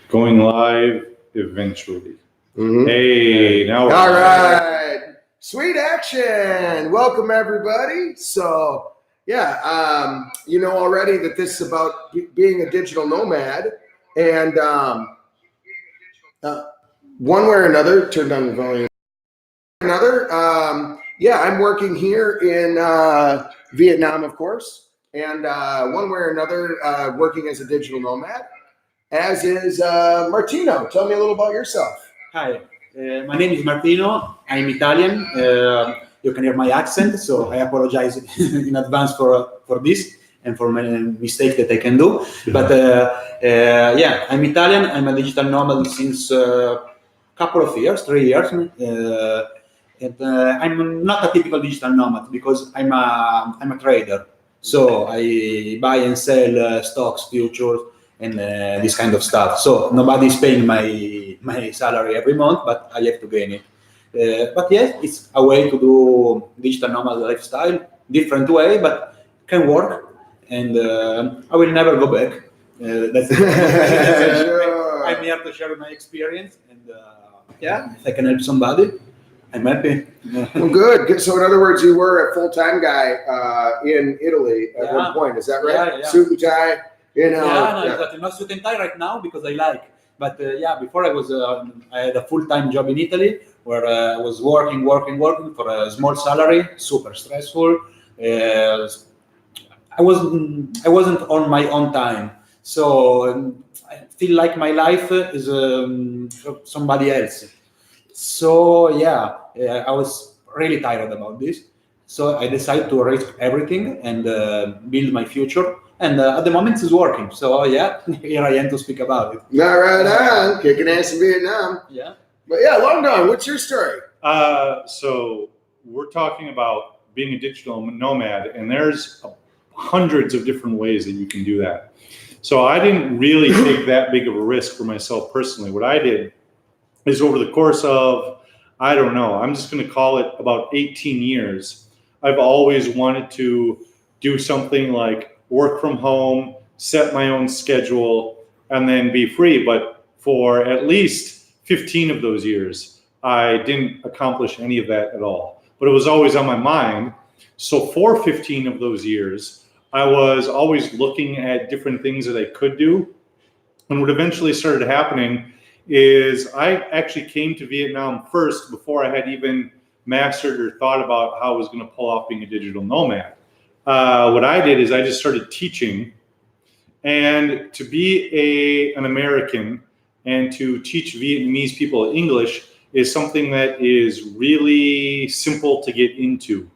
Going live eventually. Mm-hmm. Hey, now we're all right. Sweet action. Welcome, everybody. So, yeah, you know already that this is about being a digital nomad. And one way or another, turn down the volume. Yeah, I'm working here in Vietnam, of course. And one way or another, working as a digital nomad. As is Martino. Tell me a little about yourself. Hi, my name is Martino. I'm Italian. You can hear my accent, so I apologize in advance for this and for many mistakes that I can do. But yeah, I'm Italian. I'm a digital nomad since a couple of years, 3 years. And I'm not a typical digital nomad because I'm a trader. So I buy and sell stocks, futures, and this kind of stuff. So nobody's paying my salary every month, but I have to gain it. But yes, it's a way to do digital nomad lifestyle, different way, but can work. And I will never go back. That's I'm here to share my experience, and yeah, if I can help somebody, I'm happy. Well, good. So in other words, you were a full-time guy in Italy at one point. Is that right? Yeah. Suit and tie. You know, exactly. Not suit and tie right now because I like. But yeah, before I had a full-time job in Italy where I was working for a small salary, super stressful. I wasn't on my own time, so I feel like my life is somebody else. So yeah, I was really tired about this. So I decided to risk everything and build my future. And at the moment, it's working. So yeah, here I am to speak about it. Yeah, right on. Kicking ass in Vietnam. Yeah. But yeah, Long Don, what's your story? So we're talking about being a digital nomad, and there's hundreds of different ways that you can do that. So I didn't really take that big of a risk for myself personally. What I did is over the course of, I don't know, I'm just going to call it about 18 years, I've always wanted to do something like work from home, set my own schedule, and then be free. But for at least 15 of those years, I didn't accomplish any of that at all. But it was always on my mind. So for 15 of those years, I was always looking at different things that I could do. And what eventually started happening is I actually came to Vietnam first before I had even mastered or thought about how I was going to pull off being a digital nomad. What I did is I just started teaching, and to be an American and to teach Vietnamese people English is something that is really simple to get into,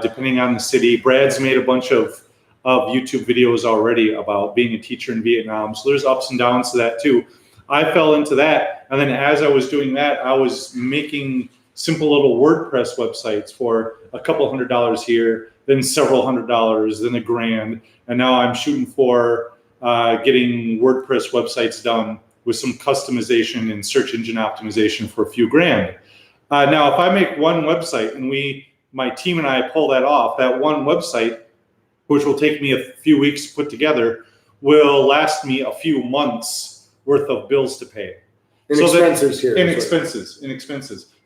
depending on the city. Brad's made a bunch of YouTube videos already about being a teacher in Vietnam, so there's ups and downs to that too. I fell into that, and then as I was doing that, I was making simple little WordPress websites for a couple $100 here, then several $100s, then $1,000, and now I'm shooting for getting WordPress websites done with some customization and search engine optimization for a few grand. Now, if I make one website and my team and I pull that off, that one website, which will take me a few weeks to put together, will last me a few months worth of bills to pay. Inexpenses.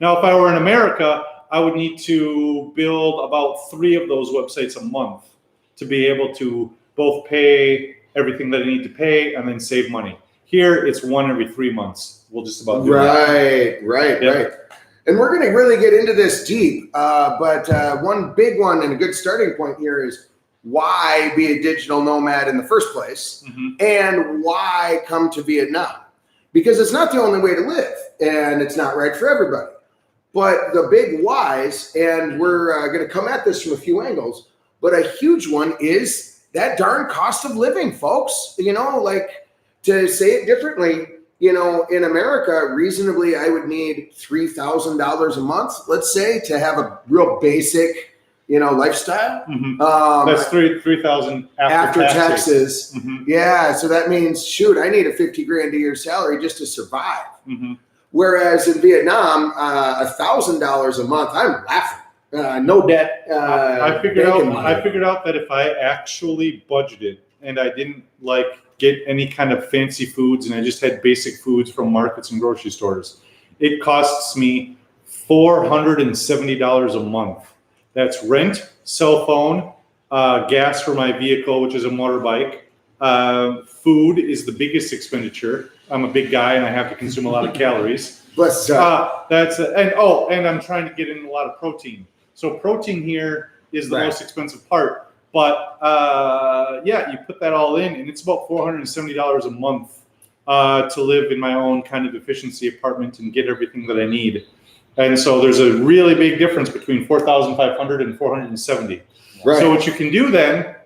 Now, if I were in America, I would need to build about 3 of those websites a month to be able to both pay everything that I need to pay and then save money. Here, it's 1 every 3 months. We'll just about do that. Right. And we're going to really get into this deep. But one big one and a good starting point here is why be a digital nomad in the first place, and why come to Vietnam? Because it's not the only way to live, and it's not right for everybody. But the big whys, and we're going to come at this from a few angles, but a huge one is that darn cost of living, folks. You know, like, to say it differently, you know, in America, reasonably, I would need $3,000 a month, let's say, to have a real basic, you know, lifestyle. That's $3,000 after taxes. Yeah, so that means, shoot, I need a $50,000 a year salary just to survive. Whereas in Vietnam, $1,000 a month, I'm laughing. No debt. I figured out that if I actually budgeted and I didn't like get any kind of fancy foods, and I just had basic foods from markets and grocery stores. It costs me $470 a month. That's rent, cell phone, gas for my vehicle, which is a motorbike. Food is the biggest expenditure. I'm a big guy and I have to consume a lot of calories. And I'm trying to get in a lot of protein. So protein here is the most expensive part. But you put that all in, and it's about $470 a month to live in my own kind of efficiency apartment and get everything that I need. And so there's a really big difference between $4,500 and $470. Right. So what you can do then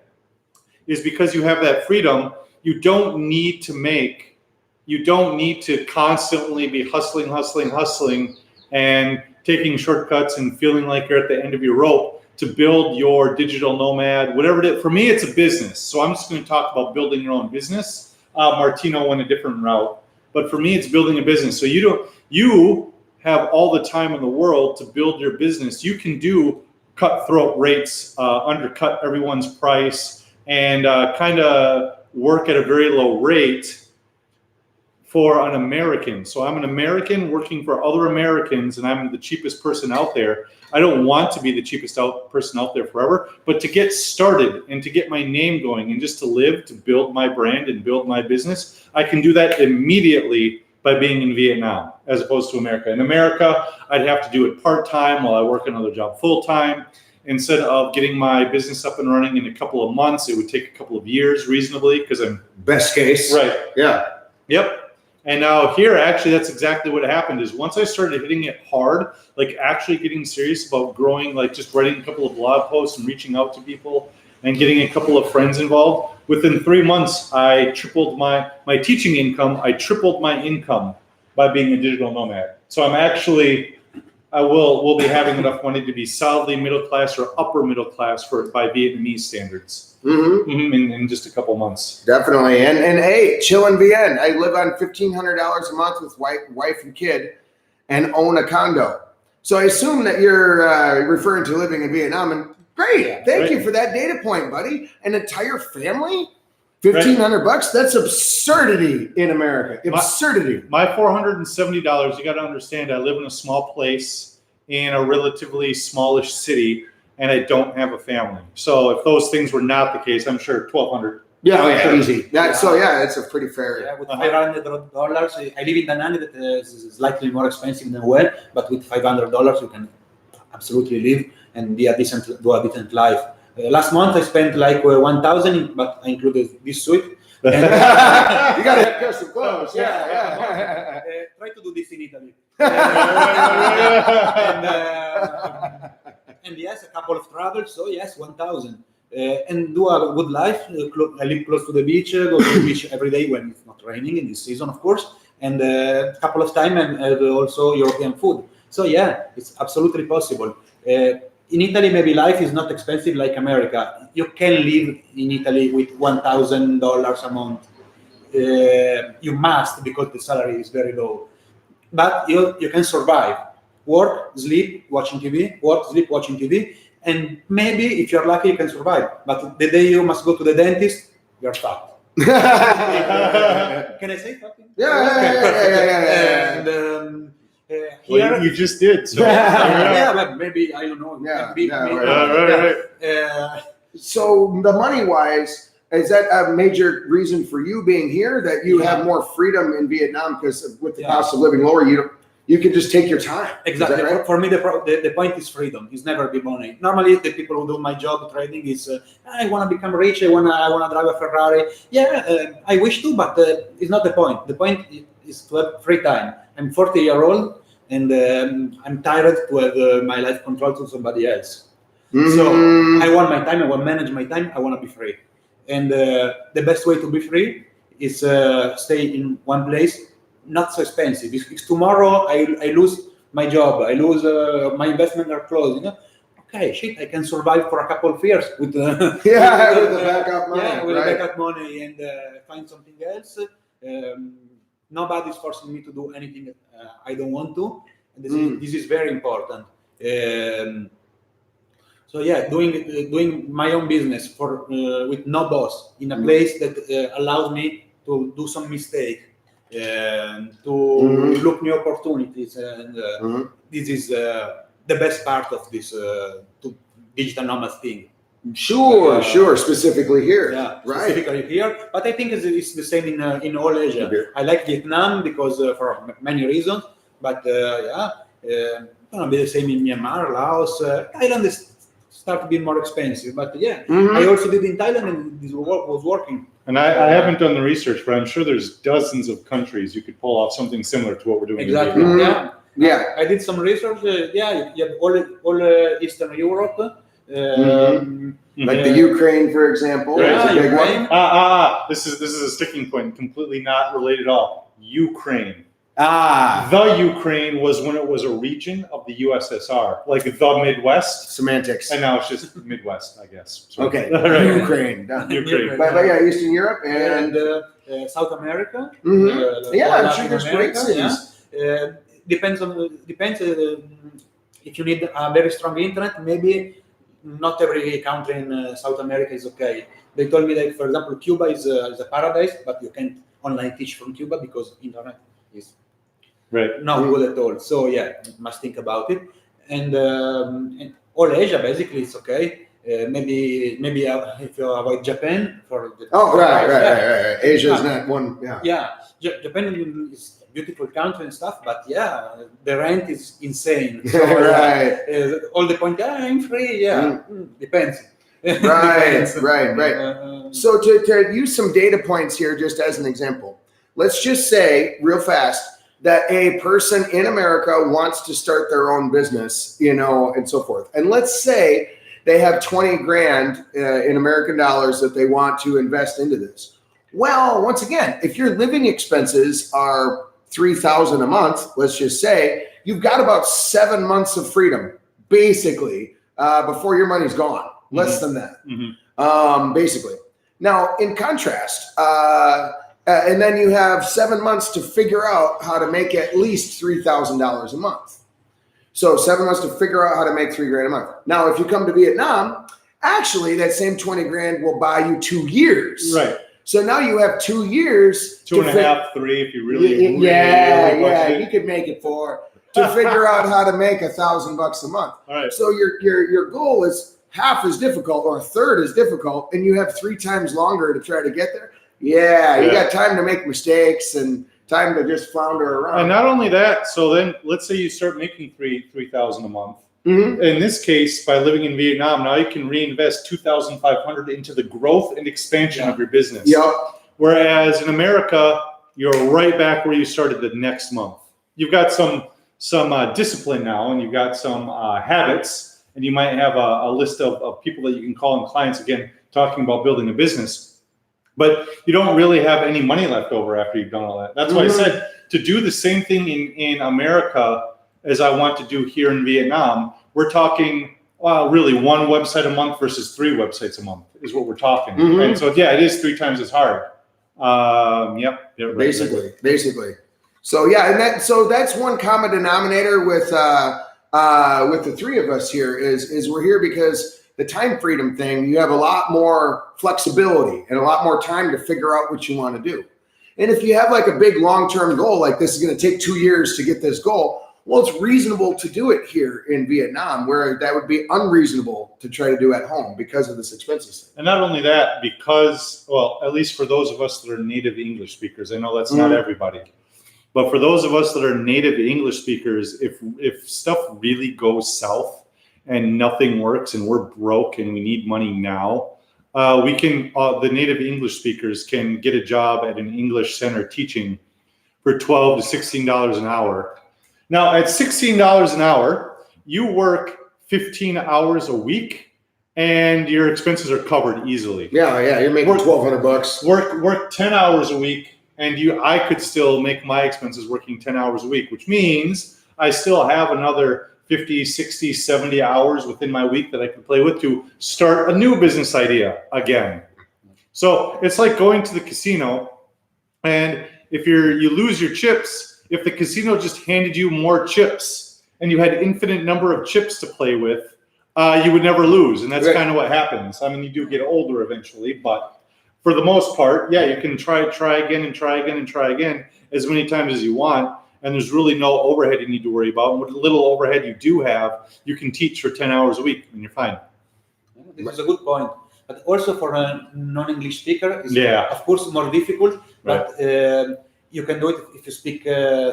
is, because you have that freedom, you don't need to constantly be hustling, and taking shortcuts and feeling like you're at the end of your rope to build your digital nomad, whatever it is. For me, it's a business. So I'm just going to talk about building your own business. Martino went a different route, but for me, it's building a business. So you have all the time in the world to build your business. You can do cutthroat rates, undercut everyone's price, and kind of work at a very low rate for an American. So I'm an American working for other Americans, and I'm the cheapest person out there. I don't want to be the cheapest person out there forever, but to get started and to get my name going and just to live, to build my brand and build my business, I can do that immediately by being in Vietnam, as opposed to America. In America, I'd have to do it part-time while I work another job full-time. Instead of getting my business up and running in a couple of months, it would take a couple of years reasonably, because I'm best case. Right. Yeah. Yep. And now here, actually, that's exactly what happened. Is once I started hitting it hard, like actually getting serious about growing, like just writing a couple of blog posts and reaching out to people and getting a couple of friends involved, within 3 months, I tripled my teaching income. I tripled my income by being a digital nomad. So I will be having enough money to be solidly middle class or upper middle class by Vietnamese standards. In just a couple months. Definitely. And hey, chill in Vienna. I live on $1,500 a month with wife and kid and own a condo. So I assume that you're referring to living in Vietnam. And great. Thank you for that data point, buddy. An entire family? $1,500? That's absurdity in America. Absurdity. My $470, you got to understand, I live in a small place in a relatively smallish city, and I don't have a family. So if those things were not the case, I'm sure $1,200. Yeah, easy. So it's a pretty fair. Yeah, with $500, I live in Danang, that is slightly more expensive than well, but with $500, you can absolutely live and do a decent life. Last month I spent like 1,000, but I included this suit. You gotta have custom clothes. Yeah. Try to do this in Italy. And yes, a couple of travels. So yes, 1,000. And do a good life. I live close to the beach. Go to the beach every day when it's not raining in this season, of course. And a couple of times, and also European food. So yeah, it's absolutely possible. In Italy, maybe life is not expensive like America. You can live in Italy with $1,000 a month. You must, because the salary is very low. But you can survive. Work, sleep, watching TV. Work, sleep, watching TV. And maybe, if you're lucky, you can survive. But the day you must go to the dentist, you're fucked. Can I say something? Yeah. And, well, you just did. So. But maybe, I don't know. So the money-wise, is that a major reason for you being here, that you have more freedom in Vietnam, because with the cost of living lower, you can just take your time? Exactly. Right? For me, the point is freedom. It's never be money. Normally, the people who do my job trading is, I want to become rich. I want to drive a Ferrari. I wish to, but it's not the point. The point is to have free time. I'm 40-year-old, and I'm tired to have my life controlled to somebody else. So I want my time. I want to manage my time. I want to be free. And the best way to be free is stay in one place. Not so expensive. If tomorrow I lose my job, I lose my investment are closed. Okay, shit, I can survive for a couple of years with with the backup money. Yeah, with the backup money, and find something else. Nobody's forcing me to do anything I don't want to. And this is very important. So yeah, doing my own business with no boss in a place that allows me to do some mistake, and to look new opportunities, and this is the best part of this digital nomad thing. Sure. Specifically here. Yeah, right. specifically here. But I think it's the same in all Asia. Okay. I like Vietnam because for many reasons. But gonna be the same in Myanmar, Laos. Thailand is start to be more expensive. But I also did in Thailand, and this was working. And I haven't done the research, but I'm sure there's dozens of countries you could pull off something similar to what we're doing. Exactly. In Vietnam. Yeah. I did some research. You have all Eastern Europe. Like the Ukraine, for example, is a big Ukraine. one. This is a sticking point, completely not related at all. Ukraine. Ah. The Ukraine was when it was a region of the USSR, like the Midwest, Semantics. and now it's just Midwest, I guess. So, Okay. right. Ukraine. Done. Ukraine. But yeah, Eastern Europe and South America. I'm sure there's great cities. Depends. If you need a very strong internet, maybe not every country in South America is okay. They told me that, for example, Cuba is a paradise, but you can't online teach from Cuba because internet is not good at all. So you must think about it. And all Asia basically it's okay. Maybe if you avoid Japan for the right. Asia is not one. Japan is a beautiful country and stuff, but the rent is insane. So, all the point, I'm free. Depends. Right. So to use some data points here, just as an example, let's just say real fast that a person in America wants to start their own business, and so forth. And let's say they have 20 grand in American dollars that they want to invest into this. Well, once again, if your living expenses are $3,000 a month, let's just say, you've got about 7 months of freedom, basically, before your money's gone. Less than that, basically. Now, in contrast, and then you have 7 months to figure out how to make at least $3,000 a month. So 7 months to figure out how to make $3 grand a month. Now, if you come to Vietnam, actually that same 20 grand will buy you 2 years. Right. So now you have 2 years. 2.5, 3, if you really. You could make it 4 to figure out how to make $1,000 a month. All right. So your goal is half as difficult or a third as difficult, and you have 3 times longer to try to get there. You got time to make mistakes and time to just flounder around. And not only that, so then let's say you start making $3,000 a month. In this case, by living in Vietnam, now you can reinvest $2,500 into the growth and expansion of your business. Whereas in America, you're right back where you started the next month. You've got some discipline now, and you've got some habits, and you might have a list of people that you can call and clients, again, talking about building a business. But you don't really have any money left over after you've done all that. That's why I said to do the same thing in America as I want to do here in Vietnam, we're talking really 1 website a month versus 3 websites a month is what we're talking. And so, it is 3 times as hard. Basically. So, and that's one common denominator with the 3 of us here is we're here because the time freedom thing, you have a lot more flexibility and a lot more time to figure out what you want to do. And if you have like a big long-term goal, like this is going to take 2 years to get this goal, well, it's reasonable to do it here in Vietnam, where that would be unreasonable to try to do at home because of this expenses. And not only that, because, well, at least for those of us that are native English speakers, I know that's not everybody, but for those of us that are native English speakers, if stuff really goes south and nothing works and we're broke and we need money now, we can, the native English speakers can get a job at an English center teaching for $12 to $16 an hour. Now, at $16 an hour, you work 15 hours a week and your expenses are covered easily. You're making $1,200. Work 10 hours a week and I could still make my expenses working 10 hours a week, which means I still have another 50, 60, 70 hours within my week that I can play with to start a new business idea again. So it's like going to the casino, and if you lose your chips, if the casino just handed you more chips and you had infinite number of chips to play with, you would never lose. And that's kind of what happens. I mean, you do get older eventually, but for the most part, yeah, you can try again and try again and try again as many times as you want. And there's really no overhead you need to worry about. And with the little overhead you do have, you can teach for 10 hours a week and you're fine. This is a good point. But also for a non-English speaker, it's Yeah. of course more difficult. Right. But you can do it if you speak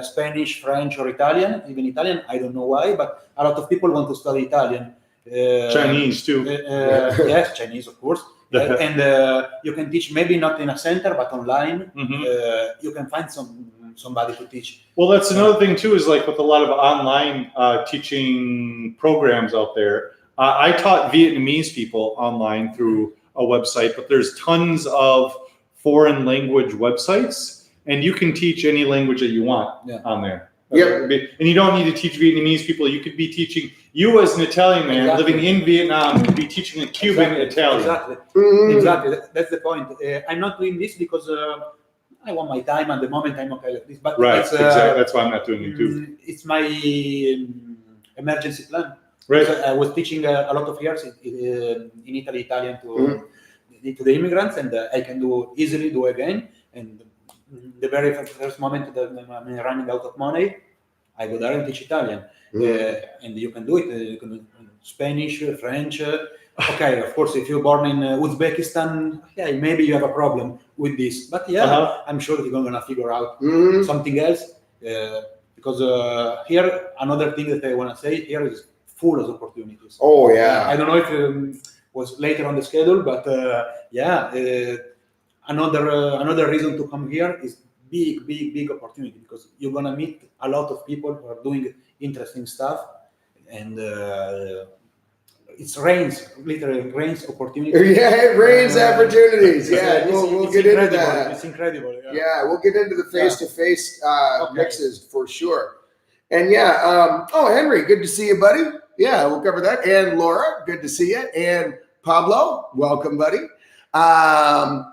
Spanish, French, or Italian. Even Italian, I don't know why, but a lot of people want to study Italian. Chinese too. Yes, Chinese, of course. And you can teach maybe not in a center, but online. You can find somebody to teach. Well, that's another thing too, is like with a lot of online teaching programs out there. I taught Vietnamese people online through a website, but there's tons of foreign language websites, and you can teach any language that you want on there. Yep. And you don't need to teach Vietnamese people. You could be teaching, you as an Italian man living in Vietnam, could be teaching a Cuban Italian. Exactly. Exactly. That's the point. I'm not doing this because I want my time at the moment. I'm okay with this. But Right, it's, exactly. That's why I'm not doing it too. It's my emergency plan. Right. I was teaching a lot of years in Italy, Italian to the immigrants, and I can easily do again. And the very first moment that I'm running out of money, I go there and teach Italian. And you can do it. You can do Spanish, French. Okay, of course, if you're born in Uzbekistan, maybe you have a problem with this. But I'm sure you're going to figure out something else. Because here, another thing that I want to say here is full of opportunities. Oh, yeah. I don't know if it was later on the schedule, but another reason to come here is big opportunity, because you're going to meet a lot of people who are doing interesting stuff, and literally rains opportunities. Yeah, it rains opportunities. Yeah, we'll get into that. It's incredible. Yeah, we'll get into the face-to-face mixes for sure. And Henry, good to see you, buddy. Yeah, we'll cover that. And Laura, good to see you. And Pablo, welcome, buddy. I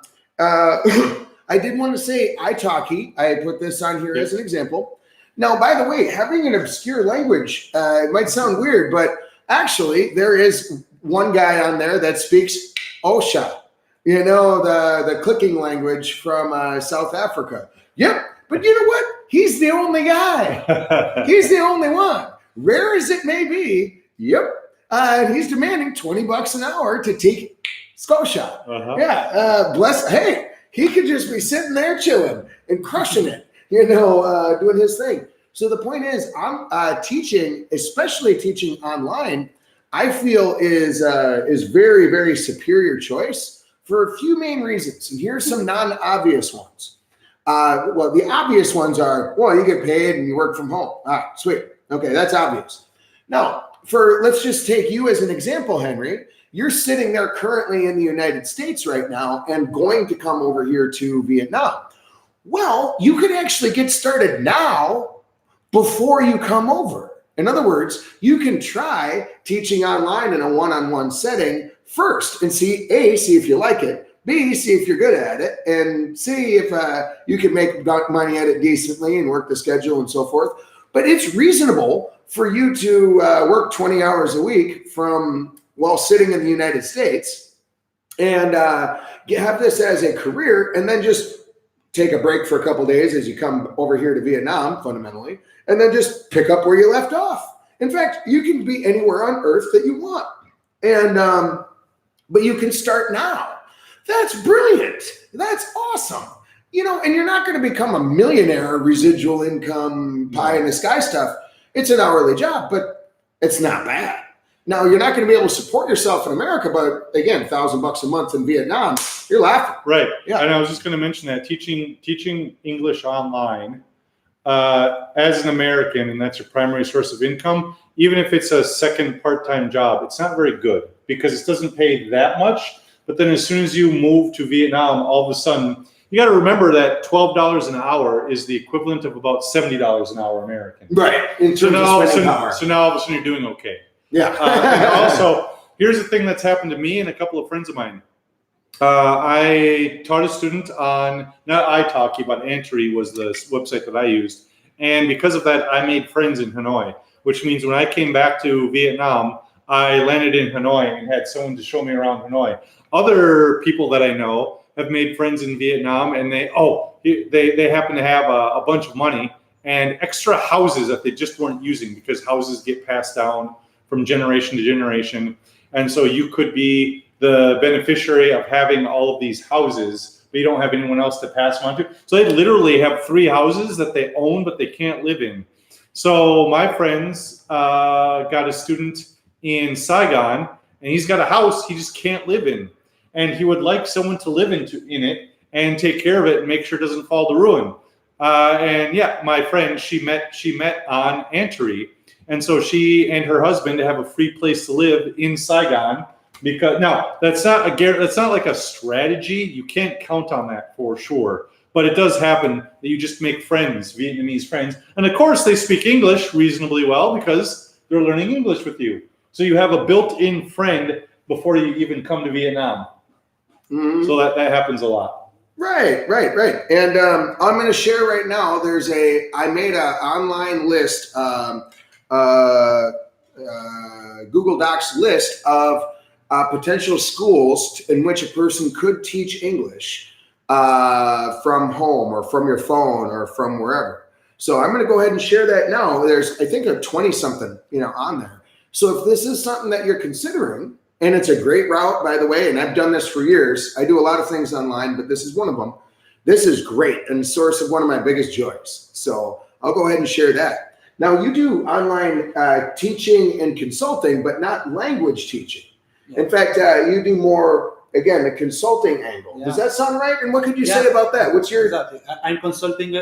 did want to say italki. I put this on here as an example. Now, by the way, having an obscure language, it might sound weird, but actually there is one guy on there that speaks Osha, the clicking language from South Africa. Yep. But you know what? He's the only guy. He's the only one. Rare as it may be. Yep. He's demanding $20 an hour to teach Scotia. Hey, he could just be sitting there chilling and crushing it, doing his thing. So the point is, I'm teaching, especially teaching online, I feel is very, very superior choice for a few main reasons. And here's some non-obvious ones. The obvious ones are, you get paid and you work from home. All right, sweet. Okay, that's obvious. Now, let's just take you as an example, Henry. You're sitting there currently in the United States right now and going to come over here to Vietnam. Well, you could actually get started now before you come over. In other words, you can try teaching online in a one-on-one setting first and see if you like it, B, see if you're good at it, and see if you can make money at it decently and work the schedule and so forth. But it's reasonable for you to work 20 hours a week while sitting in the United States and have this as a career, and then just take a break for a couple of days as you come over here to Vietnam, fundamentally, and then just pick up where you left off. In fact, you can be anywhere on earth that you want. And but you can start now. That's brilliant. That's awesome. And you're not going to become a millionaire, residual income, pie in the sky stuff. It's an hourly job, but it's not bad. Now, you're not going to be able to support yourself in America, but again, $1,000 a month in Vietnam, you're laughing. Right. Yeah. And I was just going to mention that teaching English online as an American, and that's your primary source of income, even if it's a second part-time job, it's not very good because it doesn't pay that much. But then as soon as you move to Vietnam, all of a sudden, you got to remember that $12 an hour is the equivalent of about $70 an hour American. Right. In terms of spending power. So now all of a sudden you're doing okay. Yeah. And also, here's the thing that's happened to me and a couple of friends of mine. I taught a student on, not italki, but Antares was the website that I used. And because of that, I made friends in Hanoi, which means when I came back to Vietnam, I landed in Hanoi and had someone to show me around Hanoi. Other people that I know have made friends in Vietnam, and they happen to have a bunch of money and extra houses that they just weren't using, because houses get passed down from generation to generation. And so you could be the beneficiary of having all of these houses, but you don't have anyone else to pass them on to. So they literally have 3 houses that they own, but they can't live in. So my friends got a student in Saigon, and he's got a house he just can't live in. And he would like someone to live in it and take care of it and make sure it doesn't fall to ruin. And yeah, my friend, she met on Anteri. And so she and her husband have a free place to live in Saigon. Because now that's not like a strategy. You can't count on that for sure. But it does happen that you just make friends, Vietnamese friends. And of course, they speak English reasonably well because they're learning English with you. So you have a built-in friend before you even come to Vietnam. Mm-hmm. So that happens a lot. Right. And I'm going to share right now, I made an online list, Google Docs list of potential schools in which a person could teach English from home or from your phone or from wherever. So I'm going to go ahead and share that now. There's, I think, a 20-something, on there. So if this is something that you're considering, and it's a great route, by the way, and I've done this for years. I do a lot of things online, but this is one of them. This is great and the source of one of my biggest joys. So I'll go ahead and share that. Now, you do online teaching and consulting, but not language teaching. Yeah. In fact, you do more, again, the consulting angle. Yeah. Does that sound right? And what could you say about that? What's your... Exactly. I'm consulting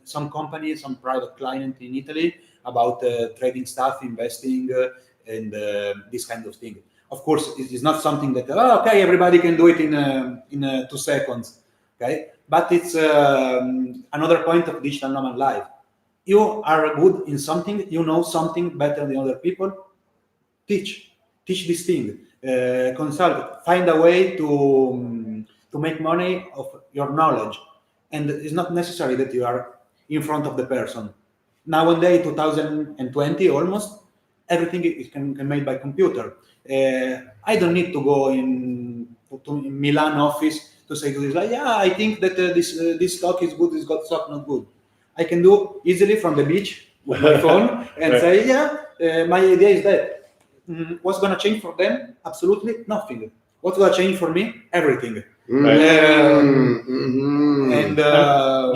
some companies, some private client in Italy about trading stuff, investing, and this kind of thing. Of course, it is not something that, everybody can do it in 2 seconds, okay? But it's another point of digital nomad life. You are good in something, you know something better than other people, teach this thing, consult, find a way to make money of your knowledge. And it's not necessary that you are in front of the person. Nowadays, 2020 almost, everything is can made by computer. I don't need to go to Milan office to say to this, I think that this stock is good, this stock not good. I can do easily from the beach with my phone and say, my idea is that. What's going to change for them? Absolutely nothing. What's going to change for me? Everything. And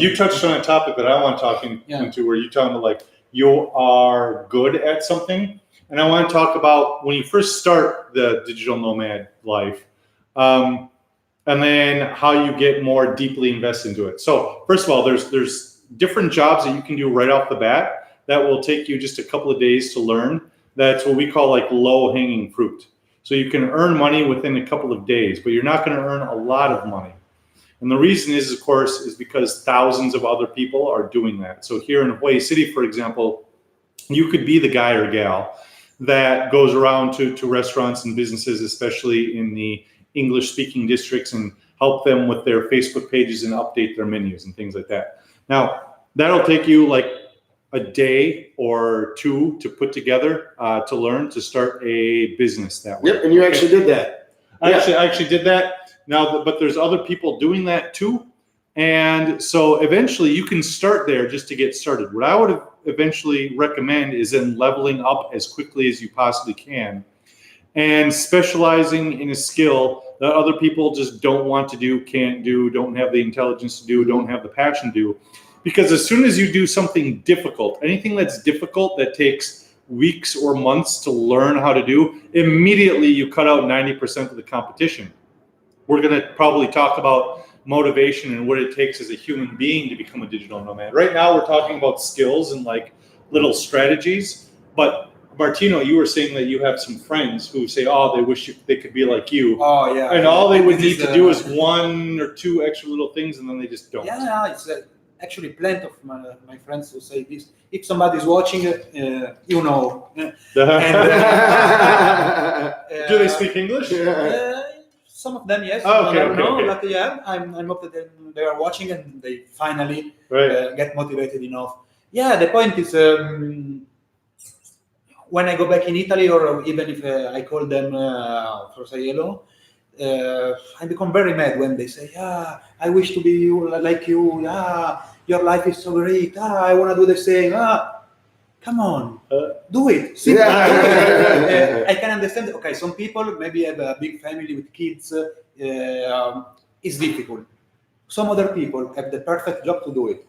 you touched on a topic that I want to talk into, where you're talking about you are good at something. And I want to talk about when you first start the digital nomad life, and then how you get more deeply invested into it. So first of all, there's different jobs that you can do right off the bat that will take you just a couple of days to learn. That's what we call low-hanging fruit. So you can earn money within a couple of days, but you're not going to earn a lot of money. And the reason is, of course, is because thousands of other people are doing that. So here in Hawaii City, for example, you could be the guy or gal that goes around to restaurants and businesses, especially in the English-speaking districts, and help them with their Facebook pages and update their menus and things like that. Now, that'll take you a day or 2 to put together to learn to start a business that way. Yep, and you actually did that. I actually did that. Now, but there's other people doing that too. And so eventually you can start there just to get started. What I would eventually recommend is then leveling up as quickly as you possibly can and specializing in a skill that other people just don't want to do, can't do, don't have the intelligence to do, don't have the passion to do. Because as soon as you do something difficult, anything that's difficult that takes weeks or months to learn how to do, immediately you cut out 90% of the competition. We're going to probably talk about motivation and what it takes as a human being to become a digital nomad. Right now, we're talking about skills and little strategies. But Martino, you were saying that you have some friends who say, they wish they could be like you. Oh, yeah. And all they would need to do is 1 or 2 extra little things, and then they just don't. Yeah, it's actually plenty of my friends who say this. If somebody's watching it, you know. And, do they speak English? Some of them, yes. Okay. But yeah, I'm up to they are watching and they finally get motivated enough. Yeah, the point is when I go back in Italy, or even if I call them for say hello, I become very mad when they say, "Yeah, I wish to be like you. Yeah, your life is so great. I want to do the same." Come on, do it. See, I can understand. Okay, some people maybe have a big family with kids. It's difficult. Some other people have the perfect job to do it.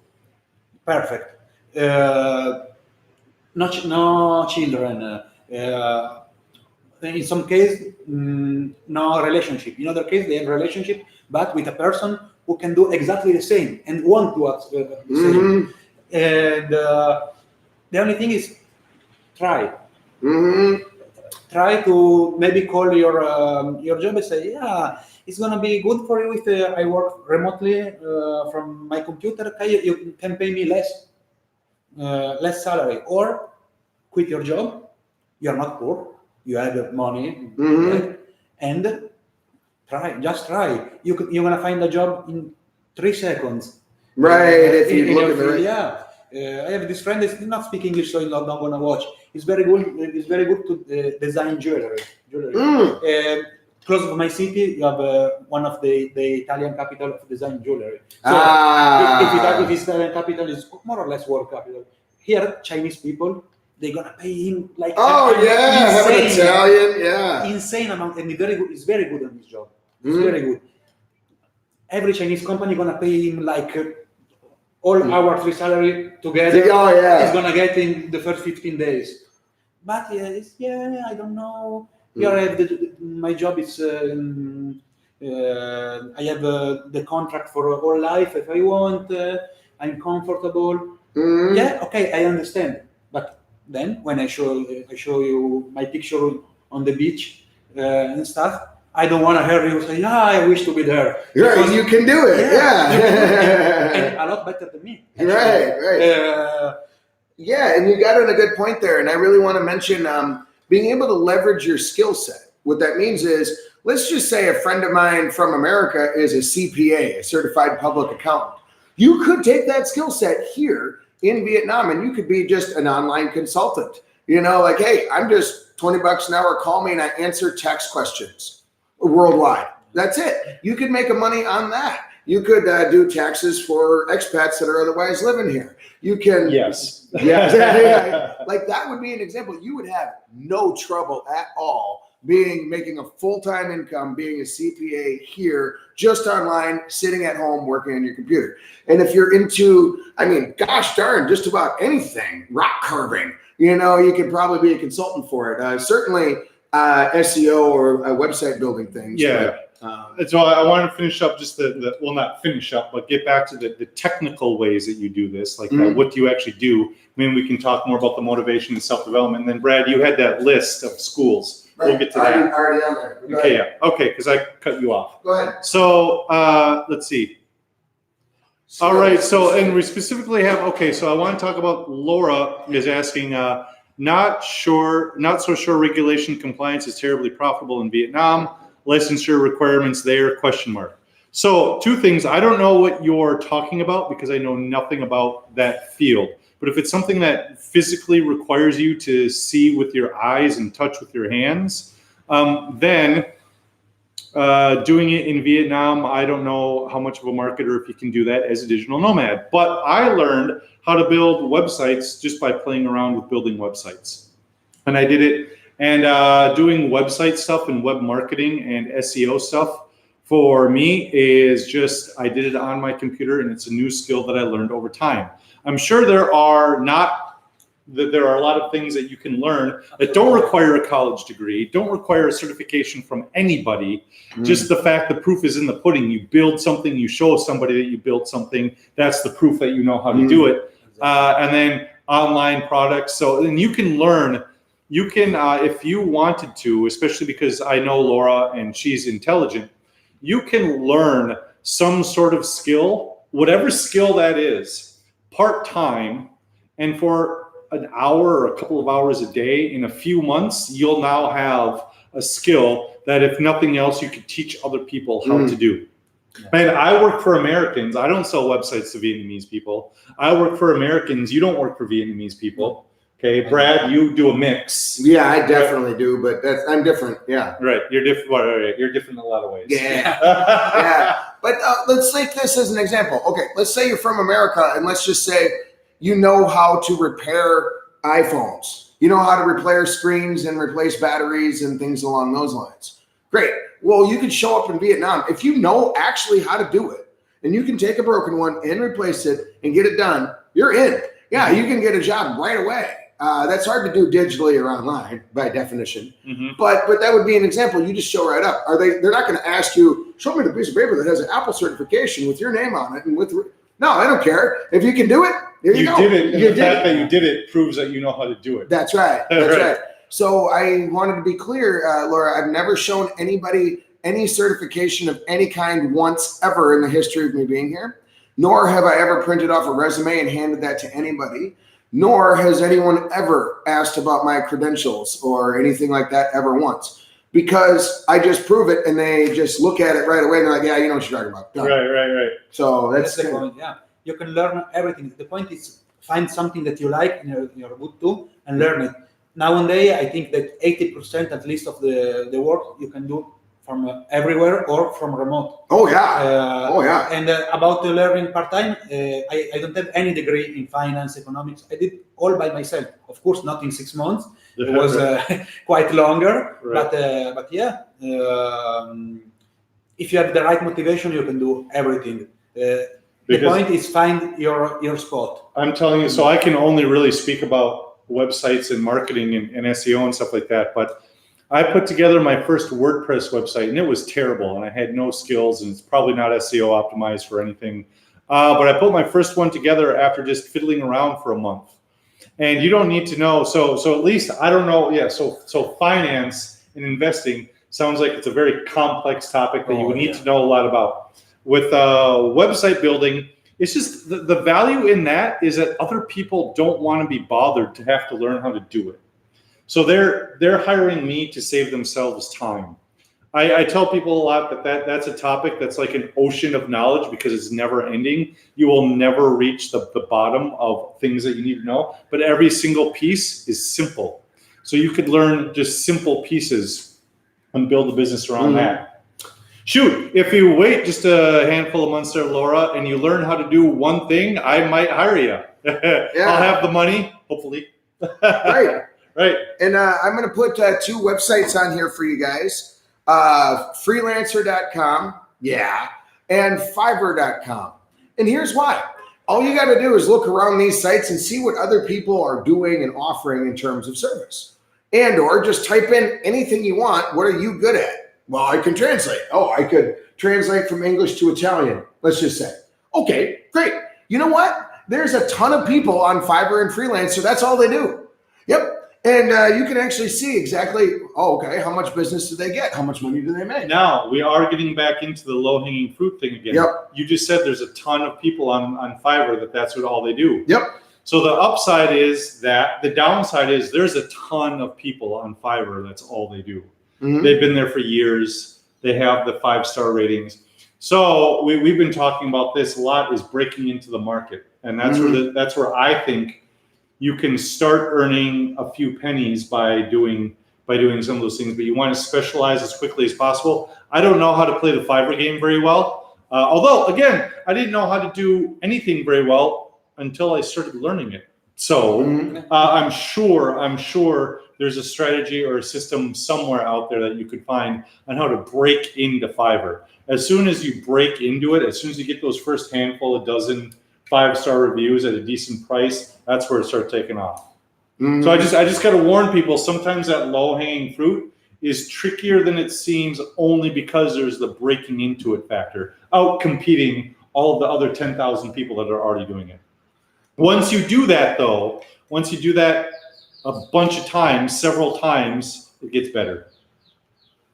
Perfect. No children. In some case, no relationship. In other case, they have relationship, but with a person who can do exactly the same and want to do the same. And the only thing is, try. Try to maybe call your job and say, yeah, it's gonna be good for you if I work remotely from my computer. Okay, you can pay me less salary, or quit your job. You're not poor. You have money, right? And just try. You're gonna find a job in 3 seconds. Right, if you look at the right. Yeah. I have this friend that does not speak English, so he's not gonna watch. He's very good. He's very good to design jewelry. Close to my city, you have one of the Italian capital of design jewelry. So if it's Italian capital, it's more or less world capital. Here, Chinese people, they're gonna pay him like insane amount, and he's very good on his job. He's very good. Every Chinese company gonna pay him like all our 3 salary together. He's gonna get in the first 15 days. But I don't know. Here, my job is. I have the contract for all life if I want. I'm comfortable. Yeah, okay, I understand. But then when I show you my picture on the beach and stuff, I don't want to hear you say, "Yeah, I wish to be there." Because you can do it. And a lot better than me. Actually. Right. And you got in a good point there. And I really want to mention being able to leverage your skill set. What that means is, let's just say a friend of mine from America is a CPA, a certified public accountant. You could take that skill set here in Vietnam and you could be just an online consultant. Like, hey, I'm just $20 an hour, call me and I answer tax questions worldwide. That's it. You could make money on that. You could do taxes for expats that are otherwise living here. You can. Yes. Like that would be an example. You would have no trouble at all making a full-time income, being a CPA here, just online, sitting at home, working on your computer. And if you're into, gosh darn, just about anything, rock carving, you could probably be a consultant for it. Certainly SEO or website building things. Yeah. So I want to finish up just not finish up, but get back to the technical ways that you do this. Like what do you actually do? We can talk more about the motivation and self-development. And then Brad, you had that list of schools. Right. We'll get to that. Already on there. Okay, yeah. Okay, because I cut you off. Go ahead. So let's see. All right, and we specifically have, so I want to talk about Laura is asking, not so sure regulation compliance is terribly profitable in Vietnam. Licensure requirements there, ? So 2 things. I don't know what you're talking about because I know nothing about that field. But if it's something that physically requires you to see with your eyes and touch with your hands, then doing it in Vietnam, I don't know how much of a market or if you can do that as a digital nomad. But I learned how to build websites just by playing around with building websites. And I did it. And doing website stuff and web marketing and SEO stuff for me is just, I did it on my computer and it's a new skill that I learned over time. I'm sure there are a lot of things that you can learn that don't require a college degree, don't require a certification from anybody. Just the fact the proof is in the pudding. You build something, you show somebody that you built something. That's the proof that you know how to do it. And then online products. So then you can learn. You can, if you wanted to, especially because I know Laura and she's intelligent, you can learn some sort of skill, whatever skill that is, part-time, and for an hour or a couple of hours a day, in a few months, you'll now have a skill that if nothing else, you could teach other people how to do. And I work for Americans. I don't sell websites to Vietnamese people. I work for Americans. You don't work for Vietnamese people. Okay, Brad, you do a mix. Yeah, I definitely do, but I'm different. Yeah. Right, you're different. Right. You're different in a lot of ways. Yeah. Yeah. But let's take this as an example. Okay, let's say you're from America, and let's just say you know how to repair iPhones. You know how to repair screens and replace batteries and things along those lines. Great. Well, you could show up in Vietnam. If you know actually how to do it, and you can take a broken one and replace it and get it done, you're in. Yeah, you can get a job right away. That's hard to do digitally or online by definition. But that would be an example. You just show right up. They're not going to ask you, show me the piece of paper that has an Apple certification with your name on it and no, I don't care. If you can do it, here you go. You did it. And the fact that you did it proves that you know how to do it. That's right. That's right. So I wanted to be clear, Laura, I've never shown anybody any certification of any kind once ever in the history of me being here, nor have I ever printed off a resume and handed that to anybody, nor has anyone ever asked about my credentials or anything like that ever once. Because I just prove it and they just look at it right away and they're like, yeah, you know what you're talking about. Done. Right. So that's the point. Yeah, you can learn everything. The point is find something that you like and you're good to and learn it. Nowadays, I think that 80% at least of the work you can do from everywhere or from remote. Oh yeah. And about the learning part-time, I don't have any degree in finance, economics. I did all by myself. Of course, not in 6 months. It was quite longer, but yeah. If you have the right motivation, you can do everything. The point is find your spot. I'm telling you, so I can only really speak about websites and marketing and SEO and stuff like that, but I put together my first WordPress website and it was terrible and I had no skills and it's probably not SEO optimized for anything. But I put my first one together after just fiddling around for a month. And you don't need to know. So at least I don't know. Yeah. So finance and investing sounds like it's a very complex topic that you would need to know a lot about. With website building, it's just the value in that is that other people don't want to be bothered to have to learn how to do it. So they're hiring me to save themselves time. I tell people a lot that's a topic that's like an ocean of knowledge because it's never ending. You will never reach the bottom of things that you need to know, but every single piece is simple. So you could learn just simple pieces and build a business around that. Shoot, if you wait just a handful of months there, Laura, and you learn how to do one thing, I might hire you. I'll have the money, hopefully. Right. And I'm going to put 2 websites on here for you guys. Freelancer.com, and Fiverr.com. And here's why. All you got to do is look around these sites and see what other people are doing and offering in terms of service. And or just type in anything you want. What are you good at? Well, I can translate. Oh, I could translate from English to Italian, let's just say. Okay, great. You know what? There's a ton of people on Fiverr and Freelancer. That's all they do. Yep. And you can actually see exactly, how much business do they get? How much money do they make? Now, we are getting back into the low-hanging fruit thing again. Yep. You just said there's a ton of people on Fiverr that's what all they do. Yep. So the upside is that. The downside is there's a ton of people on Fiverr that's all they do. Mm-hmm. They've been there for years. They have the 5-star ratings. So we've been talking about this a lot, is breaking into the market. And that's that's where I think you can start earning a few pennies by doing some of those things, but you want to specialize as quickly as possible. I don't know how to play the Fiverr game very well. Although, again, I didn't know how to do anything very well until I started learning it. So I'm sure there's a strategy or a system somewhere out there that you could find on how to break into Fiverr. As soon as you break into it, as soon as you get those first handful, a dozen 5-star reviews at a decent price, that's where it starts taking off. So I just got to warn people, sometimes that low-hanging fruit is trickier than it seems only because there's the breaking into it factor, out competing all of the other 10,000 people that are already doing it. Once you do that, though, a bunch of times, several times, it gets better.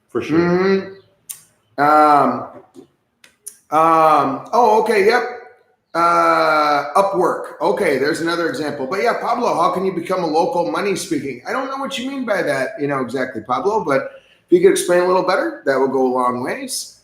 For sure. Okay, yep. Upwork. Okay, there's another example. But yeah, Pablo, how can you become a local money speaking? I don't know what you mean by that, exactly, Pablo, but if you could explain a little better, that would go a long ways.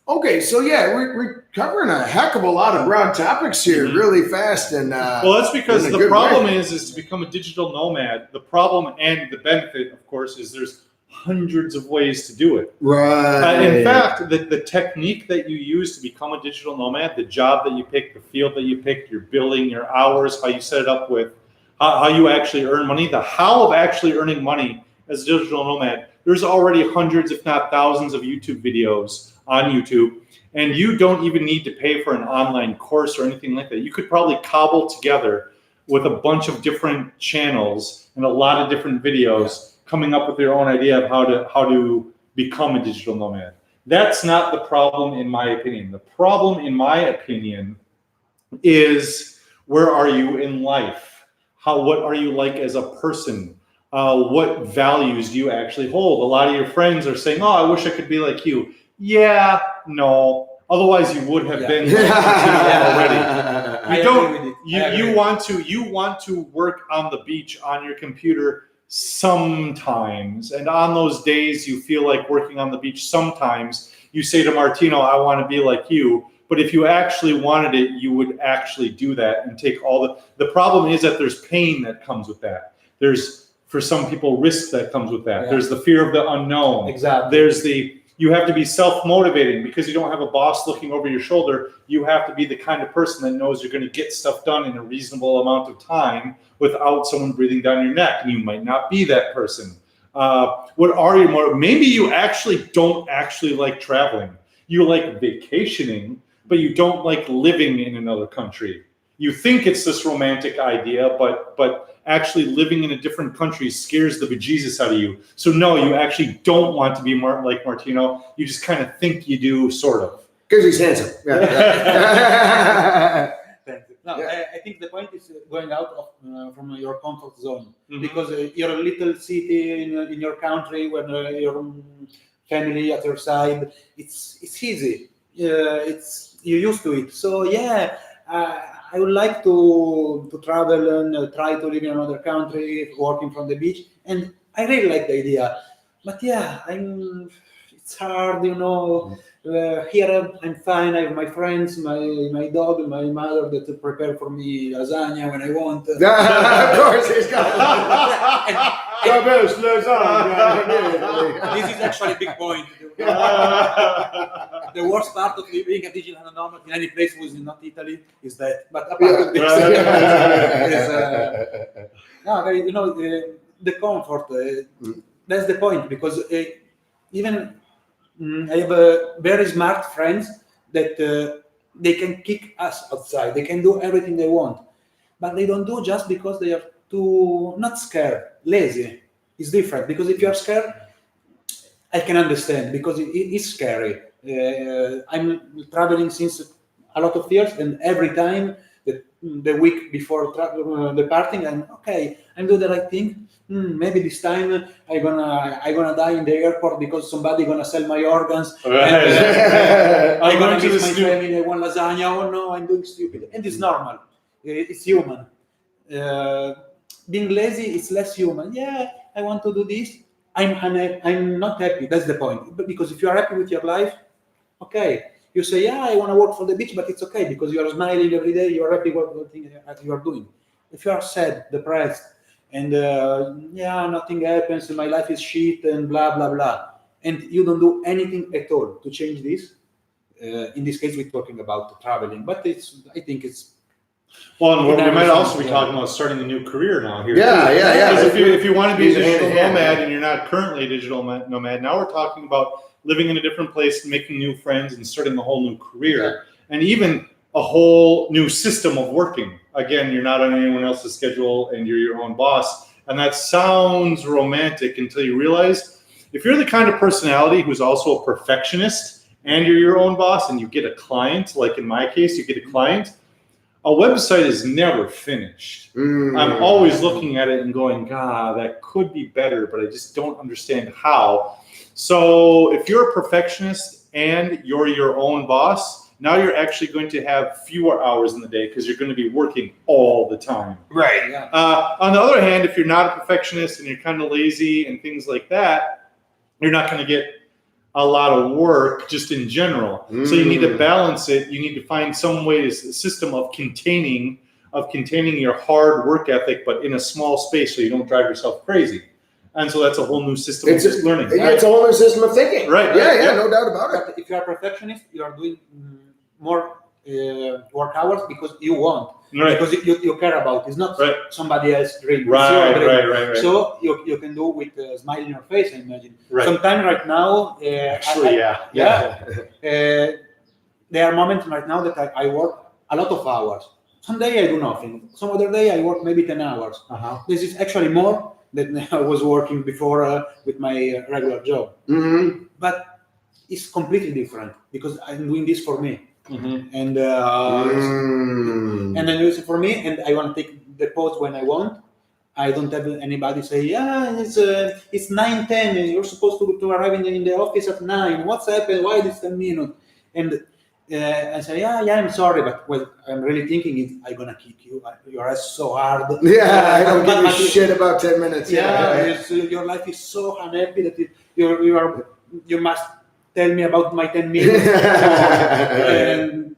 Okay, so yeah, we're covering a heck of a lot of broad topics here really fast. And well, that's because the problem is to become a digital nomad. The problem and the benefit, of course, is there's hundreds of ways to do it. Right. In fact, the technique that you use to become a digital nomad, the job that you pick, the field that you pick, your billing, your hours, how you set it up with, how you actually earn money, the how of actually earning money as a digital nomad, there's already hundreds, if not thousands, of YouTube videos on YouTube, and you don't even need to pay for an online course or anything like that. You could probably cobble together with a bunch of different channels and a lot of different videos coming up with your own idea of how to become a digital nomad. That's not the problem, in my opinion. The problem, in my opinion, is where are you in life? What are you like as a person? What values do you actually hold? A lot of your friends are saying, "Oh, I wish I could be like you." Yeah, no. Otherwise, you would have been already. You want to work on the beach on your computer sometimes, and on those days you feel like working on the beach sometimes, you say to Martino, "I want to be like you." But if you actually wanted it, you would actually do that and take all the problem is that there's pain that comes with that. There's, for some people, risk that comes with that. There's the fear of the unknown. Exactly. There's you have to be self-motivating because you don't have a boss looking over your shoulder. You have to be the kind of person that knows you're going to get stuff done in a reasonable amount of time without someone breathing down your neck. And you might not be that person. What are you more? Maybe you actually don't actually like traveling. You like vacationing, but you don't like living in another country. You think it's this romantic idea, but actually living in a different country scares the bejesus out of you. So no, you actually don't want to be like Martino. You just kind of think you do, sort of. Because he's handsome. Yeah. No, I think the point is going out of, from your comfort zone, because you're a little city in your country when your family at your side. It's easy. You're used to it. So yeah. I would like to travel and try to live in another country, working from the beach, and I really like the idea. But yeah, it's hard, you know. Here I'm fine. I have my friends, my dog, my mother that prepare for me lasagna when I want. Of course, he's got This is actually a big point. The worst part of being a digital nomad in any place was not Italy is that. But apart of this, you know, the comfort. That's the point, because even I have very smart friends that they can kick us outside. They can do everything they want, but they don't do just because they are too not scared, lazy. It's different, because if you are scared, I can understand, because it is scary. I'm traveling since a lot of years, and every time the week before departing, I'm doing the right thing. Maybe this time I'm gonna die in the airport because somebody gonna sell my organs. And, I'm gonna miss my family. I want lasagna. Oh no, I'm doing stupid, and it's normal. It's human. Being lazy is less human. Yeah, I want to do this. I'm not happy. That's the point. But because if you are happy with your life, okay, you say, yeah, I want to work for the beach, but it's okay because you are smiling every day. You are happy with what you are doing. If you are sad, depressed, and nothing happens, and my life is shit, and blah blah blah, and you don't do anything at all to change this. In this case, we're talking about traveling, but I think it's. Well, and we might also be talking about starting a new career now here. Yeah. Because if you want to be a digital nomad and you're not currently a digital nomad, now we're talking about living in a different place, making new friends, and starting a whole new career, and even a whole new system of working. Again, you're not on anyone else's schedule, and you're your own boss. And that sounds romantic until you realize, if you're the kind of personality who's also a perfectionist, and you're your own boss, and you get a client, like in my case, you get a client. A website is never finished. I'm always looking at it and going, God, that could be better, but I just don't understand how. So if you're a perfectionist and you're your own boss, now you're actually going to have fewer hours in the day because you're going to be working all the time. Right. On the other hand, if you're not a perfectionist and you're kind of lazy and things like that, you're not going to get a lot of work just in general. So you need to balance it. You need to find some way, a system of containing your hard work ethic, but in a small space so you don't drive yourself crazy. And so that's a whole new system of just learning. It's a whole new system of thinking. Right. Yeah, no doubt about it. But if you are a perfectionist, you are doing more work hours because you want. Right. Because you care about. It's not somebody else's dream. Right. So you can do with a smile in your face, I imagine. Right. Sometime right now, actually, there are moments right now that I work a lot of hours. Some day I do nothing. Some other day I work maybe 10 hours. This is actually more than I was working before with my regular job. But it's completely different because I'm doing this for me. And then it's for me, and I want to take the post when I want. I don't have anybody say, it's 9:10, and you're supposed to arrive in the office at 9. What's happened? Why this 10 minutes? And I say, I'm sorry, but what I'm really thinking is I'm gonna kick you. Your ass so hard. I don't give a shit about 10 minutes. Your life is so unhappy that you must tell me about my 10 minutes. And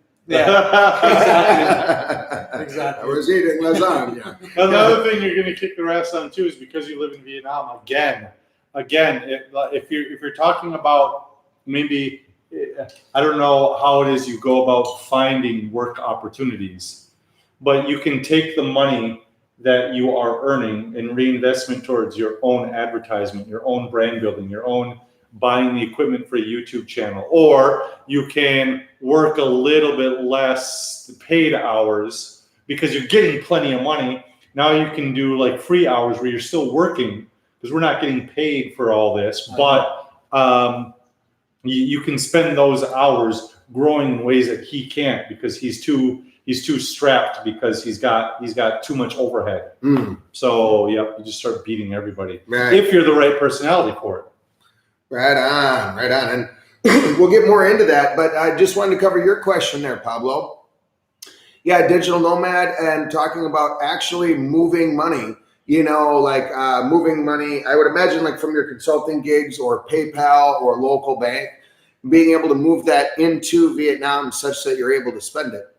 exactly. I was eating lasagna. Another thing you're going to kick their ass on too is because you live in Vietnam. Again, if you're talking about maybe, I don't know how it is you go about finding work opportunities, but you can take the money that you are earning and reinvestment towards your own advertisement, your own brand building, your own buying the equipment for a YouTube channel, or you can work a little bit less paid hours because you're getting plenty of money. Now you can do like free hours where you're still working because we're not getting paid for all this, but you can spend those hours growing in ways that he can't because he's too strapped because he's got too much overhead. So you just start beating everybody if you're the right personality for it. Right on. And we'll get more into that, but I just wanted to cover your question there, Pablo. Yeah, digital nomad and talking about actually moving money, moving money, I would imagine like from your consulting gigs or PayPal or local bank, being able to move that into Vietnam such that you're able to spend it.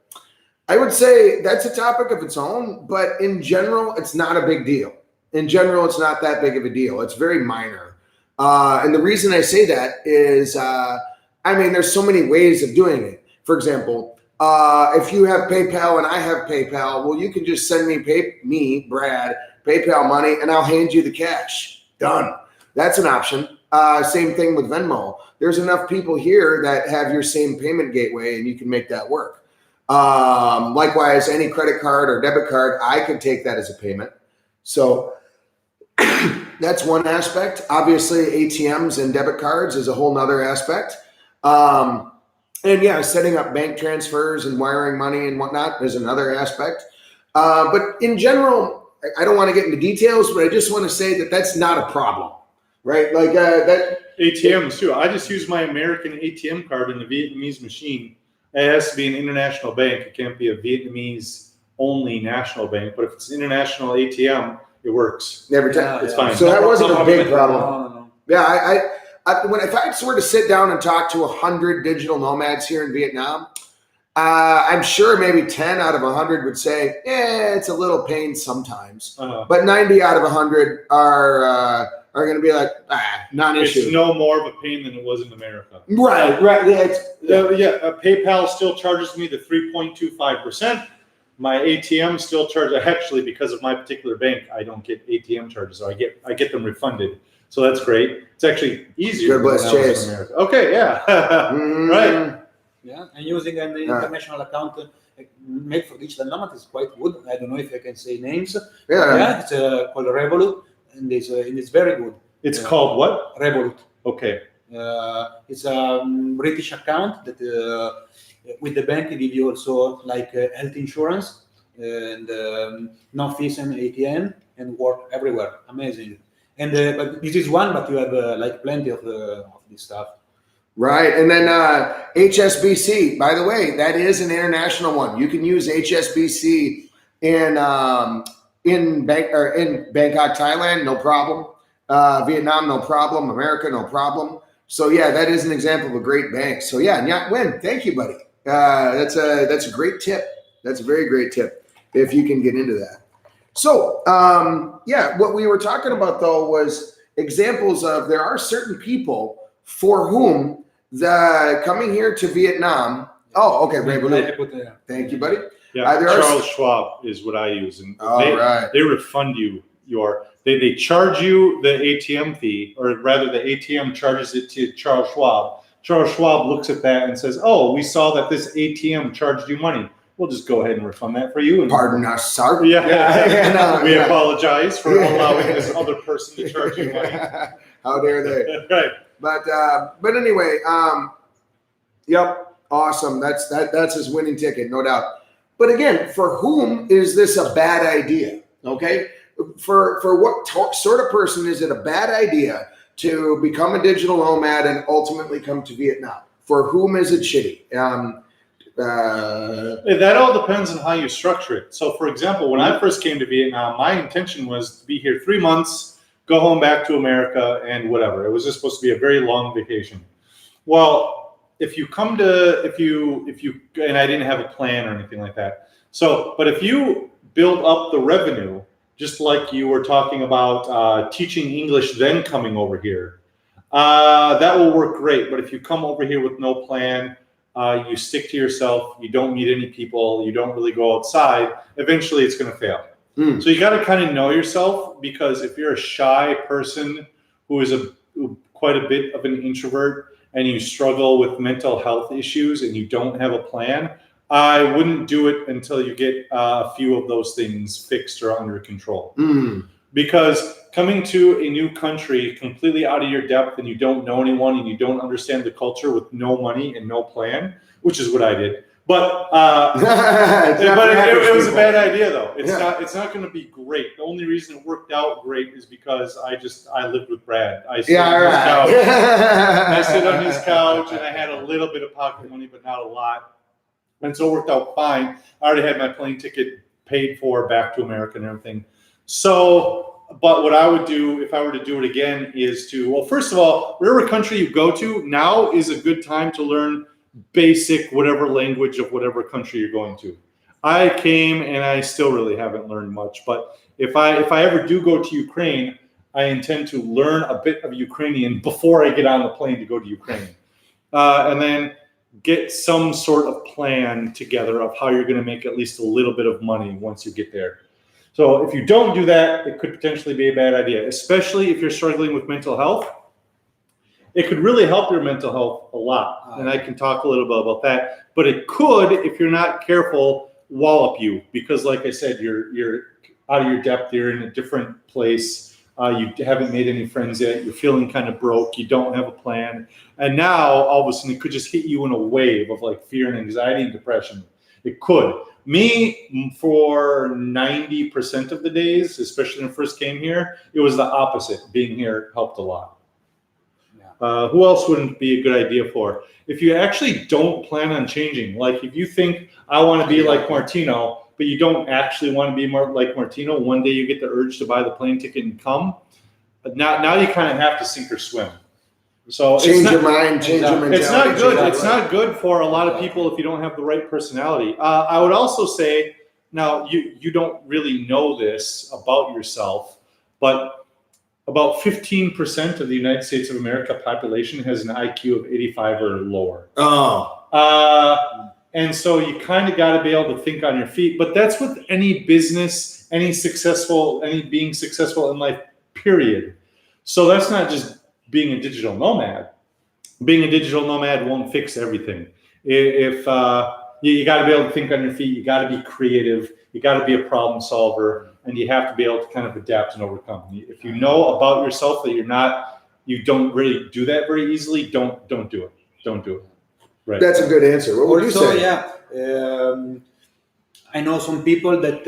I would say that's a topic of its own, but in general, it's not a big deal. In general, it's not that big of a deal. It's very minor. And the reason I say that is, there's so many ways of doing it. For example, if you have PayPal and I have PayPal, well, you can just send me, Brad, PayPal money, and I'll hand you the cash. Done. That's an option. Same thing with Venmo. There's enough people here that have your same payment gateway, and you can make that work. Likewise, any credit card or debit card, I could take that as a payment. So that's one aspect. Obviously, ATMs and debit cards is a whole nother aspect. Setting up bank transfers and wiring money and whatnot is another aspect. But in general, I don't want to get into details, but I just want to say that that's not a problem, right? Like that. ATMs too. I just use my American ATM card in the Vietnamese machine. It has to be an international bank. It can't be a Vietnamese only national bank. But if it's an international ATM, it works. Every time. It's fine. So that wasn't a big problem. No. Yeah, if I were to sit down and talk to 100 digital nomads here in Vietnam, I'm sure maybe 10 out of 100 would say, it's a little pain sometimes. But 90 out of 100 are going to be like, non-issue. It's no more of a pain than it was in America. Right. PayPal still charges me the 3.25%. My ATM still charges. Actually, because of my particular bank, I don't get ATM charges, so I get them refunded. So that's great. It's actually easier than Chase. in America. Okay, yeah, right. Yeah, and using an international account made for digital nomad is quite good. I don't know if I can say names. Yeah, it's called Revolut, and it's very good. It's called what? Revolut. Okay. It's a British account that with the bank they give you also like health insurance and no fees and ATM and work everywhere. Amazing. And but this is one, but you have like plenty of this stuff. Right, and then HSBC. By the way, that is an international one. You can use HSBC in Bangkok, Thailand, no problem. Vietnam, no problem. America, no problem. So yeah, that is an example of a great bank. So yeah, Nyat Win, thank you, buddy. That's a great tip. That's a very great tip if you can get into that. So yeah, what we were talking about though was examples of there are certain people for whom the coming here to Vietnam. Oh, okay, thank you, buddy. Yeah, Charles Schwab is what I use, and they refund you they charge you the ATM fee, or rather the ATM charges it to Charles Schwab. Charles Schwab looks at that and says, "Oh, we saw that this ATM charged you money. We'll just go ahead and refund that for you." And pardon us, sir. We apologize for allowing this other person to charge you money. How dare they? Right. But anyway, yep, awesome. That's his winning ticket, no doubt. But again, for whom is this a bad idea? Okay, for what sort of person is it a bad idea to become a digital nomad and ultimately come to Vietnam? For whom is it shitty? That all depends on how you structure it. So, for example, when I first came to Vietnam, my intention was to be here 3 months, go home back to America, and whatever. It was just supposed to be a very long vacation. Well, if you and I didn't have a plan or anything like that. So, but if you build up the revenue, just like you were talking about teaching English, then coming over here, that will work great. But if you come over here with no plan, you stick to yourself, you don't meet any people, you don't really go outside, eventually it's going to fail. So you got to kind of know yourself, because if you're a shy person who is quite a bit of an introvert and you struggle with mental health issues and you don't have a plan, I wouldn't do it until you get a few of those things fixed or under control. Because coming to a new country completely out of your depth and you don't know anyone and you don't understand the culture with no money and no plan, which is what I did. But it was a bad idea though. It's not going to be great. The only reason it worked out great is because I lived with Brad. I sit on his couch and I had a little bit of pocket money, but not a lot. And so it worked out fine. I already had my plane ticket paid for back to America and everything. So, but what I would do if I were to do it again is first of all, whatever country you go to, now is a good time to learn basic whatever language of whatever country you're going to. I came and I still really haven't learned much, but if I ever do go to Ukraine, I intend to learn a bit of Ukrainian before I get on the plane to go to Ukraine. And then get some sort of plan together of how you're going to make at least a little bit of money once you get there. So if you don't do that, it could potentially be a bad idea, especially if you're struggling with mental health. It could really help your mental health a lot, and I can talk a little bit about that. But it could, if you're not careful, wallop you, because like I said, you're out of your depth, you're in a different place. You haven't made any friends yet. You're feeling kind of broke. You don't have a plan. And now all of a sudden it could just hit you in a wave of like fear and anxiety and depression. It could. Me, for 90% of the days, especially when I first came here, it was the opposite. Being here helped a lot. Who else wouldn't be a good idea for? If you actually don't plan on changing, like if you think I want to be like Martino, but you don't actually want to be more like Martino, one day you get the urge to buy the plane ticket and come. But now you kind of have to sink or swim. So change your mind, change your mentality. It's not good. It's not good for a lot of people if you don't have the right personality. I would also say, now you don't really know this about yourself, but about 15% of the United States of America population has an IQ of 85 or lower. And so you kind of got to be able to think on your feet. But that's with any business, any being successful in life, period. So that's not just being a digital nomad. Being a digital nomad won't fix everything. If you got to be able to think on your feet, you got to be creative, you got to be a problem solver, and you have to be able to kind of adapt and overcome. If you know about yourself that you don't really do that very easily, don't do it. Don't do it. Right. That's a good answer. What would you say? Yeah, I know some people that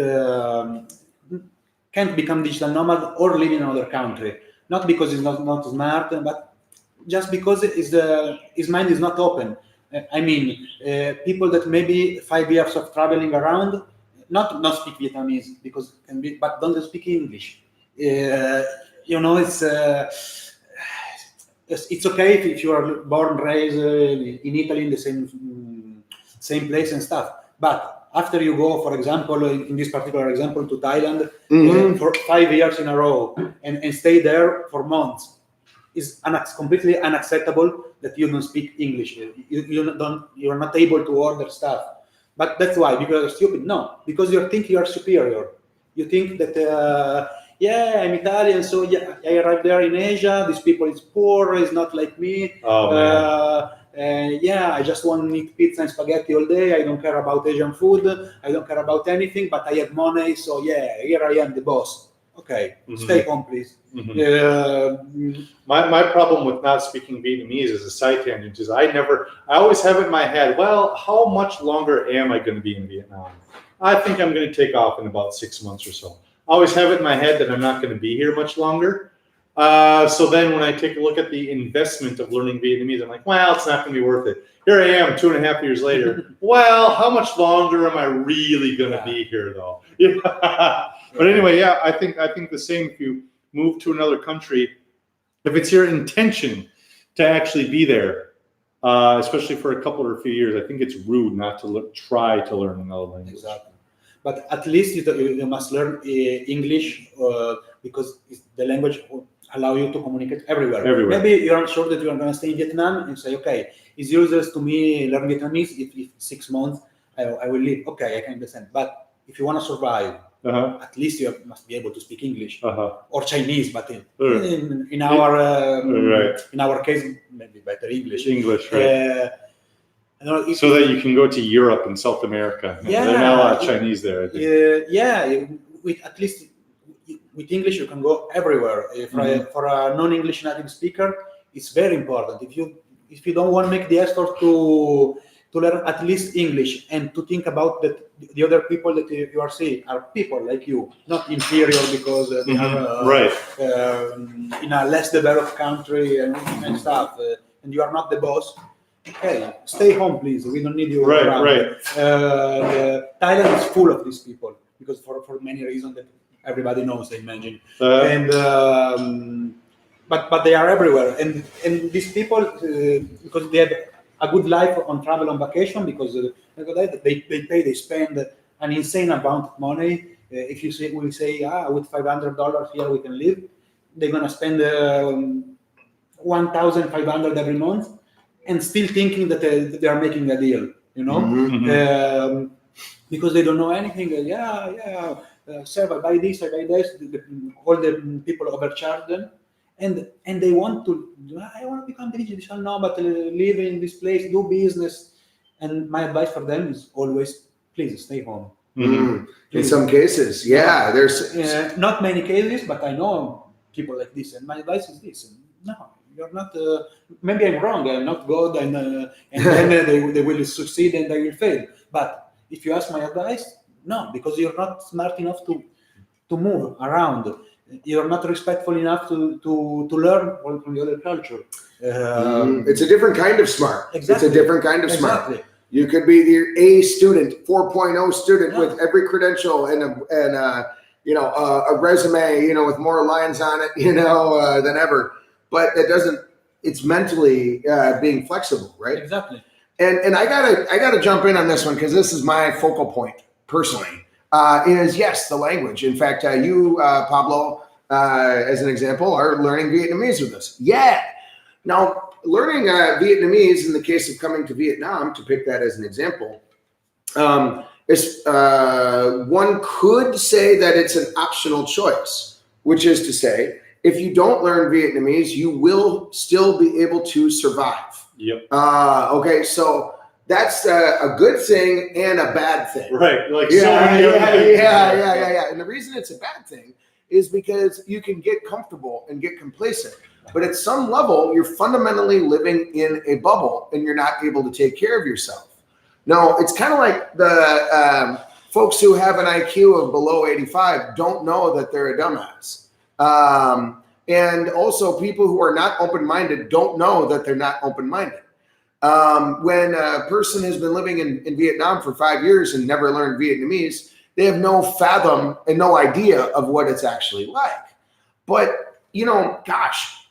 can't become digital nomad or live in another country, not because he's not smart, but just because his mind is not open. I mean, people that maybe 5 years of traveling around, not speak Vietnamese but don't speak English. It's it's okay if you are born, raised in Italy in the same place and stuff. But after you go, for example, in this particular example, to Thailand for 5 years in a row and stay there for months, is completely unacceptable that you don't speak English. You're not able to order stuff. But that's why, because you're stupid. No, because you think you are superior. You think that, I'm Italian, so yeah, I arrived there in Asia. These people is poor, is not like me. I just want to eat pizza and spaghetti all day. I don't care about Asian food. I don't care about anything, but I have money, so yeah, here I am, the boss. Okay, stay home, please. My problem with not speaking Vietnamese as a side tangent is I always have it in my head, well, how much longer am I going to be in Vietnam? I think I'm going to take off in about 6 months or so. I always have it in my head that I'm not going to be here much longer. So then when I take a look at the investment of learning Vietnamese, I'm like, well, it's not going to be worth it. Here I am 2.5 years later. Well, how much longer am I really going to be here, though? But anyway, yeah, I think the same. If you move to another country, if it's your intention to actually be there, especially for a couple or a few years, I think it's rude not to try to learn another language. Exactly. But at least you must learn English because the language will allow you to communicate everywhere. Maybe you're not sure that you're going to stay in Vietnam and say, okay, it's useless to me learn Vietnamese. If 6 months I will leave. Okay, I can understand. But if you want to survive, at least you must be able to speak English or Chinese. But in our case, maybe better English. Right. So that you can go to Europe and South America. Yeah, there are not a lot of Chinese there. I think. At least with English you can go everywhere. For a non-English native speaker, it's very important. If you don't want to make the effort to learn at least English and to think about that the other people that you are seeing are people like you, not inferior because they are in a less developed country and stuff, and you are not the boss. Okay, stay home, please. We don't need you around. Thailand is full of these people because for many reasons that everybody knows, I imagine. But they are everywhere, and these people because they have a good life on travel on vacation because they spend an insane amount of money. If you say with $500 here we can live, they're gonna spend 1,500 every month. And still thinking that they are making a deal, because they don't know anything. Sir, I buy this, I buy this. All the people overcharge them, and they want to. I want to become digital nomad, live in this place, do business. And my advice for them is always, please stay home. In some cases, there's not many cases, but I know people like this. And my advice is this: no. You're not. Maybe I'm wrong. I'm not God, and then they will succeed and they will fail. But if you ask my advice, no, because you're not smart enough to move around. You're not respectful enough to learn from the other culture. It's a different kind of smart. Exactly. It's a different kind of smart. You could be the A student, 4.0 student with every credential and a resume, with more lines on it, than ever. But it doesn't. It's mentally being flexible, right? Exactly. And I gotta jump in on this one because this is my focal point personally. Is yes, the language. In fact, you, Pablo, as an example, are learning Vietnamese with us. Yeah. Now, learning Vietnamese in the case of coming to Vietnam, to pick that as an example, is one could say that it's an optional choice, which is to say, if you don't learn Vietnamese, you will still be able to survive. Yep. Okay, so that's a good thing and a bad thing. Right. Yeah. And the reason it's a bad thing is because you can get comfortable and get complacent. But at some level, you're fundamentally living in a bubble and you're not able to take care of yourself. No, it's kind of like the folks who have an IQ of below 85 don't know that they're a dumbass. And also people who are not open-minded don't know that they're not open-minded. When a person has been living in Vietnam for 5 years and never learned Vietnamese, they have no fathom and no idea of what it's actually like. But,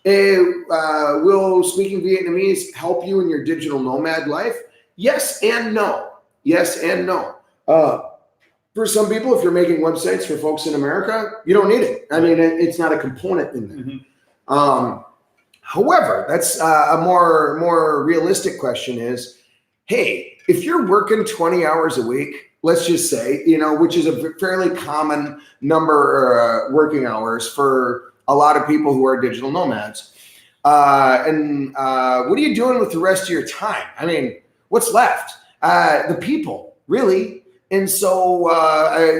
Will speaking Vietnamese help you in your digital nomad life? Yes and no. Yes and no. For some people, if you're making websites for folks in America, you don't need it. I mean, it's not a component in there. Mm-hmm. However, that's a more realistic question is, hey, if you're working 20 hours a week, let's just say, which is a fairly common number working hours for a lot of people who are digital nomads. And what are you doing with the rest of your time? I mean, what's left? The people, really. And so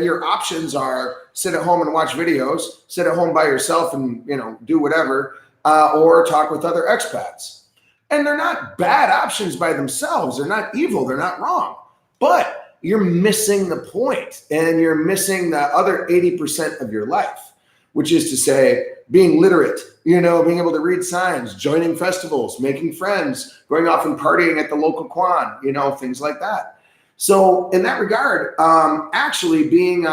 your options are sit at home and watch videos, sit at home by yourself and, do whatever, or talk with other expats. And they're not bad options by themselves. They're not evil. They're not wrong. But you're missing the point, and you're missing the other 80% of your life, which is to say being literate, being able to read signs, joining festivals, making friends, going off and partying at the local Kwan, things like that. So in that regard, actually being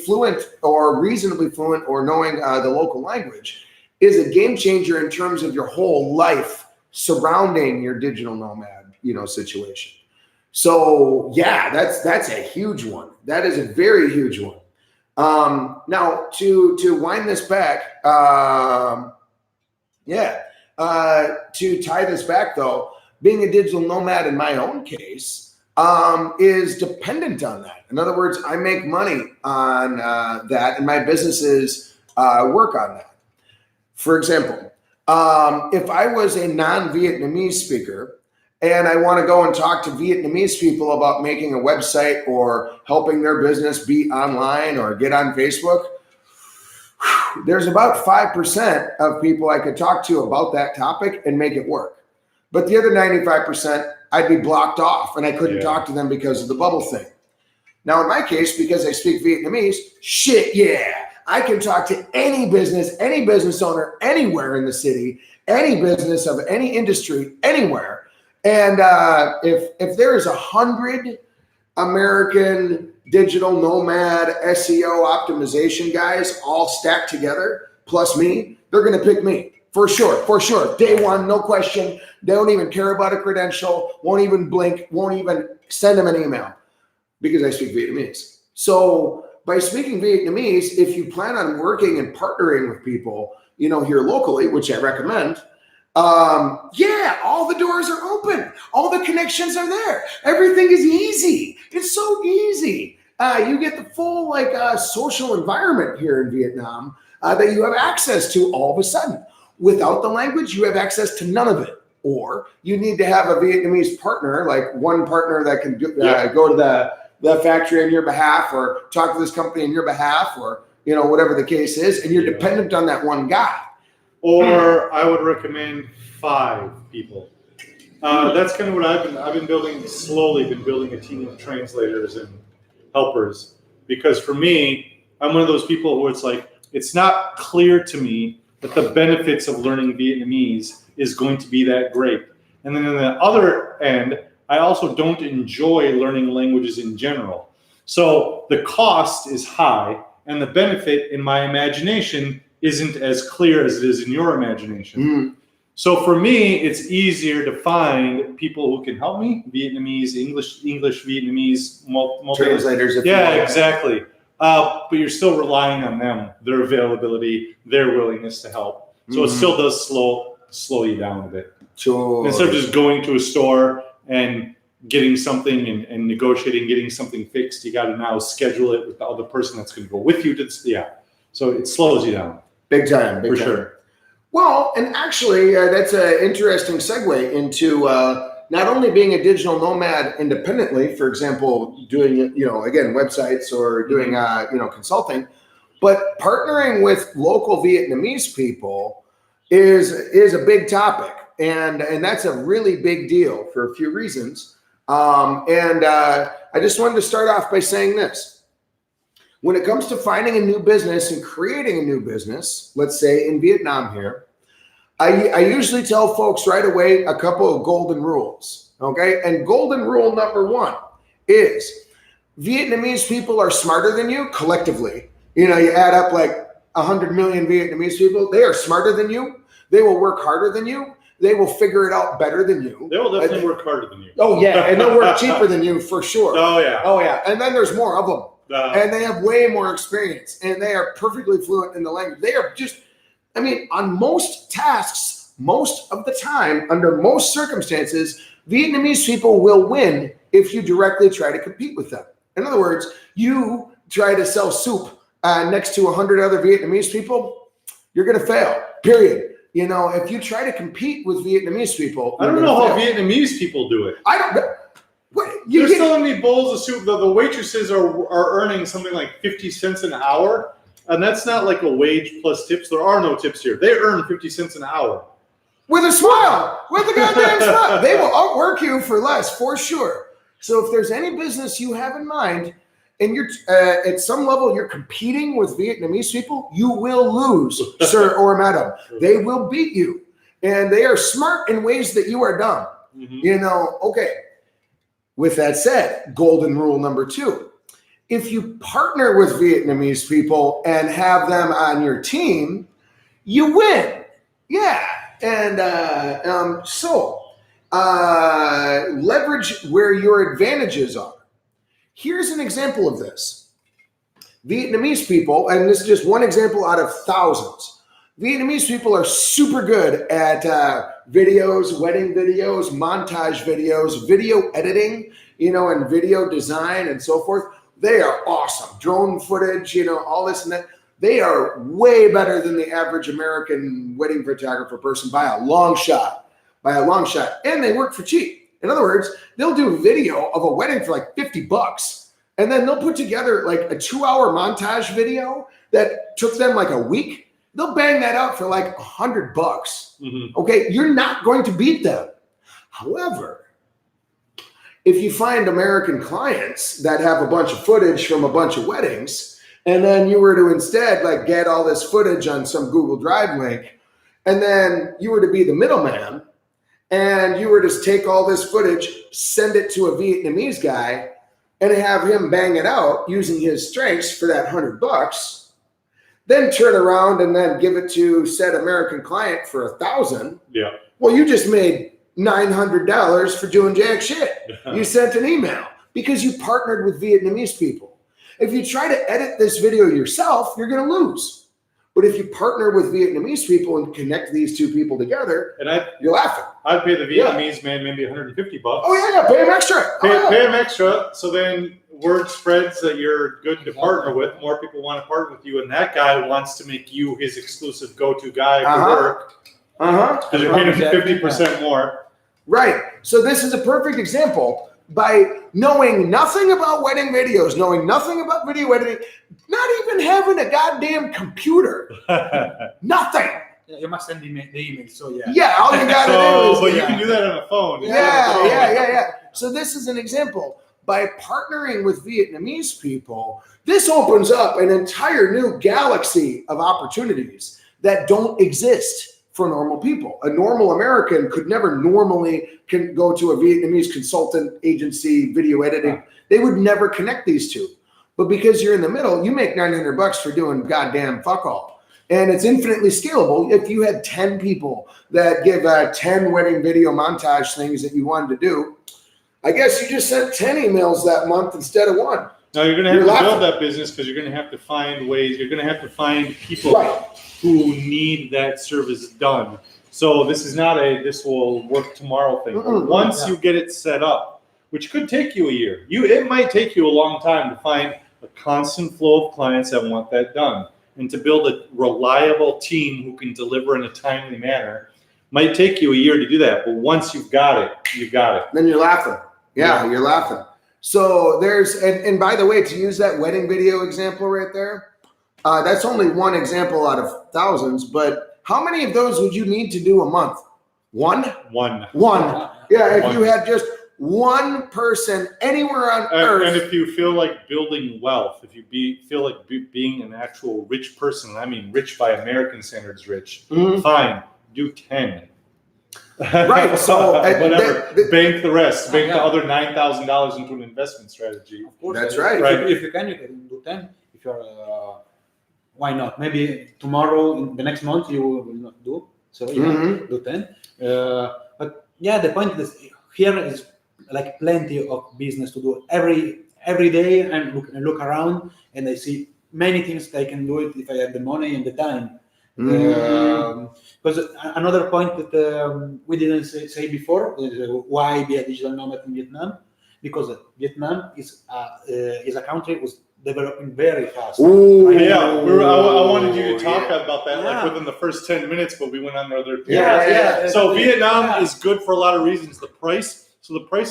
fluent or reasonably fluent or knowing the local language is a game changer in terms of your whole life surrounding your digital nomad, situation. So yeah, that's a huge one. That is a very huge one. Now to wind this back, to tie this back though, being a digital nomad in my own case is dependent on that. In other words, I make money on that, and my businesses work on that. For example, if I was a non-Vietnamese speaker and I want to go and talk to Vietnamese people about making a website or helping their business be online or get on Facebook, there's about 5% of people I could talk to about that topic and make it work. But the other 95%, I'd be blocked off and I couldn't talk to them because of the bubble thing. Now, in my case, because I speak Vietnamese, I can talk to any business owner anywhere in the city, any business of any industry, anywhere. And if there is 100 American digital nomad SEO optimization guys all stacked together, plus me, they're going to pick me. For sure. Day one, no question. They don't even care about a credential, won't even blink, won't even send them an email because I speak Vietnamese. So by speaking Vietnamese, if you plan on working and partnering with people, here locally, which I recommend, all the doors are open. All the connections are there. Everything is easy. It's so easy. You get the full social environment here in Vietnam that you have access to all of a sudden. Without the language, you have access to none of it. Or you need to have a Vietnamese partner, like one partner that can go to the factory on your behalf or talk to this company on your behalf or, whatever the case is. And you're dependent on that one guy. Or I would recommend 5 people. That's kind of what I've been building, slowly been building a team of translators and helpers. Because for me, I'm one of those people who it's not clear to me that the benefits of learning Vietnamese is going to be that great. And then on the other end, I also don't enjoy learning languages in general. So the cost is high and the benefit in my imagination isn't as clear as it is in your imagination. Mm. So for me, it's easier to find people who can help me, Vietnamese, English, Vietnamese, translators. Exactly. But you're still relying on them, their availability, their willingness to help. So it still does slow you down a bit. Sure. Instead of just going to a store and getting something and negotiating, getting something fixed, you got to now schedule it with the other person that's going to go with you. So it slows you down. Big time. For sure. Well, and actually, that's an interesting segue into not only being a digital nomad independently, for example, doing, again, websites or doing, consulting, but partnering with local Vietnamese people is a big topic. And that's a really big deal for a few reasons. I just wanted to start off by saying this. When it comes to finding a new business and creating a new business, let's say in Vietnam here, I usually tell folks right away a couple of golden rules, okay? And golden rule number 1 is Vietnamese people are smarter than you collectively. You add up 100 million Vietnamese people. They are smarter than you. They will work harder than you. They will figure it out better than you. They will definitely work harder than you. Oh yeah, and they'll work cheaper than you for sure. Oh yeah. Oh yeah, and then there's more of them, and they have way more experience, and they are perfectly fluent in the language. They are just, I mean, on most tasks, most of the time, under most circumstances, Vietnamese people will win if you directly try to compete with them. In other words, you try to sell soup next to 100 other Vietnamese people, you're going to fail, period. You know, if you try to compete with Vietnamese people, I don't know how Vietnamese people do it. I don't know. They're selling me bowls of soup. The waitresses are earning something like 50 cents an hour. And that's not like a wage plus tips. There are no tips here. They earn 50 cents an hour. With a smile. With a goddamn smile. They will outwork you for less, for sure. So if there's any business you have in mind, and you're at some level you're competing with Vietnamese people, you will lose, sir or madam. They will beat you. And they are smart in ways that you are dumb. Mm-hmm. You know, okay. With that said, golden rule number 2. If you partner with Vietnamese people and have them on your team, you win. Yeah. And so leverage where your advantages are. Here's an example of this. Vietnamese people, and this is just one example out of thousands. Vietnamese people are super good at videos, wedding videos, montage videos, video editing, you know, and video design and so forth. They are awesome. Drone footage, you know, all this and that. They are way better than the average American wedding photographer person by a long shot, And they work for cheap. In other words, they'll do video of a wedding for like $50. And then they'll put together like a 2-hour montage video that took them like a week. They'll bang that out for like $100. Mm-hmm. Okay, you're not going to beat them. However, if you find American clients that have a bunch of footage from a bunch of weddings, and then you were to instead like get all this footage on some Google Drive link, and then you were to be the middleman, and you were to take all this footage, send it to a Vietnamese guy, and have him bang it out using his strengths for that $100, then turn around and then give it to said American client for $1,000. Yeah. Well, you just made $900 for doing jack shit. You sent an email because you partnered with Vietnamese people. If you try to edit this video yourself, you're going to lose. But if you partner with Vietnamese people and connect these two people together, you're laughing. I'd pay the Vietnamese man maybe $150. Oh yeah, pay him extra. Pay him extra, so then word spreads that you're good to partner with. More people want to partner with you, and that guy wants to make you his exclusive go-to guy for work. Because you're paying him 50% more. Right. So this is a perfect example. By knowing nothing about wedding videos, knowing nothing about video editing, not even having a goddamn computer, nothing. Yeah, you must send the email, so yeah. Yeah, all you gotta do is. But you can do that on a phone. Yeah. So this is an example. By partnering with Vietnamese people, this opens up an entire new galaxy of opportunities that don't exist for normal people. A normal American could never normally go to a Vietnamese consultant agency, video editing. They would never connect these two. But because you're in the middle, you make $900 for doing goddamn fuck all. And it's infinitely scalable. If you had 10 people that give 10 wedding video montage things that you wanted to do, I guess you just sent 10 emails that month instead of 1. Now you're going to have to build that business because you're going to have to find ways. You're going to have to find people who need that service done. So this is not this will work tomorrow thing. Once you get it set up, which could take you a year, it might take you a long time to find a constant flow of clients that want that done. And to build a reliable team who can deliver in a timely manner might take you a year to do that. But once you've got it, you got it. Then you're laughing. Yeah, you're laughing. So there's, and by the way, to use that wedding video example right there, that's only one example out of thousands, but how many of those would you need to do a month? One. Yeah, if you had just one person anywhere on earth. And if you feel like building wealth, if you feel like being an actual rich person, I mean rich by American standards rich, fine, do 10. Right. So whatever. Bank the rest. Bank the other $9,000 into an investment strategy. Of course, that's right. If you can do 10. If you're why not? Maybe tomorrow, in the next month, you will not do. So do 10. But yeah, the point is here is like plenty of business to do every day. And look around, and I see many things I can do it if I have the money and the time. Because another point that we didn't say before is why be a digital nomad in Vietnam, because Vietnam is a country who's developing very fast. Ooh. Yeah, I wanted you to talk about that like within the first 10 minutes, but we went on to other things. So Vietnam is good for a lot of reasons. The price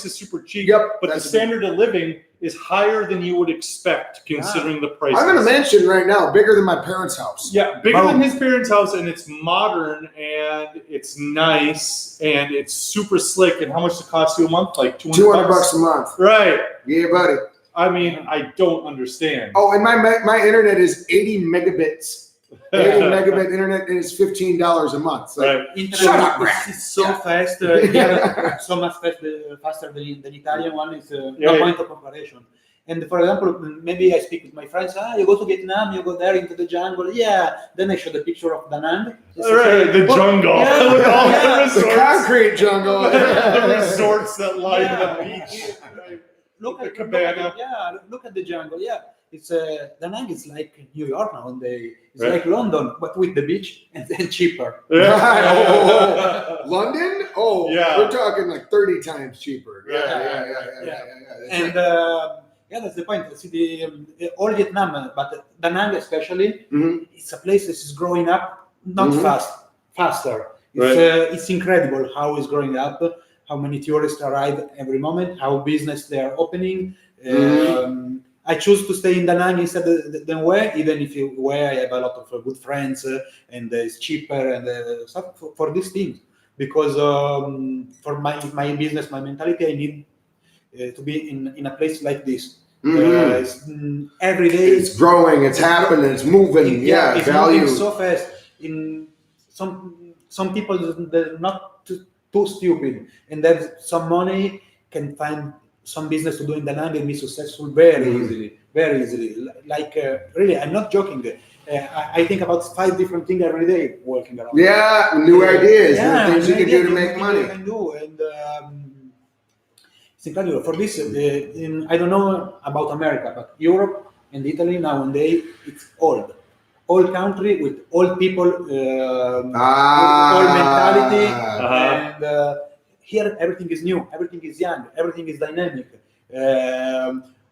is super cheap, but the standard of living is higher than you would expect considering the prices. I'm going to mention right now, bigger than my parents' house. Yeah, bigger than his parents' house, and it's modern, and it's nice, and it's super slick. And how much does it cost you a month? Like $200 a month. Right. Yeah, buddy. I mean, I don't understand. Oh, and my internet is 80 megabits. 80 megabit internet is $15 a month. So right. Shut up, man. It's so fast. So much faster than the Italian one. It's no point of comparison. And for example, maybe I speak with my friends. You go to Vietnam, you go there into the jungle. Yeah. Then I show the picture of Da Nang. Right, the jungle. With all the resorts. The concrete jungle. The resorts that line the beach. Look at the jungle. Yeah. It's Da Nang is like New York nowadays. It's like London, but with the beach and then cheaper. London? Oh, we're talking like 30 times cheaper. And that's the point. See, all Vietnam, but Da Nang especially, it's a place that is growing up not faster. It's incredible how it's growing up, how many tourists arrive every moment, how business they are opening. I choose to stay in Da Nang instead than where, even if where I have a lot of good friends and it's cheaper and stuff for these things. Because for my business, my mentality, I need to be in a place like this. Every day it's growing, it's happening, it's moving. It's value moving so fast. In some people, they're not too stupid, and then some money can find some business to do in Da Nang and be successful very easily. Like really, I'm not joking. I think about 5 different things every day working around. Yeah, new ideas, new things you can do to make money. Can do, and it's incredible. For this, I don't know about America, but Europe and Italy nowadays, it's old country with old people, with old mentality, and here everything is new, everything is young, everything is dynamic.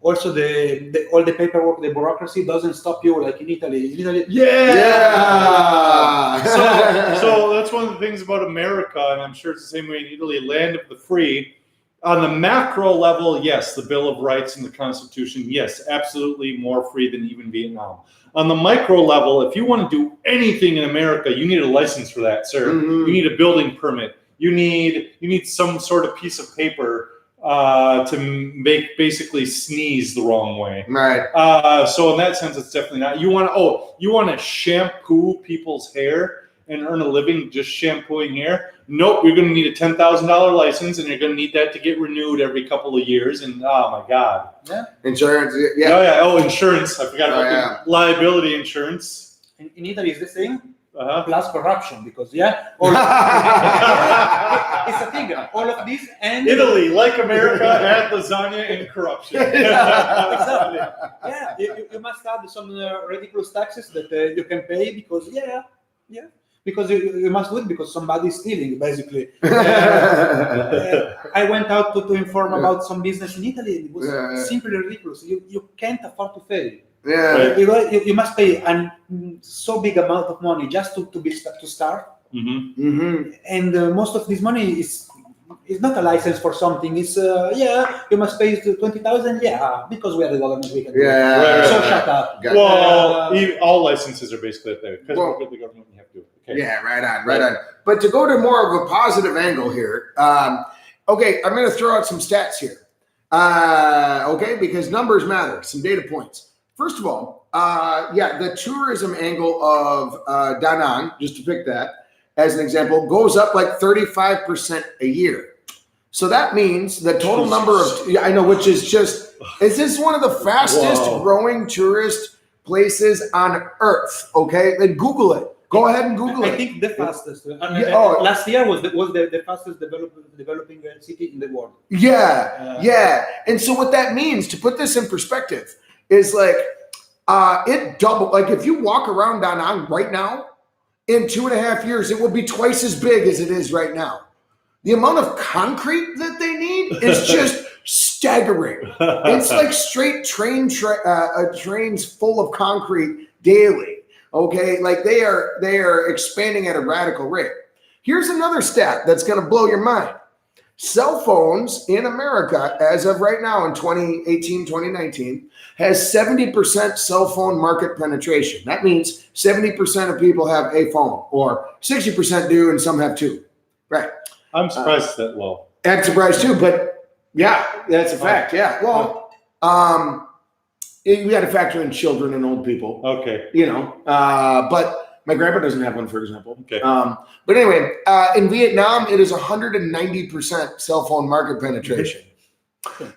Also, all the paperwork, the bureaucracy doesn't stop you like in Italy. So that's one of the things about America, and I'm sure it's the same way in Italy, land of the free. On the macro level, yes, the Bill of Rights and the Constitution, yes, absolutely more free than even Vietnam. On the micro level, if you want to do anything in America, you need a license for that, sir. You need a building permit. You need some sort of piece of paper to make basically sneeze the wrong way. Right. So in that sense, it's definitely not. You want to shampoo people's hair and earn a living just shampooing hair? Nope, you're going to need a $10,000 license, and you're going to need that to get renewed every couple of years. And oh my God. Yeah. Insurance. Oh, insurance. I forgot about the liability insurance. In Italy, is the same. Plus corruption, because it's a thing. All of this and Italy, like America, had lasagna and corruption. Exactly. Yeah, you must add some ridiculous taxes that you can pay because because you must do it because somebody is stealing, basically. I went out to inform about some business in Italy. It was simply ridiculous. You can't afford to fail. Yeah, you must pay so big amount of money just to start. And most of this money is not a license for something. It's you must pay 20,000. Because we are the government, we can do it. So shut up. All licenses are basically like that. Because we're the government, you have to do it. Okay. Yeah, right on. But to go to more of a positive angle here, okay, I'm going to throw out some stats here. Okay, because numbers matter. Some data points. First of all, the tourism angle of Da Nang, just to pick that as an example, goes up like 35% a year. So that means the total number of, which is just, is this one of the fastest growing tourist places on Earth. Okay, then Google it. Go ahead and Google I it. think the fastest. Oh. Last year was the fastest developing city in the world. Yeah. And so what that means, to put this in perspective, is like it doubled. Like if you walk around Da Nang right now, in 2.5 years, it will be twice as big as it is right now. The amount of concrete that they need is just staggering. It's like straight trains full of concrete daily. Okay, like they are expanding at a radical rate. Here's another stat that's going to blow your mind. Cell phones in America, as of right now in 2018, 2019, has 70% cell phone market penetration. That means 70% of people have a phone, or 60% do, and some have two. Right. I'm surprised it's that low. I'm surprised too, but yeah, that's a fact. Yeah. Well, we got to factor in children and old people. Okay. But my grandpa doesn't have one, for example. Okay. But anyway, in Vietnam, it is 190% cell phone market penetration.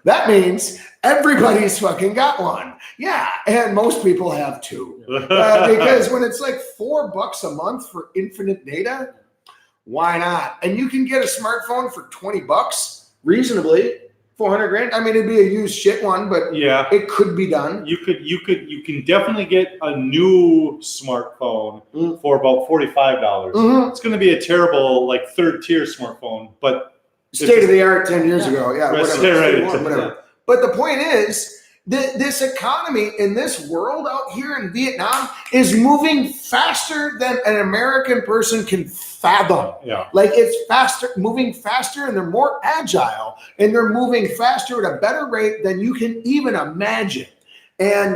That means everybody's fucking got one. Yeah, and most people have two. Because when it's like $4 a month for infinite data, why not? And you can get a smartphone for $20 reasonably. 400 grand. I mean, it'd be a used shit one, but yeah, it could be done. You can definitely get a new smartphone for about $45. Mm-hmm. It's going to be a terrible, like, third tier smartphone, but state of the art 10 years ago. Yeah, whatever. Yeah. But the point is, this economy in this world out here in Vietnam is moving faster than an American person can fathom. Yeah. Like it's moving faster, and they're more agile, and they're moving faster at a better rate than you can even imagine. And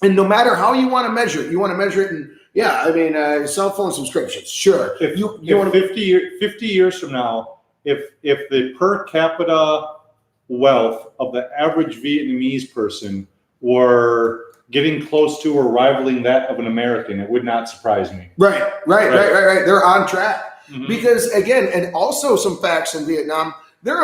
no matter how you want to measure it, in cell phone subscriptions, sure. If 50 years from now, if the per capita wealth of the average Vietnamese person were getting close to or rivaling that of an American, it would not surprise me. Right. They're on track. Mm-hmm. Because again, and also some facts in Vietnam, their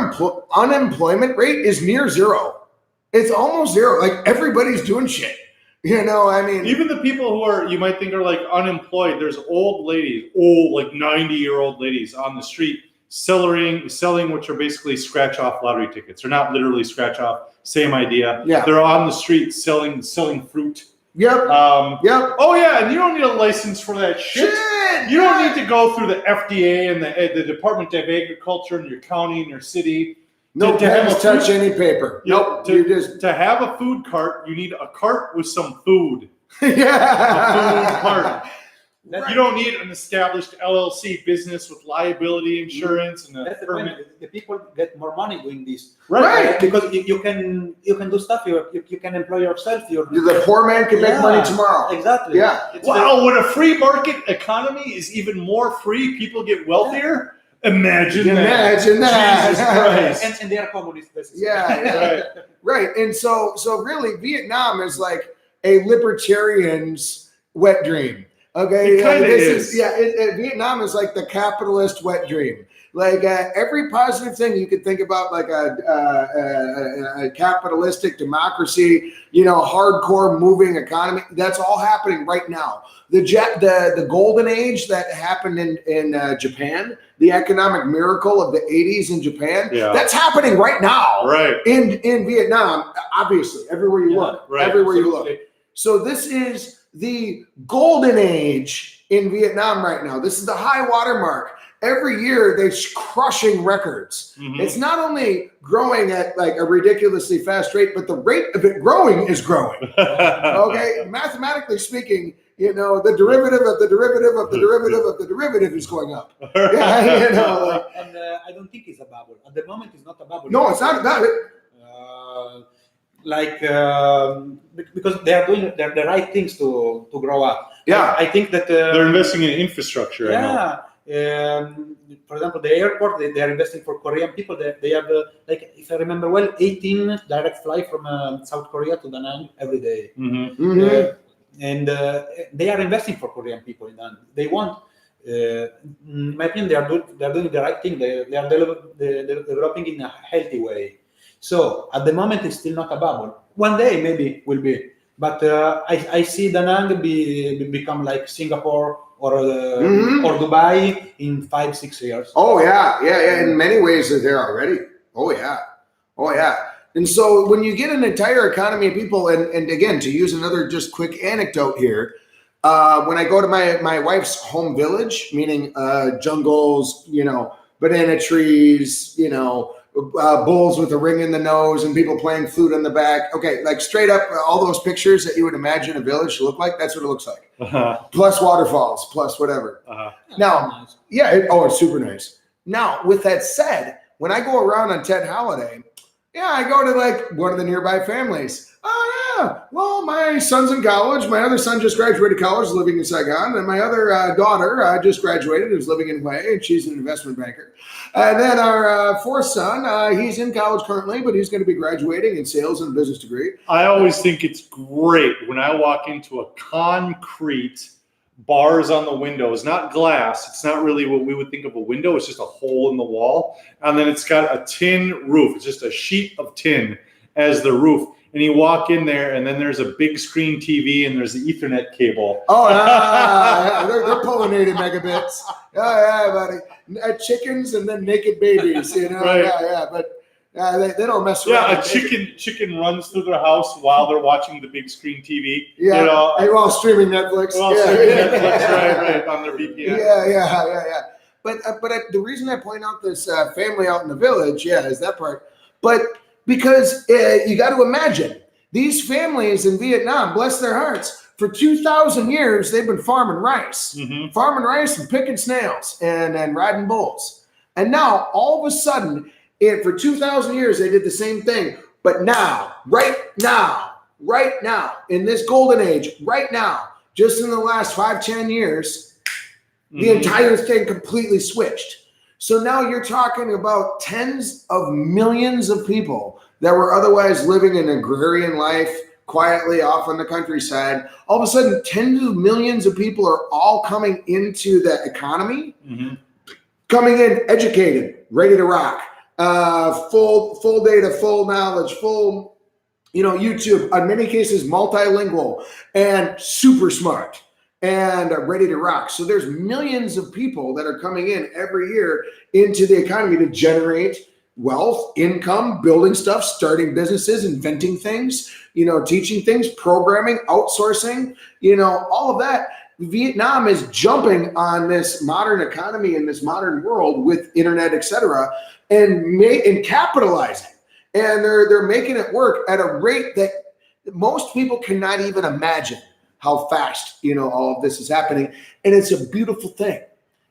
unemployment rate is near zero. It's almost zero. Like everybody's doing shit. Even the people who are, you might think are like unemployed, there's old ladies, like 90-year-old ladies on the street selling, which are basically scratch off lottery tickets. They're not literally scratch off. Same idea. Yeah. They're on the street selling fruit. Yep. Yep. Oh yeah, and you don't need a license for that shit. You don't need to go through the FDA and the Department of Agriculture in your county and your city. No pens touch any paper. Nope. To have a food cart, you need a cart with some food. Yeah. A food cart. You don't need an established LLC business with liability insurance and a permit. The people get more money doing this, right? Because you can do stuff. You can employ yourself. The poor man can make money tomorrow. Exactly. Yeah. Wow. When a free market economy is even more free, people get wealthier. Imagine that. Jesus Christ. And they are communists. Yeah. Right. And so really, Vietnam is like a libertarian's wet dream. Okay, it kind of is. Vietnam is like the capitalist wet dream. Like every positive thing you could think about, like a capitalistic democracy, hardcore moving economy. That's all happening right now. The golden age that happened in Japan, the economic miracle of the 80s in Japan. Yeah. That's happening right now. Right. In Vietnam, obviously, everywhere you look. Right. Everywhere you look. So this is the golden age in Vietnam right now. This is the high water mark. Every year they're crushing records. Mm-hmm. It's not only growing at like a ridiculously fast rate, but the rate of it growing is growing. Okay, mathematically speaking, the derivative of the derivative of the derivative of the derivative is going up. And I don't think it's a bubble. At the moment, it's not a bubble. No, it's not about it. Because they are doing the right things to grow up. Yeah, I think that they're investing in infrastructure. Yeah. For example, the airport, they are investing for Korean people. They have, if I remember well, 18 direct flights from South Korea to Da Nang every day. Mm-hmm. Mm-hmm. And they are investing for Korean people in Da Nang. They want, in my opinion, they are doing the right thing. They are developing in a healthy way. So at the moment, it's still not a bubble. One day, maybe will be. But I see Da Nang become like Singapore or Dubai in 5-6 years. Oh yeah. In many ways, they're there already. Oh yeah. And so when you get an entire economy of people, and again, to use another just quick anecdote here, when I go to my wife's home village, meaning jungles, banana trees, bulls with a ring in the nose and people playing flute in the back. Okay, like straight up, all those pictures that you would imagine a village to look like, that's what it looks like. Plus waterfalls, plus whatever. Now, it's super nice. Now, with that said, when I go around on Ted Holiday, I go to like one of the nearby families. Oh yeah, well, my son's in college. My other son just graduated college, living in Saigon, and my other daughter just graduated, who's living in Hue, and she's an investment banker. And then our fourth son, he's in college currently, but he's going to be graduating in sales and business degree. I always think it's great when I walk into a concrete bars on the windows, not glass. It's not really what we would think of a window. It's just a hole in the wall. And then it's got a tin roof. It's just a sheet of tin as the roof. And you walk in there, and then there's a big screen TV, and there's the Ethernet cable. Oh, yeah. They're pulling 80 megabits. Yeah, buddy. Chickens and then naked babies, Right. Yeah. But they don't mess around. Yeah, a chicken runs through their house while they're watching the big screen TV. Yeah, while streaming Netflix. Netflix, right, on their VPN. Yeah. But the reason I point out this family out in the village, is that part. But because you got to imagine, these families in Vietnam, bless their hearts, for 2,000 years, they've been farming rice. Mm-hmm. Farming rice and picking snails and riding bulls. And now, all of a sudden, for 2,000 years, they did the same thing. But now, right now, in this golden age, right now, just in the last 5-10 years, the entire thing completely switched. So now you're talking about tens of millions of people that were otherwise living an agrarian life quietly off on the countryside. All of a sudden, tens of millions of people are all coming into the economy, coming in educated, ready to rock, full data, full knowledge, full, YouTube, in many cases, multilingual and super smart and ready to rock. So there's millions of people that are coming in every year into the economy to generate wealth, income, building stuff, starting businesses, inventing things, teaching things, programming, outsourcing, all of that. Vietnam is jumping on this modern economy in this modern world with internet, et cetera, and capitalizing. And they're making it work at a rate that most people cannot even imagine how fast, all of this is happening. And it's a beautiful thing.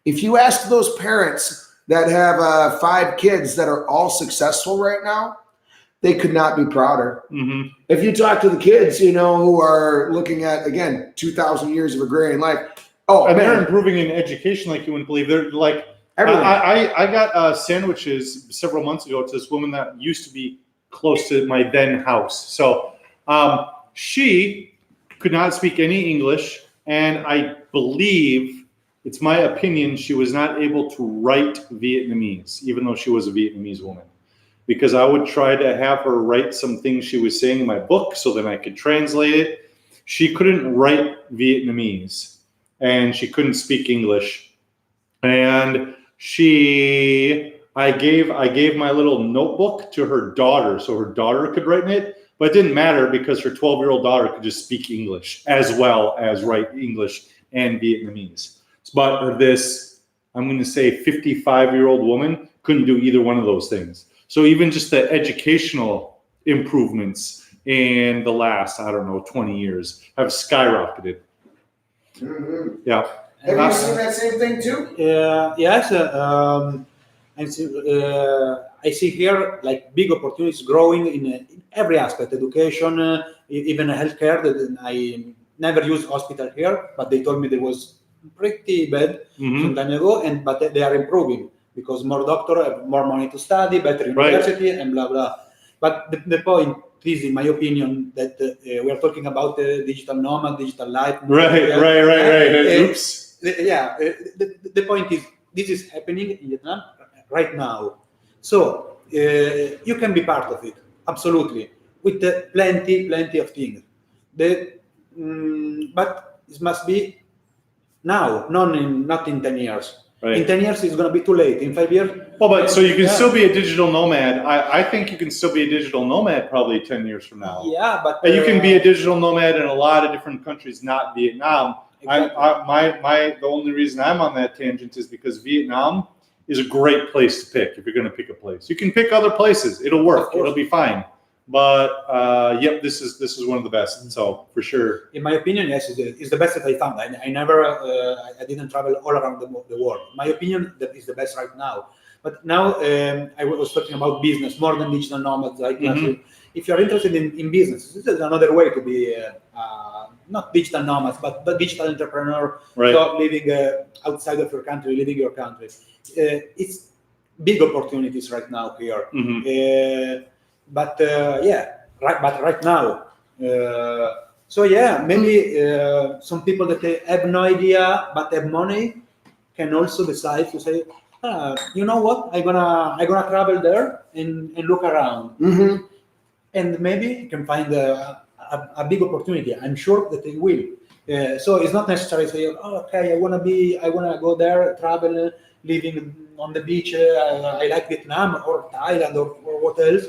If you ask those parents that have 5 kids that are all successful right now, they could not be prouder. Mm-hmm. If you talk to the kids, who are looking at, again, 2,000 years of agrarian life. They're improving in education like you wouldn't believe. They're like, I got sandwiches several months ago to this woman that used to be close to my then house. So she could not speak any English, and I believe, it's my opinion, she was not able to write Vietnamese, even though she was a Vietnamese woman. Because I would try to have her write some things she was saying in my book so then I could translate it. She couldn't write Vietnamese, and she couldn't speak English. And I gave my little notebook to her daughter so her daughter could write in it. But it didn't matter because her 12-year-old daughter could just speak English as well as write English and Vietnamese. But this, I'm going to say 55-year-old woman couldn't do either one of those things. So even just the educational improvements in the last, 20 years have skyrocketed. Mm-hmm. Yeah. Have you seen that same thing too? Yes. I see here like big opportunities growing in every aspect, education, even healthcare. I never used hospital here, but they told me there was pretty bad some time ago, but they are improving because more doctors have more money to study, better university, and blah blah. But the point is, in my opinion, that we are talking about digital nomad, digital life. Right. Oops. The point is, this is happening in Vietnam right now. So you can be part of it, absolutely, with plenty of things. But it must be now, not in 10 years. Right. In 10 years, it's going to be too late. In 5 years. Well, but so you can Yeah. still be a digital nomad. I think you can still be a digital nomad probably 10 years from now. Yeah, but And you can be a digital nomad in a lot of different countries, not Vietnam. Exactly. The only reason I'm on that tangent is because Vietnam is a great place to pick if you're going to pick a place. You can pick other places; it'll work. It'll be fine. But yep, this is one of the best. So for sure. In my opinion, yes, it's the best that I found. I never, I didn't travel all around the world. My opinion, that is the best right now. But now I was talking about business more than digital nomads. Like if you're interested in business, this is another way to be not digital nomads, but digital entrepreneur. Right. So living outside of your country, leaving your country. It's big opportunities right now here. But right now, so yeah, maybe some people that they have no idea but have money can also decide to say, you know what, I'm gonna travel there and look around, and maybe you can find a big opportunity. I'm sure that they will. So it's not necessary to say, oh, okay, I wanna go there, travel, living on the beach. I like Vietnam or Thailand or what else.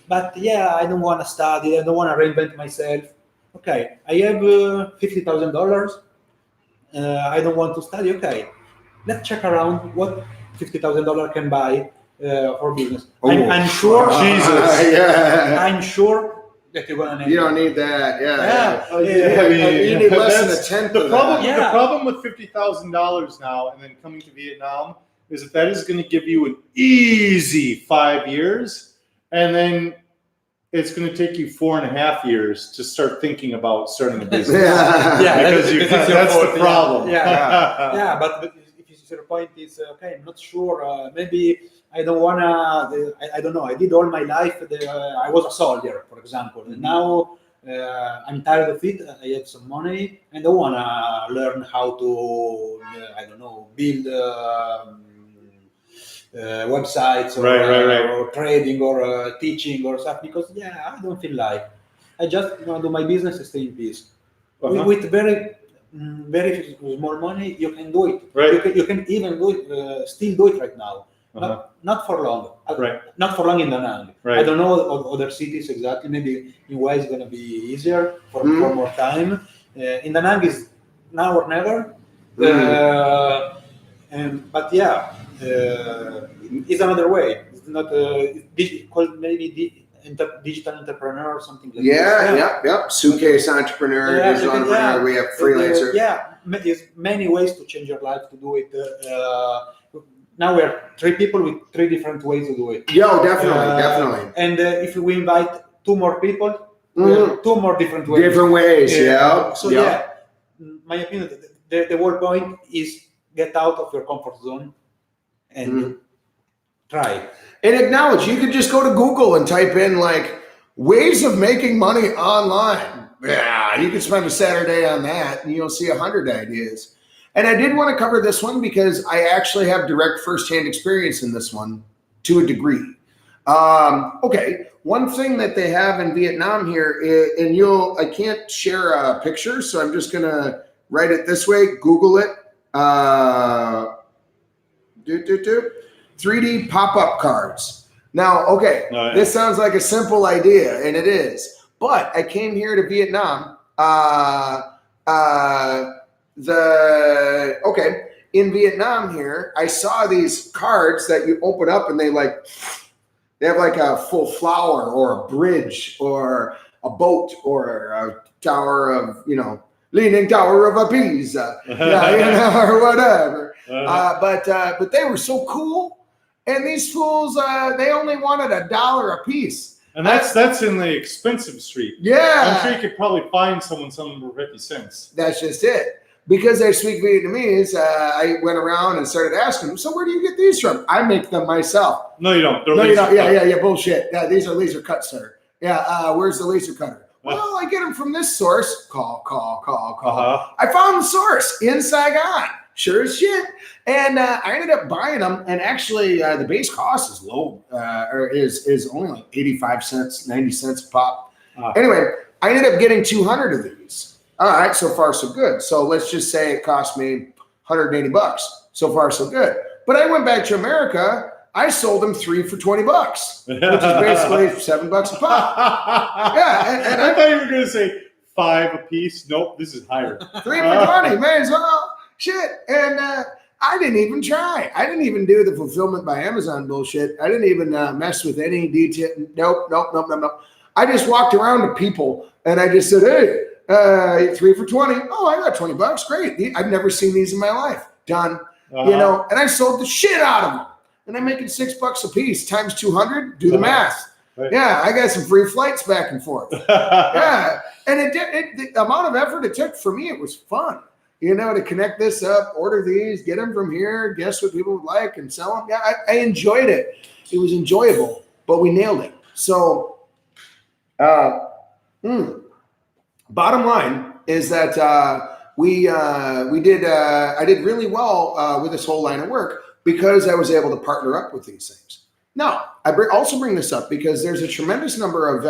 But yeah, I don't want to study. I don't want to reinvent myself. Okay, I have $50,000. I don't want to study. Okay, let's check around what $50,000 can buy for business. I'm sure. Jesus. Yeah. I'm sure that you're gonna need. You don't need that. Yeah. You need less than a tenth of that. The problem with $50,000 now and then coming to Vietnam is that is going to give you an easy 5 years, and then it's going to take you 4.5 years to start thinking about starting a business. Because that's the problem. Yeah. But if your point is okay, I'm not sure. Maybe I don't wanna. I don't know. I did all my life. I was a soldier, for example, and now I'm tired of it. I have some money, and I wanna learn how to. I don't know, build. Websites or trading or teaching or stuff, because I don't feel like I just want to do my business and stay in peace. With very small money you can do it. Right. You can even do it, still do it right now. Not for long. Not for long in Da Nang. I don't know other cities exactly. Maybe in West is going to be easier for more time. In Da Nang is now or never. But yeah. It's another way. It's not called maybe digital entrepreneur or something like that. Yeah. Suitcase entrepreneur, digital entrepreneur. We have freelancer. There's many ways to change your life, to do it. Now we are 3 people with 3 different ways to do it. Definitely. And if we invite 2 more people, 2 more different ways. Different ways, my opinion, the whole point is get out of your comfort zone and try. And acknowledge, you could just go to Google and type in like ways of making money online. Yeah, you could spend a Saturday on that and you'll see 100 ideas. And I did want to cover this one because I actually have direct firsthand experience in this one to a degree. Okay, one thing that they have in Vietnam here is, and I can't share a picture, so I'm just gonna write it this way, Google it. 3D pop-up cards. Now, this sounds like a simple idea, and it is. But I came here to Vietnam. In Vietnam here, I saw these cards that you open up, and they have like a full flower or a bridge or a boat or a tower of, Leaning Tower of Pisa, or whatever. But they were so cool, and these fools they only wanted $1 a piece. And that's in the expensive street. Yeah, I'm sure you could probably find someone selling for 50 cents. That's just it. Because they speak Vietnamese, I went around and started asking them, so where do you get these from? I make them myself. No, you don't. No, you don't. Yeah, bullshit. Yeah, these are laser cuts, sir. Yeah, where's the laser cutter? Well, I get them from this source. Call. I found the source in Saigon. Sure as shit. And I ended up buying them. And actually, the base cost is low, or is only like 85 cents, 90 cents a pop. Anyway, I ended up getting 200 of these. All right, so far so good. So let's just say it cost me $180. So far so good. But I went back to America. I sold them 3 for $20, which is basically $7 a pop. Yeah, and I thought you were going to say 5 a piece. Nope, this is higher. 3 for 20, man. So shit, and I didn't even try. I didn't even do the fulfillment by Amazon bullshit. I didn't even mess with any detail. Nope. I just walked around to people and I just said, hey, 3 for 20. Oh, I got $20. Great. I've never seen these in my life. Done. You know, and I sold the shit out of them. And I'm making $6 a piece times 200. Do the math. Right. Yeah, I got some free flights back and forth. Yeah, and the amount of effort it took for me, it was fun. You know, to connect this up, order these, get them from here, guess what people would like, and sell them. Yeah, I enjoyed it. It was enjoyable, but we nailed it. So, bottom line is that I did really well with this whole line of work because I was able to partner up with these things. Now, I also bring this up because there's a tremendous number of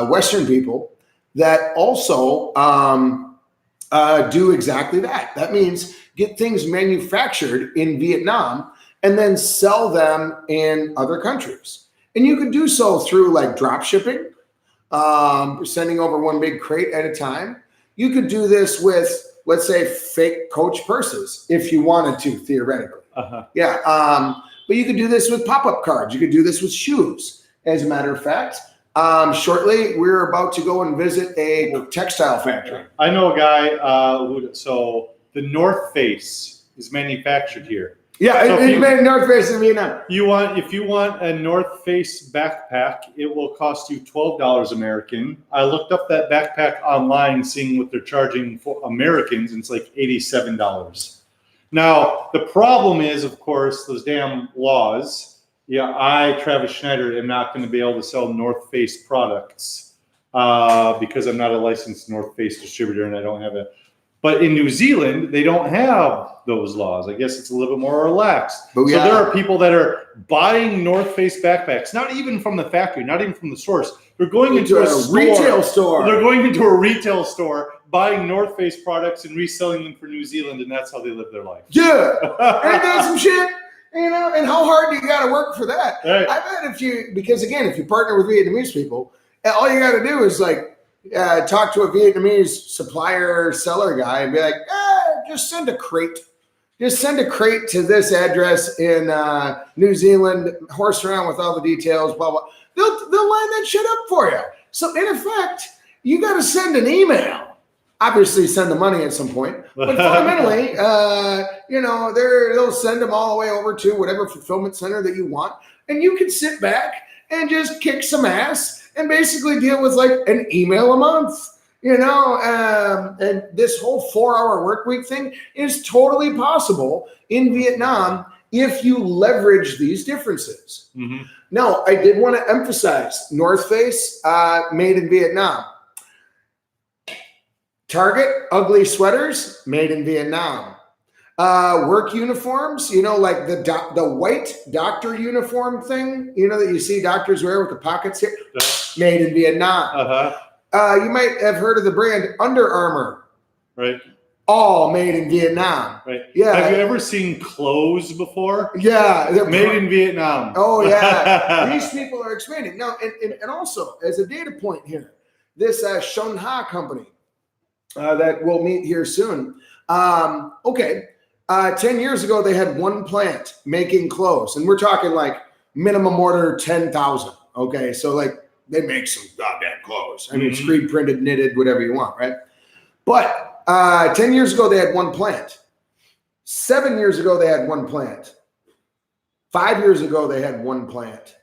Western people that also do exactly that. That means get things manufactured in Vietnam and then sell them in other countries. And you could do so through like drop shipping, sending over one big crate at a time. You could do this with, let's say, fake Coach purses if you wanted to, theoretically. Yeah. But you could do this with pop-up cards. You could do this with shoes. As a matter of fact, shortly we're about to go and visit a textile factory. I know a guy so the North Face is manufactured here. Yeah, so it's made North Face in Vietnam. If you want a North Face backpack, it will cost you $12 American. I looked up that backpack online, seeing what they're charging for Americans, and it's like $87. Now, the problem is, of course, those damn laws. Yeah, I, Travis Schneider, am not going to be able to sell North Face products because I'm not a licensed North Face distributor and I don't have it. But in New Zealand, they don't have those laws. I guess it's a little bit more relaxed. So there are people that are buying North Face backpacks, not even from the factory, not even from the source. They're going into a retail store. They're going into a retail store, buying North Face products and reselling them for New Zealand, and that's how they live their life. Yeah, ain't that some shit? You know, and how hard do you got to work for that? Right. I bet because again, if you partner with Vietnamese people, all you got to do is like talk to a Vietnamese supplier seller guy and be like, just send a crate. Just send a crate to this address in New Zealand, horse around with all the details, blah, blah. They'll line that shit up for you. So in effect, you got to send an email. Obviously send the money at some point, but fundamentally, they'll send them all the way over to whatever fulfillment center that you want. And you can sit back and just kick some ass and basically deal with like an email a month, and this whole 4-hour work week thing is totally possible in Vietnam if you leverage these differences. Mm-hmm. Now, I did want to emphasize North Face, made in Vietnam. Target, ugly sweaters, made in Vietnam. Work uniforms, like the white doctor uniform thing, that you see doctors wear with the pockets here, made in Vietnam. You might have heard of the brand Under Armour. Right. All made in Vietnam. Right. Yeah. Have you ever seen clothes before? Yeah. They're made in Vietnam. Oh, yeah. These people are expanding. Now, and also, as a data point here, this Shonha company that we'll meet here soon. 10 years ago, they had one plant making clothes. And we're talking like minimum order 10,000. Okay. So like they make some goddamn clothes. I mean, screen printed, knitted, whatever you want. Right. But 10 years ago, they had one plant. 7 years ago, they had one plant. 5 years ago, they had one plant.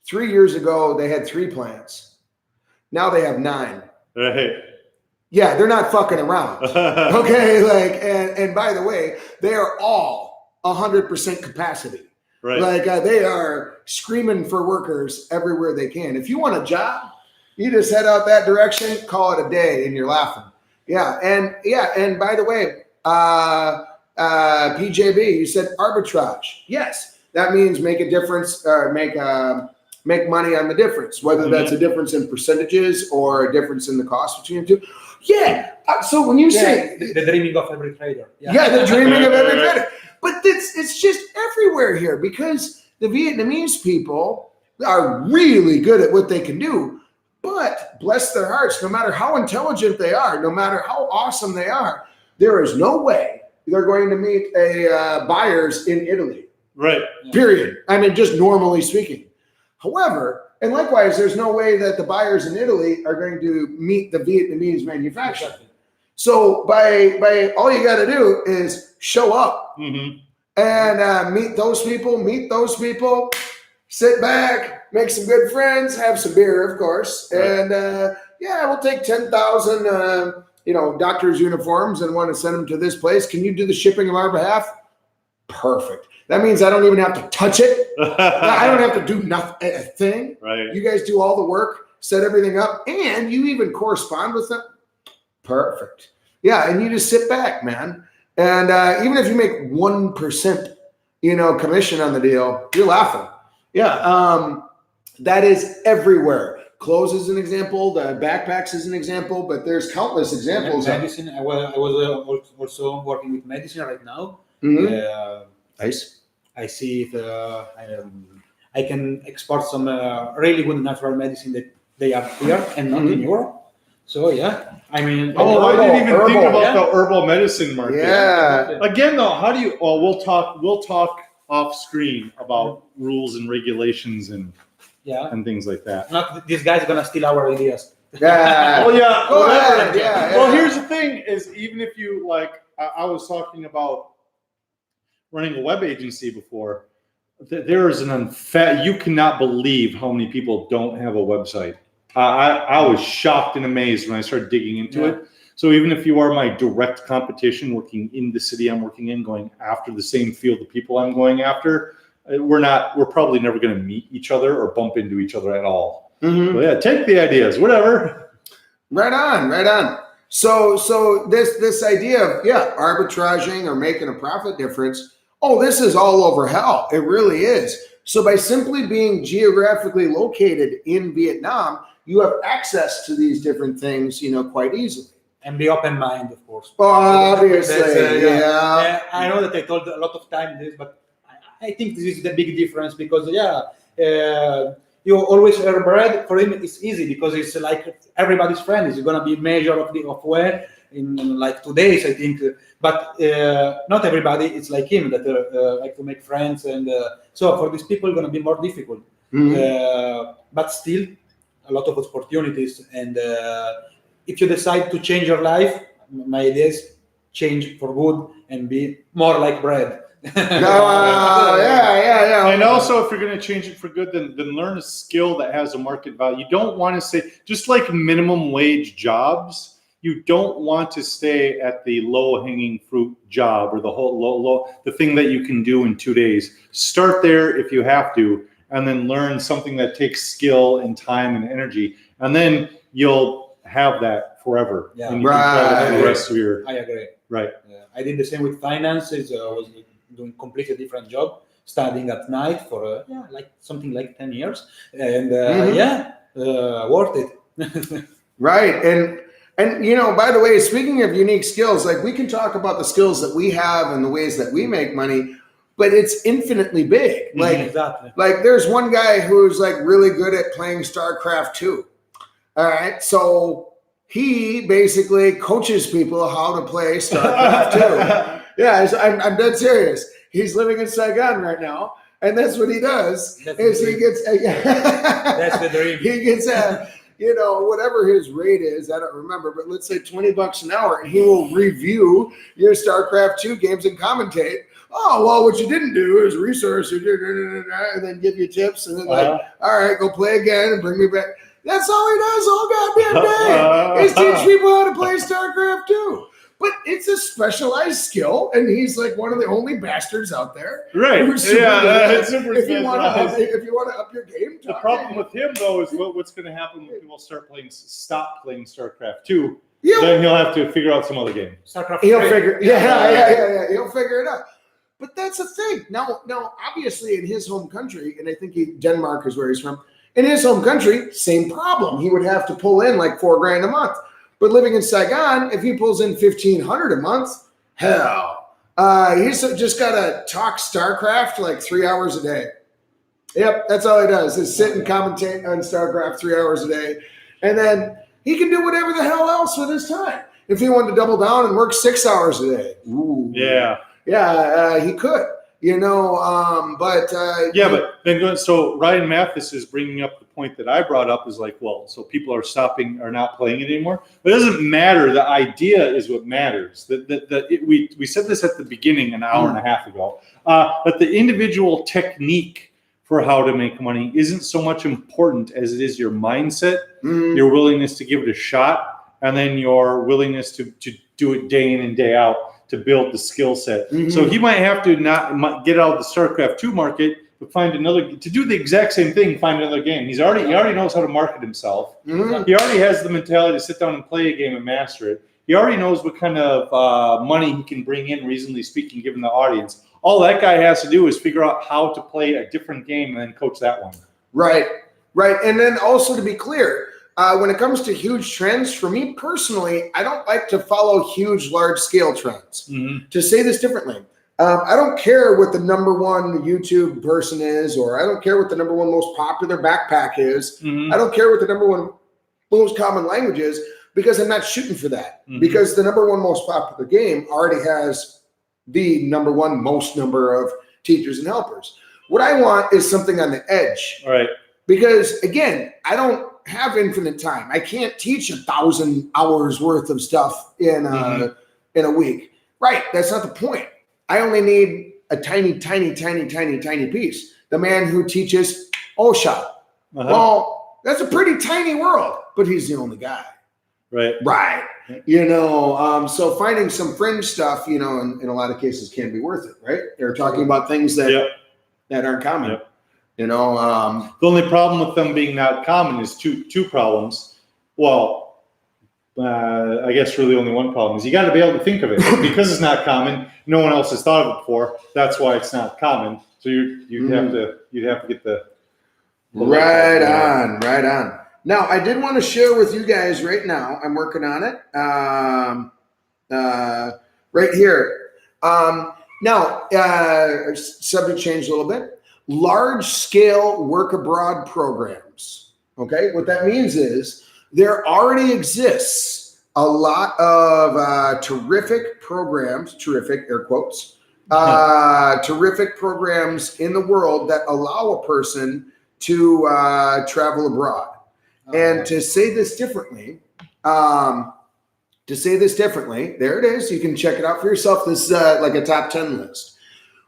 3 years ago, they had 3 plants. Now they have 9. Right. Yeah, they're not fucking around. Okay, and by the way, they are all 100% capacity. Right. Like they are screaming for workers everywhere they can. If you want a job, you just head out that direction, call it a day, and you're laughing. Yeah, and by the way, PJB, you said arbitrage. Yes, that means make a difference or make make money on the difference, whether that's a difference in percentages or a difference in the cost between the two. Yeah. So when you say the dreaming of every trader. the dreaming of every trader. But it's just everywhere here because the Vietnamese people are really good at what they can do. But bless their hearts, no matter how intelligent they are, no matter how awesome they are, there is no way they're going to meet buyers in Italy. Right. Period. I mean, just normally speaking. However, and likewise, there's no way that the buyers in Italy are going to meet the Vietnamese manufacturer. Exactly. So by all you got to do is show up and meet those people, sit back, make some good friends, have some beer, of course, and we'll take 10,000 doctors' uniforms and want to send them to this place. Can you do the shipping on our behalf? Perfect. That means I don't even have to touch it. I don't have to do nothing, a thing. Right. You guys do all the work, set everything up, and you even correspond with them. Perfect. Yeah, and you just sit back, man. And even if you make 1%, commission on the deal, you're laughing. Yeah, that is everywhere. Clothes is an example. The backpacks is an example, but there's countless examples. Medicine. I was also working with medicine right now. Nice. I see if I can export some really good natural medicine that they are here and not in Europe. So I mean, I didn't even think about yeah. the herbal medicine market. Yeah. Again, though, how do you? Well, we'll talk off screen about rules and regulations and things like that. Not this guy's gonna steal our ideas. Yeah. Well, yeah. Go whatever. ahead. Yeah. Well, here's the thing: is even if you like, I was talking about running a web agency before. There is you cannot believe how many people don't have a website. I was shocked and amazed when I started digging into it. So even if you are my direct competition, working in the city I'm working in, going after the same field of people I'm going after, we're probably never going to meet each other or bump into each other at all. But yeah, take the ideas, whatever. Right on. So this idea of arbitraging or making a profit difference. Oh, this is all over hell. It really is. So by simply being geographically located in Vietnam, you have access to these different things, quite easily. And be open-minded, of course. Obviously, I know that I told a lot of time this, but I think this is the big difference because, you always earn bread. For him, it's easy because it's like everybody's friend. It's going to be measure of where in like 2 days, I think. But not everybody. It's like him that like to make friends, and so for these people, it's going to be more difficult. But still, a lot of opportunities. And if you decide to change your life, my idea is change for good and be more like bread. And also, if you're going to change it for good, then learn a skill that has a market value. You don't want to say, just like minimum wage jobs, you don't want to stay at the low-hanging fruit job or the whole the thing that you can do in 2 days. Start there if you have to, and then learn something that takes skill and time and energy, and then you'll have that forever. Yeah. And you can try it for the rest of your. I agree. Right. I did the same with finances. I was doing completely different job, studying at night for like something like 10 years, and worth it. Right. And by the way, speaking of unique skills, like we can talk about the skills that we have and the ways that we make money, but it's infinitely big. Like there's one guy who's like really good at playing StarCraft 2. All right. So he basically coaches people how to play StarCraft 2. Yeah, I'm dead serious. He's living in Saigon right now. And that's what he does. That's the dream. He gets whatever his rate is, I don't remember, but let's say $20 an hour, and he will review your StarCraft 2 games and commentate. Oh, well, what you didn't do is research, and then give you tips, and then all right, go play again and bring me back. That's all he does all goddamn day is teach people how to play StarCraft 2. But it's a specialized skill, and he's like one of the only bastards out there. Right. If you want to up your game, the problem with him though is what's going to happen when people stop playing StarCraft 2. Then he'll have to figure out some other game. He'll figure it out. But that's the thing. Now, obviously, in his home country, and I think Denmark is where he's from. In his home country, same problem. He would have to pull in like $4,000 a month. But living in Saigon, if he pulls in $1,500 a month, hell, he's just got to talk StarCraft like 3 hours a day. Yep, that's all he does is sit and commentate on StarCraft 3 hours a day. And then he can do whatever the hell else with his time. If he wanted to double down and work 6 hours a day. Ooh. Yeah. Yeah, he could. But then so Ryan Mathis is bringing up the point that I brought up is like, well, so people are not playing it anymore. But it doesn't matter. The idea is what matters. We said this at the beginning an hour and a half ago. But the individual technique for how to make money isn't so much important as it is your mindset, your willingness to give it a shot, and then your willingness to do it day in and day out to build the skill set. So he might have to not get out of the StarCraft 2 market, but find another, to do the exact same thing, find another game. He already knows how to market himself. He already has the mentality to sit down and play a game and master it. He already knows what kind of money he can bring in, reasonably speaking, given the audience. All that guy has to do is figure out how to play a different game and then coach that one. Right. And then also to be clear, when it comes to huge trends, for me personally, I don't like to follow huge, large-scale trends. To say this differently, I don't care what the #1 YouTube person is, or I don't care what the #1 most popular backpack is. I don't care what the #1 most common language is, because I'm not shooting for that. Because the #1 most popular game already has the #1 most number of teachers and helpers. What I want is something on the edge. All right. Because, again, I don't have infinite time. I can't teach 1,000 hours worth of stuff in a week. Right. That's not the point. I only need a tiny piece. The man who teaches OSHA. Well, that's a pretty tiny world, but he's the only guy. Right. So finding some fringe stuff, in a lot of cases can be worth it, right? They're talking about things that aren't common. The only problem with them being not common is two problems. Well, I guess really only one problem is you got to be able to think of it because it's not common. No one else has thought of it before. That's why it's not common. So you'd have to get the right on. Now, I did want to share with you guys right now. I'm working on it. Right here. Subject changed a little bit. Large-scale work abroad programs. Okay, what that means is there already exists a lot of terrific programs, terrific air quotes, terrific programs in the world that allow a person to travel abroad. And to say this differently, there it is. You can check it out for yourself. This is like a top 10 list.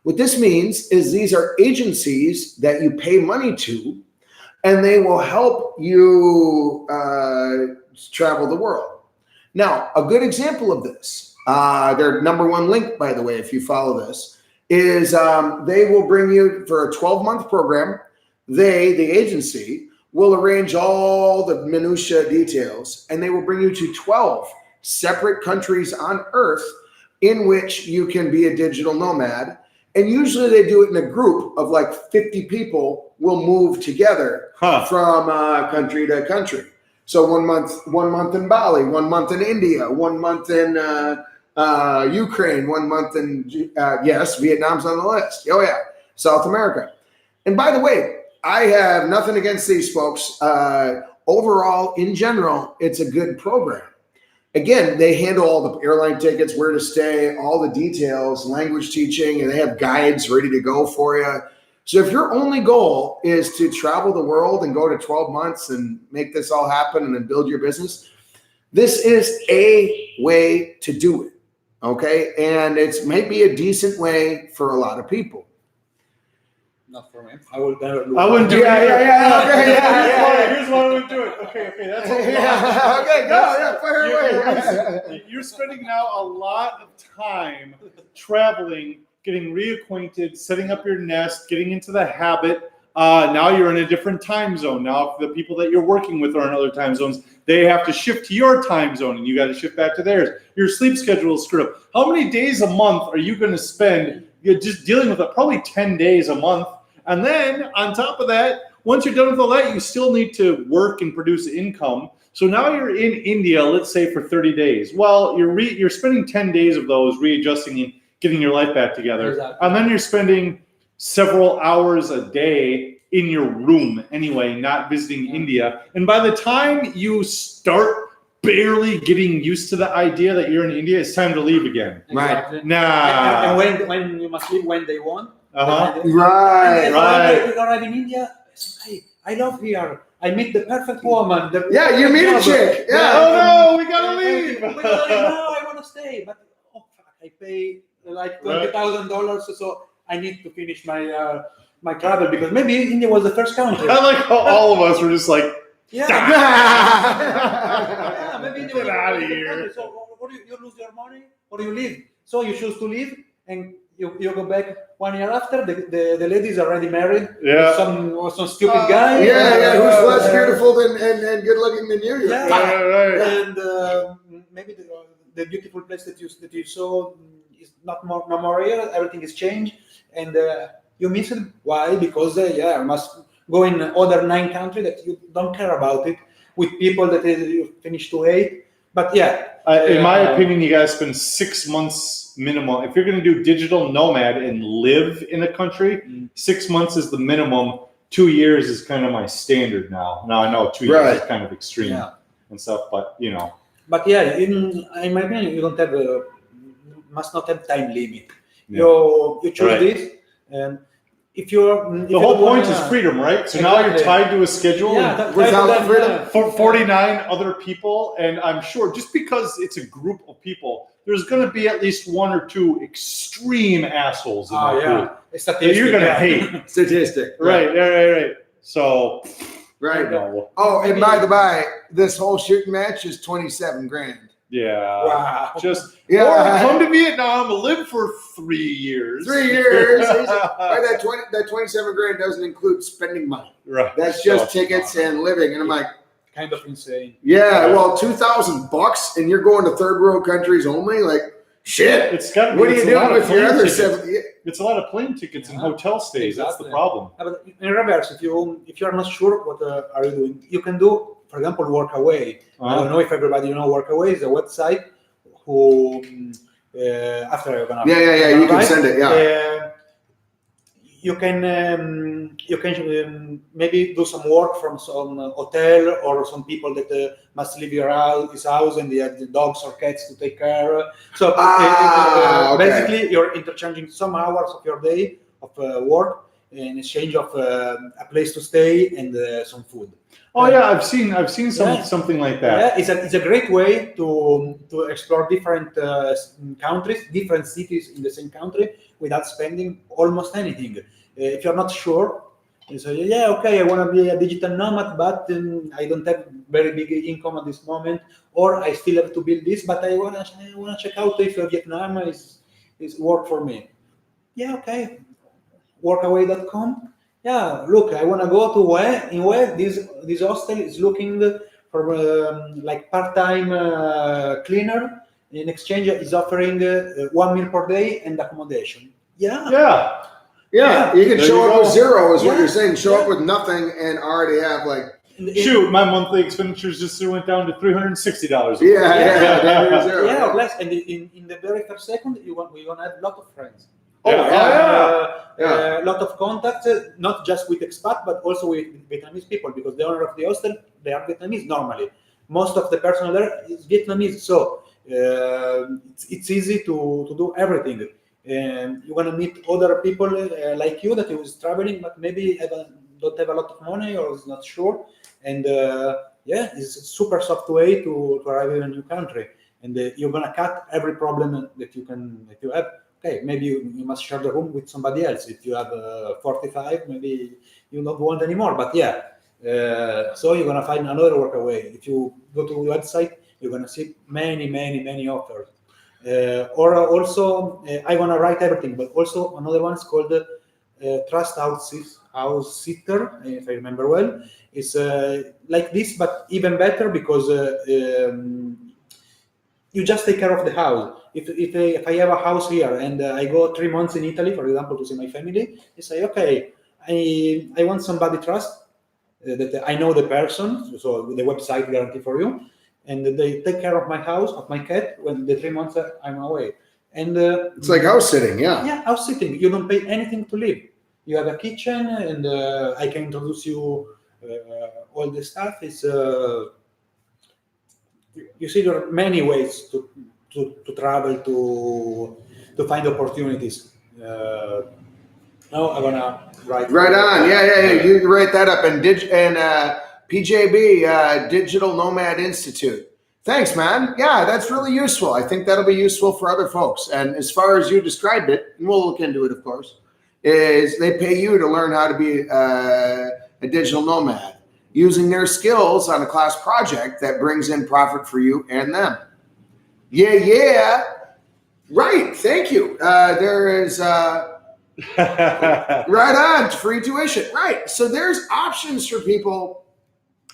What this means is these are agencies that you pay money to, and they will help you travel the world. Now, a good example of this, their #1 link, by the way, if you follow this, is they will bring you for a 12-month program. They, the agency, will arrange all the minutia details, and they will bring you to 12 separate countries on Earth in which you can be a digital nomad. And usually they do it in a group of like 50 people will move together from country to country. So 1 month in Bali, 1 month in India, 1 month in Ukraine, 1 month in, Vietnam's on the list. Oh yeah, South America. And by the way, I have nothing against these folks. Overall, in general, it's a good program. Again, they handle all the airline tickets, where to stay, all the details, language teaching, and they have guides ready to go for you. So if your only goal is to travel the world and go to 12 months and make this all happen and then build your business, this is a way to do it, okay? And it's maybe a decent way for a lot of people. Not for me. I would never do it. I wouldn't do it. Here's why I wouldn't do it. Okay, that's okay. Okay, go. Fire away. You're spending now a lot of time traveling, getting reacquainted, setting up your nest, getting into the habit. Now you're in a different time zone. Now the people that you're working with are in other time zones. They have to shift to your time zone, and you got to shift back to theirs. Your sleep schedule is screwed up. How many days a month are you going to spend just dealing with it? Probably 10 days a month. And then on top of that, once you're done with all that, you still need to work and produce income. So now you're in India, let's say for 30 days. Well, you're spending 10 days of those readjusting and getting your life back together. Exactly. And then you're spending several hours a day in your room anyway, not visiting India. And by the time you start barely getting used to the idea that you're in India, it's time to leave again. Exactly. Right. Nah. And when you must leave when they want. Uh-huh. Right. Right. We arrive in India. Hey, I love here. I meet the perfect woman. Yeah, you meet a chick. Yeah. Oh no, we gotta leave. We gotta leave. No, I want to stay, but oh fuck, I pay like $20,000, so I need to finish my my travel because maybe India was the first country. I like how all of us were just like, Yeah. Yeah, Maybe India Get was outta the first here. country. So what do you lose your money or you leave? So you choose to leave and you go back 1 year after. The lady is already married. Yeah. Some stupid guy. yeah, who's less beautiful and good looking than you? Yeah. right. And maybe the beautiful place that you saw is no more here. Everything is changed, and you miss it. Why? Because you must go in other 9 countries that you don't care about it with people that you finish to hate. But in my opinion, you guys spend 6 months minimum. If you're going to do digital nomad and live in a country, 6 months is the minimum. 2 years is kind of my standard now. Now I know 2 years is kind of extreme and stuff, but you know. But in my opinion, you don't have must not have time limit. Yeah. You choose this, and if the whole point is freedom, right? So now you're tied to a schedule without freedom for 49 other people, and I'm sure just because it's a group of people, there's going to be at least 1 or 2 extreme assholes in that group that you're going to hate. Statistic. Right. So, right. No. Oh, and by the by, this whole shooting match is $27,000. Yeah. Wow. Or come to Vietnam, live for 3 years. 3 years. That $27,000 doesn't include spending money. Right. That's just tickets and living. And I'm like, kind of insane. Yeah, well, $2,000 and you're going to third world countries only? Like, shit. What are you doing with your other 7? It's a lot of plane tickets and hotel stays. Exactly. That's the problem. But in reverse, if you're not sure what are you doing, you can do, for example, Workaway. I don't know if everybody Workaway is a website who after you're gonna you can send it. You can maybe do some work from some hotel or some people that must leave his house and they have the dogs or cats to take care. So basically, you're interchanging some hours of your day of work in exchange of a place to stay and some food. Oh yeah, I've seen something like that. Yeah, it's a great way to explore different countries, different cities in the same country without spending almost anything. If you're not sure, you say, I want to be a digital nomad, but I don't have very big income at this moment, or I still have to build this, but I want to check out if Vietnam is work for me. Workaway.com. Look, I want to go to where this hostel is looking for like part-time cleaner. In exchange, is offering 1 meal per day and accommodation. Yeah, you can show up with zero, is what you're saying. Show up with nothing and already have like. Shoot, my monthly expenditures just went down to $360. Yeah, less. And in the very first second, we're gonna have a lot of friends. A lot of contacts, not just with expat, but also with Vietnamese people, because the owner of the hostel, they are Vietnamese normally. Most of the personnel there is Vietnamese, so it's easy to do everything. And you want to meet other people like you that is traveling, but maybe don't have a lot of money or is not sure. And it's a super soft way to arrive in a new country. And you're gonna cut every problem that you have. Okay, maybe you must share the room with somebody else. If you have 45, maybe you don't want anymore. But so you're gonna find another Workaway. If you go to the website, you're gonna see many offers. Or also, I'm gonna write everything. But also another one is called Trust House Sitter, if I remember well. It's like this, but even better because you just take care of the house. If I have a house here and I go 3 months in Italy, for example, to see my family, I say, okay, I want somebody trust that I know the person, so the website guarantee for you, and they take care of my house, of my cat, when the 3 months that I'm away. And It's like house sitting, yeah. yeah, house sitting. You don't pay anything to live. You have a kitchen, and I can introduce you all the stuff. It's you see, there are many ways to travel to find opportunities. Now I'm gonna write. Right on. Yeah. You write that up. And PJB, Digital Nomad Institute. Thanks, man. Yeah, that's really useful. I think that'll be useful for other folks. And as far as you described it, and we'll look into it, of course, is they pay you to learn how to be a digital nomad using their skills on a class project that brings in profit for you and them. Yeah. Right. Thank you. There is... right on, free tuition. Right. So there's options for people.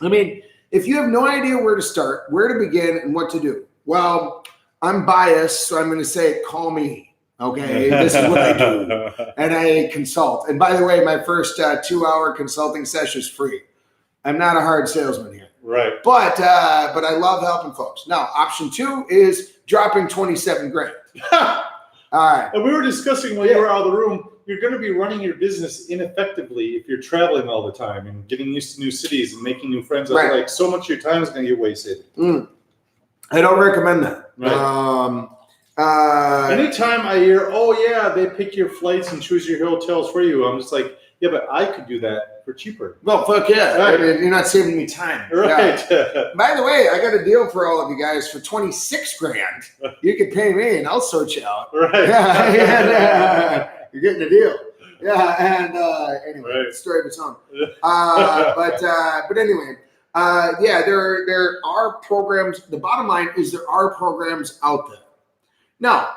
I mean, if you have no idea where to start, where to begin, and what to do, well, I'm biased, so I'm going to say, call me. Okay, this is what I do, and I consult. And by the way, my first 2-hour consulting session is free. I'm not a hard salesman here, Right. but I love helping folks. Now, option 2 is dropping 27 grand. All right. And we were discussing while you were out of the room, you're going to be running your business ineffectively if you're traveling all the time and getting used to new cities and making new friends. Right. Like, so much of your time is going to get wasted. I don't recommend that. Right. Anytime I hear, oh yeah, they pick your flights and choose your hotels for you, I'm just like, yeah, but I could do that for cheaper. Well, fuck yeah. Right. I mean, you're not saving me time. Right. Yeah. By the way, I got a deal for all of you guys for 26 grand. You could pay me and I'll sort you out. Right. Yeah. You're getting a deal. Yeah. And anyway, Right. story of its own. But anyway, yeah, there are programs. The bottom line is there are programs out there. Now,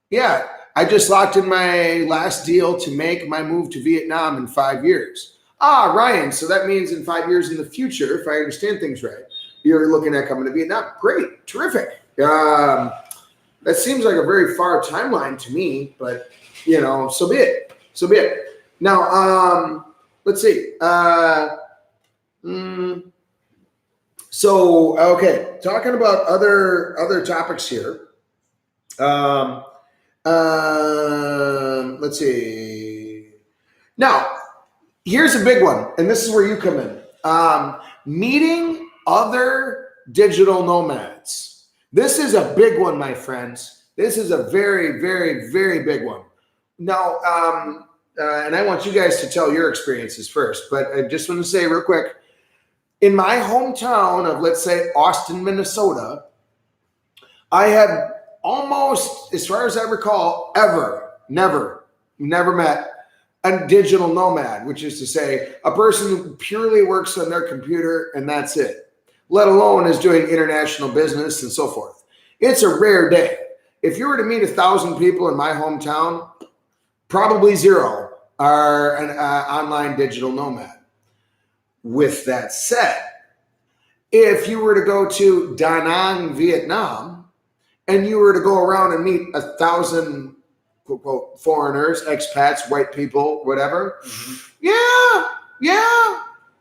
yeah, I just locked in my last deal to make my move to Vietnam in 5 years. Ryan, so that means in 5 years in the future, if I understand things right, you're looking at coming to Vietnam. Great, terrific. That seems like a very far timeline to me, but so be it. So be it. Now, let's see. So, okay, talking about other topics here. Let's see. Now, here's a big one, and this is where you come in. Meeting other digital nomads. This is a big one, my friends. This is a very, very, very big one. Now, and I want you guys to tell your experiences first, but I just want to say real quick, in my hometown of, let's say, Austin, Minnesota, I have almost, as far as I recall, never met a digital nomad, which is to say a person who purely works on their computer and that's it, let alone is doing international business and so forth. It's a rare day. If you were to meet 1,000 people in my hometown, probably 0 are an online digital nomad. With that said, if you were to go to Da Nang, Vietnam, and you were to go around and meet 1,000 quote, quote, foreigners, expats, white people, whatever, yeah,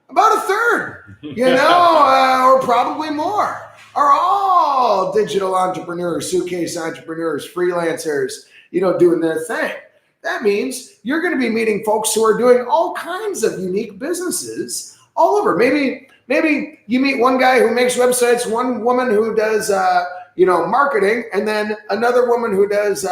about a third, or probably more, are all digital entrepreneurs, suitcase entrepreneurs, freelancers, doing their thing. That means you're going to be meeting folks who are doing all kinds of unique businesses all over. Maybe you meet one guy who makes websites, one woman who does, marketing, and then another woman who does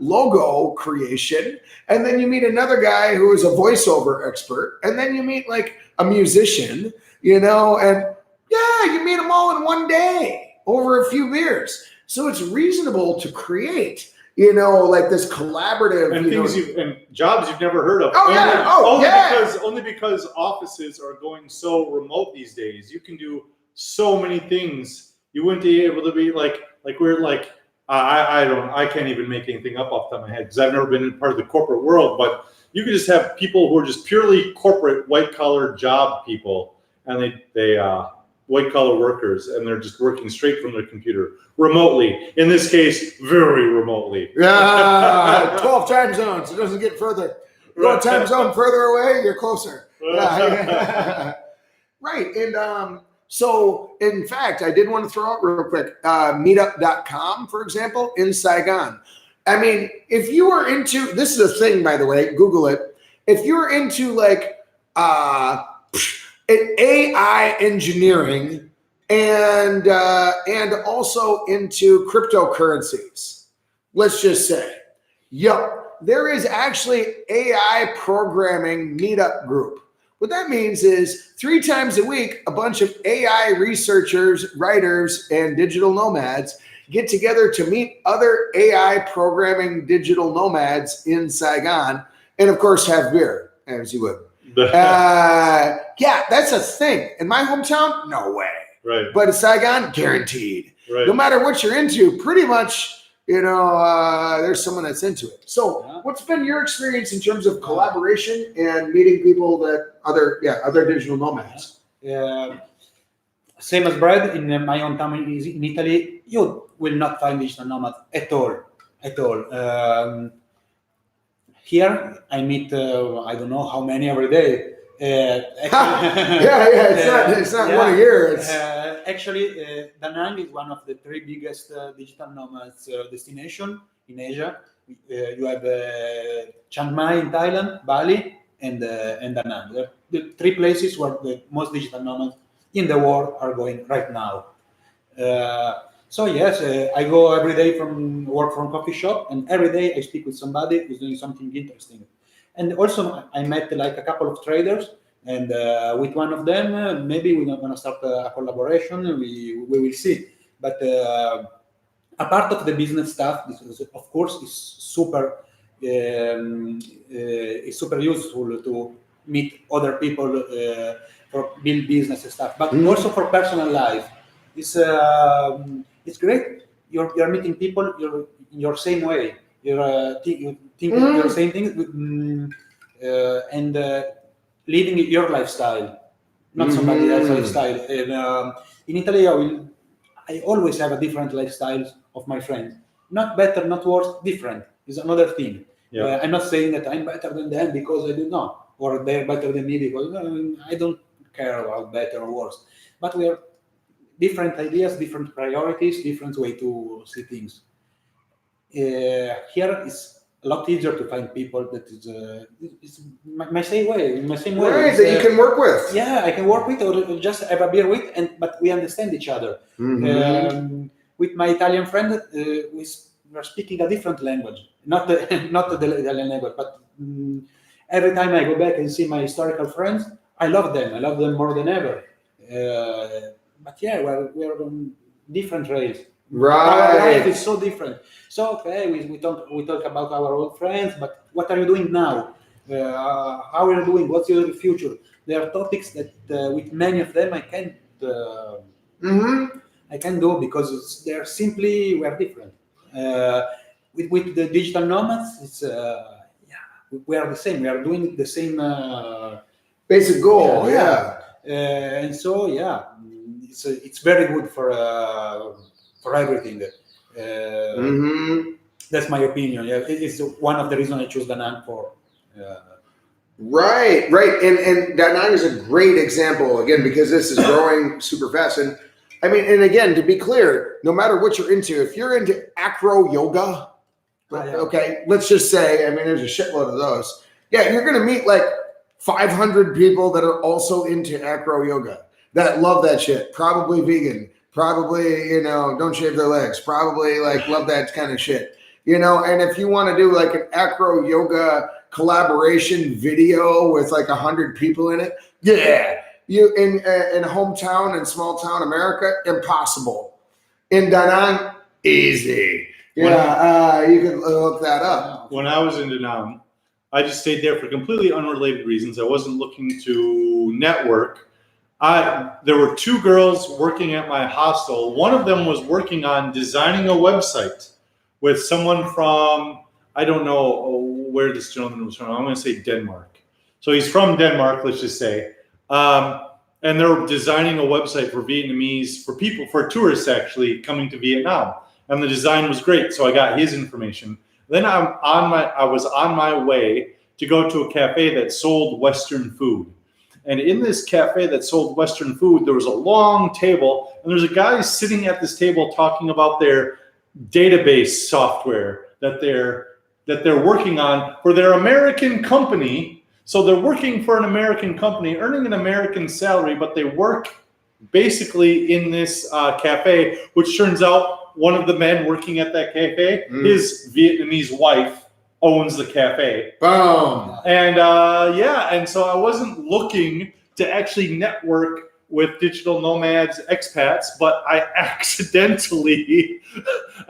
logo creation. And then you meet another guy who is a voiceover expert. And then you meet like a musician, and you meet them all in one day over a few beers. So it's reasonable to create, like this collaborative and things and jobs you've never heard of. Only because offices are going so remote these days. You can do so many things. You wouldn't be able to be like we're like I can't even make anything up off the top of my head because I've never been in part of the corporate world. But you could just have people who are just purely corporate white collar job people, and they white collar workers, and they're just working straight from their computer remotely. In this case, very remotely. 12 time zones. It doesn't get further. You want time zone further away, you're closer. Yeah. Right. And so, in fact, I did want to throw out real quick, meetup.com, for example, in Saigon. I mean, if you are into, this is a thing, by the way, Google it. If you're into like AI engineering and also into cryptocurrencies, let's just say, there is actually AI programming meetup group. What that means is 3 times a week, a bunch of AI researchers, writers, and digital nomads get together to meet other AI programming digital nomads in Saigon, and of course have beer, as you would. Yeah, that's a thing. In my hometown, no way. Right. But in Saigon, guaranteed. Right. No matter what you're into, pretty much, there's someone that's into it. So what's been your experience in terms of collaboration and meeting people that other digital nomads? Same as Brad, in my own town in Italy, you will not find digital nomads at all. Here, I meet, I don't know how many every day. It's not one a year. Actually, Da Nang is one of the 3 biggest digital nomads destination in Asia. You have Chiang Mai in Thailand, Bali, and Da Nang. The 3 places where the most digital nomads in the world are going right now. So yes, I go every day from coffee shop, and every day I speak with somebody who's doing something interesting. And also I met like a couple of traders, and with one of them, maybe we're not going to start a collaboration. We will see. But a part of the business stuff, of course, is super useful to meet other people for build business and stuff, but also for personal life. It's great. You're meeting people. You're in your same way. You're thinking your same things, and living your lifestyle, not somebody else's lifestyle. And in Italy, I always have a different lifestyle of my friends. Not better, not worse. Different is another thing. Yeah. I'm not saying that I'm better than them because I do not, or they're better than me because I don't care about better or worse. But we are different ideas, different priorities, different way to see things. Here it's a lot easier to find people that is my same way. Right, that you can work with. Yeah, I can work with or just have a beer with, but we understand each other. With my Italian friend, we're speaking a different language, not the Italian language, but every time I go back and see my historical friends, I love them. I love them more than ever. But yeah, we're on different rails. Right. Our life is so different. So okay, we talk about our old friends, but what are you doing now? How are you doing? What's your future? There are topics that with many of them I can't do because we're different. With the digital nomads, it's we are the same. We are doing the same basic goal. And so it's very good for everything. That's my opinion. Yeah, it's one of the reasons I chose Da Nang for. Right, and Da Nang is a great example again because this is growing super fast. And I mean, and again, to be clear, no matter what you're into, if you're into acro yoga, okay, let's just say, I mean, there's a shitload of those. Yeah, you're going to meet like 500 people that are also into acro yoga that love that shit. Probably vegan. Probably, don't shave their legs. Probably like love that kind of shit. And if you want to do like an acro yoga collaboration video with like 100 people in it, you in hometown and small town America, impossible. In Da Nang, easy. You can look that up. When I was in Da Nang, I just stayed there for completely unrelated reasons. I wasn't looking to network. There were 2 girls working at my hostel. One of them was working on designing a website with someone from, I don't know where this gentleman was from. I'm going to say Denmark. So he's from Denmark, let's just say. And they're designing a website for Vietnamese, for tourists actually coming to Vietnam. And the design was great. So I got his information. Then I was on my way to go to a cafe that sold Western food. And in this cafe that sold Western food, there was a long table, and there's a guy sitting at this table talking about their database software that they're working on for their American company. So they're working for an American company, earning an American salary, but they work basically in this cafe, which turns out one of the men working at that cafe, his Vietnamese wife owns the cafe. Boom. And and so I wasn't looking to actually network with digital nomads, expats, but I accidentally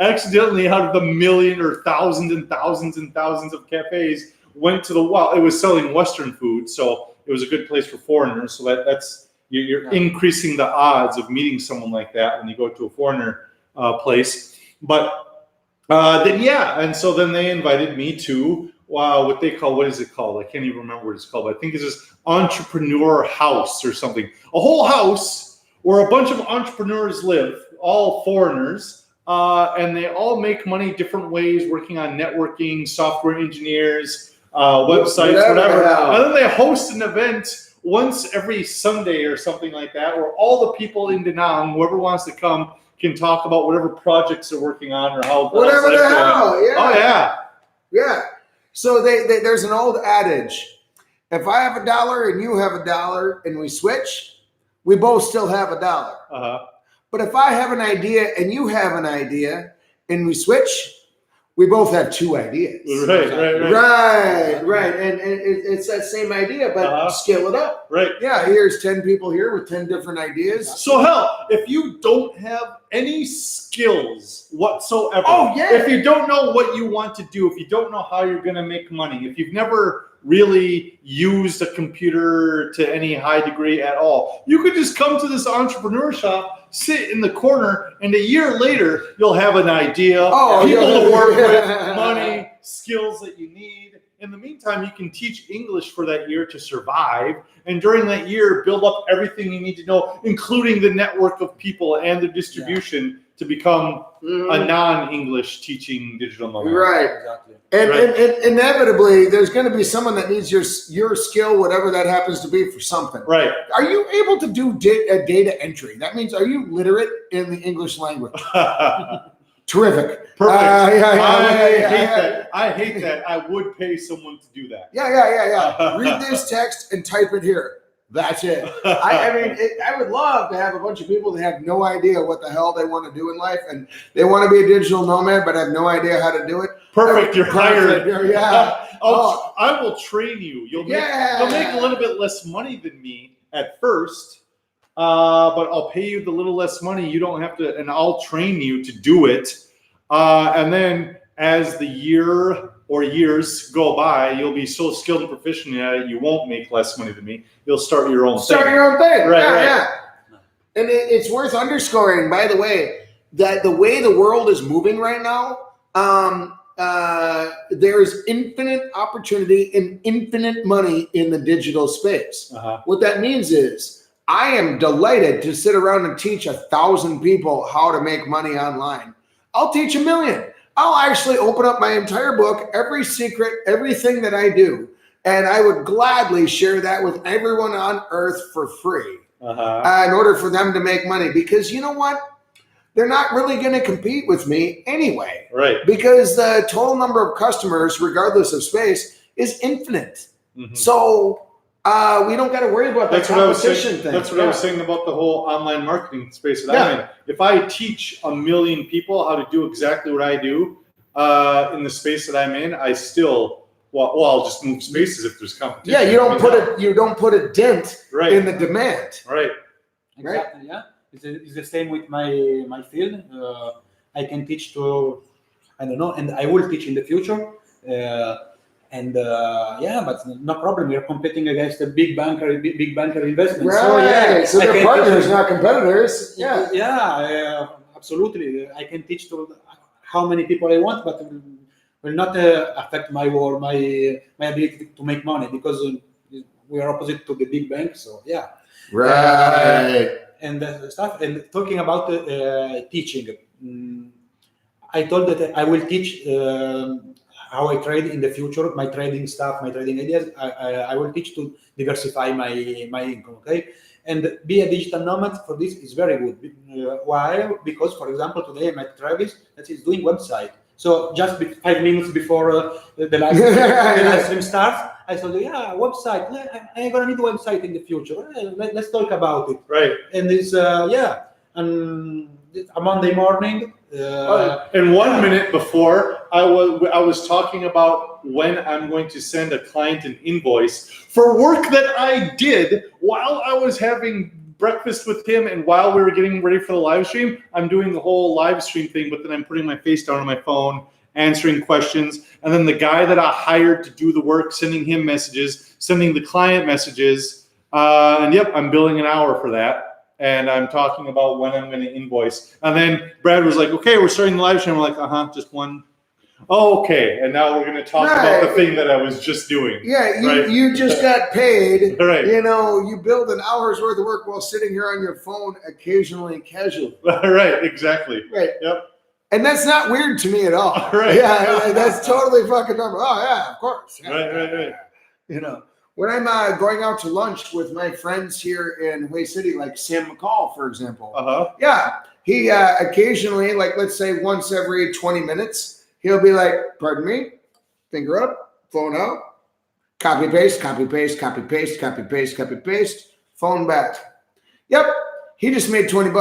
out of the million or thousands and thousands and thousands of cafes went to it was selling Western food, so it was a good place for foreigners. So that's you're increasing the odds of meeting someone like that when you go to a foreigner place. But and so then they invited me to what is it called? I can't even remember what it's called. But I think it's this entrepreneur house or something. A whole house where a bunch of entrepreneurs live, all foreigners, and they all make money different ways, working on networking, software engineers, websites, whatever. And then they host an event once every Sunday or something like that, where all the people in Da Nang, whoever wants to come, can talk about whatever projects they're working on or how whatever the hell. Yeah. Oh yeah. Yeah. So there's an old adage: if I have $1 and you have $1 and we switch, we both still have $1. But if I have an idea and you have an idea and we switch, we both have 2 ideas. Right. And it's that same idea, but scale it up. Right. Yeah, here's 10 people here with 10 different ideas. So hell, if you don't have any skills whatsoever, if you don't know what you want to do, if you don't know how you're going to make money, if you've never really used a computer to any high degree at all, you could just come to this entrepreneur shop, sit in the corner, and a year later, you'll have an idea, people to work with, money, skills that you need. In the meantime, you can teach English for that year to survive. And during that year, build up everything you need to know, including the network of people and the distribution to become a non-English teaching digital nomad. Right. Exactly. And inevitably, there's going to be someone that needs your skill, whatever that happens to be, for something. Right. Are you able to do data entry? That means, are you literate in the English language? Terrific. Perfect. I hate that. I would pay someone to do that. Yeah. Read this text and type it here. That's it. I would love to have a bunch of people that have no idea what the hell they want to do in life, and they want to be a digital nomad, but have no idea how to do it. Perfect. You're hired. Yeah. I will train you. You'll make a little bit less money than me at first, but I'll pay you the little less money. You don't have to, and I'll train you to do it. And then as the year or years go by, you'll be so skilled and proficient at it, you won't make less money than me. You'll start your own thing. Right. And it's worth underscoring, by the way, that the way the world is moving right now, there's infinite opportunity and infinite money in the digital space. What that means is, I am delighted to sit around and teach 1,000 people how to make money online. I'll teach 1 million. I'll actually open up my entire book, every secret, everything that I do, and I would gladly share that with everyone on earth for free in order for them to make money. Because you know what? They're not really going to compete with me anyway. Right. Because the total number of customers, regardless of space, is infinite. So we don't got to worry about that competition thing. That's what I was saying about the whole online marketing space that I'm in. If I teach 1 million people how to do exactly what I do in the space that I'm in, I still, I'll just move spaces if there's competition. Yeah, you don't put a dent in the demand. Right. Exactly. Yeah. It's the same with my field. I can teach to, I don't know, and I will teach in the future. But no problem. We are competing against the big banker investments. Right. So they're partners, not competitors. Yeah. Absolutely. I can teach to how many people I want, but will not affect my ability to make money, because we are opposite to the big bank. So yeah. Right. And stuff. And talking about teaching, I told that I will teach how I trade in the future, my trading stuff, my trading ideas. I will teach to diversify my income. Okay, and be a digital nomad for this is very good. Why? Because, for example, today I met Travis that is doing website. So just 5 minutes before the live stream starts, I told you, website. I'm gonna need a website in the future. Let's talk about it. Right. And it's and a Monday morning. And 1 minute before, I was talking about when I'm going to send a client an invoice for work that I did while I was having breakfast with him, and while we were getting ready for the live stream. I'm doing the whole live stream thing, but then I'm putting my face down on my phone, answering questions, and then the guy that I hired to do the work, sending him messages, sending the client messages, and yep, I'm billing an hour for that, and I'm talking about when I'm going to invoice. And then Brad was like, okay, we're starting the live stream. I'm like, just one. Oh, okay, and now we're going to talk about the thing that I was just doing. Yeah, right? you just got paid. Right. You know, you build an hour's worth of work while sitting here on your phone occasionally and casually. Right, exactly. Right. Yep. And that's not weird to me at all. Right. Yeah, that's totally fucking normal. Oh, yeah, of course. Yeah, Right. You know, when I'm going out to lunch with my friends here in Hawaii City, like Sam McCall, for example. Yeah, he occasionally, like let's say once every 20 minutes, he'll be like, pardon me, finger up, phone out, copy, paste, copy, paste, copy, paste, copy, paste, copy, paste, phone back. Yep, he just made $20.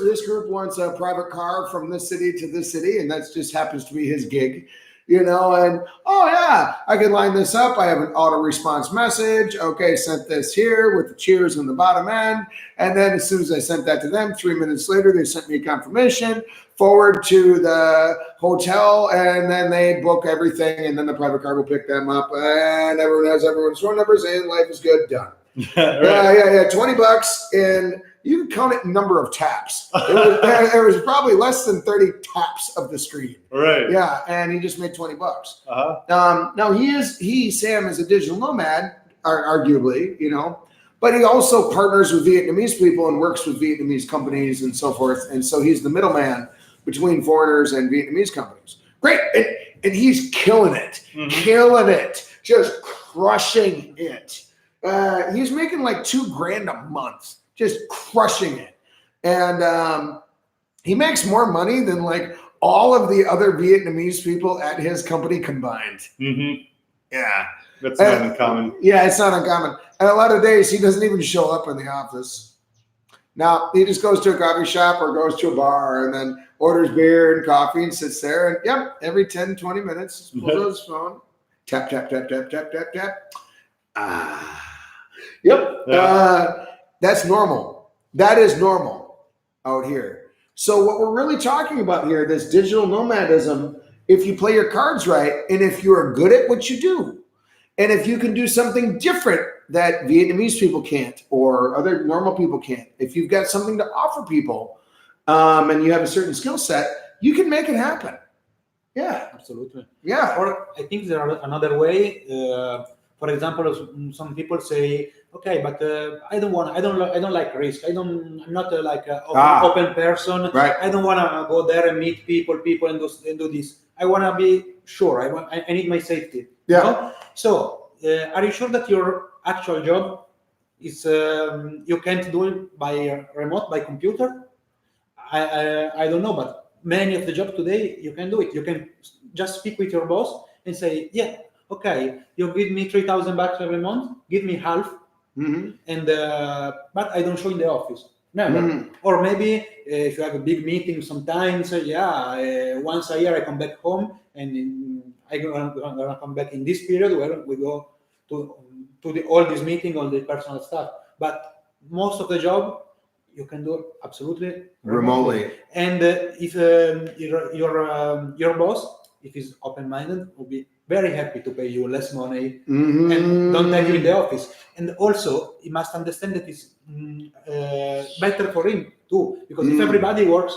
This group wants a private car from this city to this city, and that just happens to be his gig. You know, and I can line this up. I have an auto response message. Okay, sent this here with the cheers on the bottom end. And then as soon as I sent that to them, 3 minutes later, they sent me a confirmation, forward to the hotel, and then they book everything, and then the private car will pick them up, and everyone has everyone's phone numbers, and life is good, done. Right. $20, and you can count it in number of taps. There was probably less than 30 taps of the screen. Right. Yeah, and he just made $20. Now Sam is a digital nomad, arguably, you know, but he also partners with Vietnamese people and works with Vietnamese companies and so forth. And so he's the middleman between foreigners and Vietnamese companies. Great, and he's killing it, just crushing it. He's making like $2,000 a month, just crushing it. And he makes more money than like all of the other Vietnamese people at his company combined. Mm-hmm. Yeah. That's not uncommon. Yeah, it's not uncommon. And a lot of days he doesn't even show up in the office. Now, he just goes to a coffee shop or goes to a bar and then orders beer and coffee and sits there. And yep, every 10, 20 minutes, pulls out his phone. Tap, tap, tap, tap, tap, tap, tap. Yep. Yeah. That's normal. That is normal out here. So what we're really talking about here, this digital nomadism, if you play your cards right, and if you are good at what you do, and if you can do something different that Vietnamese people can't or other normal people can't, if you've got something to offer people and you have a certain skill set, you can make it happen. Yeah. Absolutely. Yeah. Or I think there are another way. For example, some people say, okay, but I don't like risk. I'm not like an open person. Right. I don't want to go there and meet people and do this. I want to be sure. I need my safety. Yeah. You know? So, are you sure that your actual job is you can't do it by remote, by computer? I don't know, but many of the jobs today you can do it. You can just speak with your boss and say, yeah, okay, you give me $3,000 every month. Give me half, and but I don't show in the office. Never. Or maybe if you have a big meeting, sometimes once a year I come back home and I'm gonna come back in this period where we go to all this meeting, all the personal stuff. But most of the job you can do absolutely remotely. And if your boss, if he's open-minded, will be very happy to pay you less money and don't take you in the office. And also, he must understand that it's better for him too, because if everybody works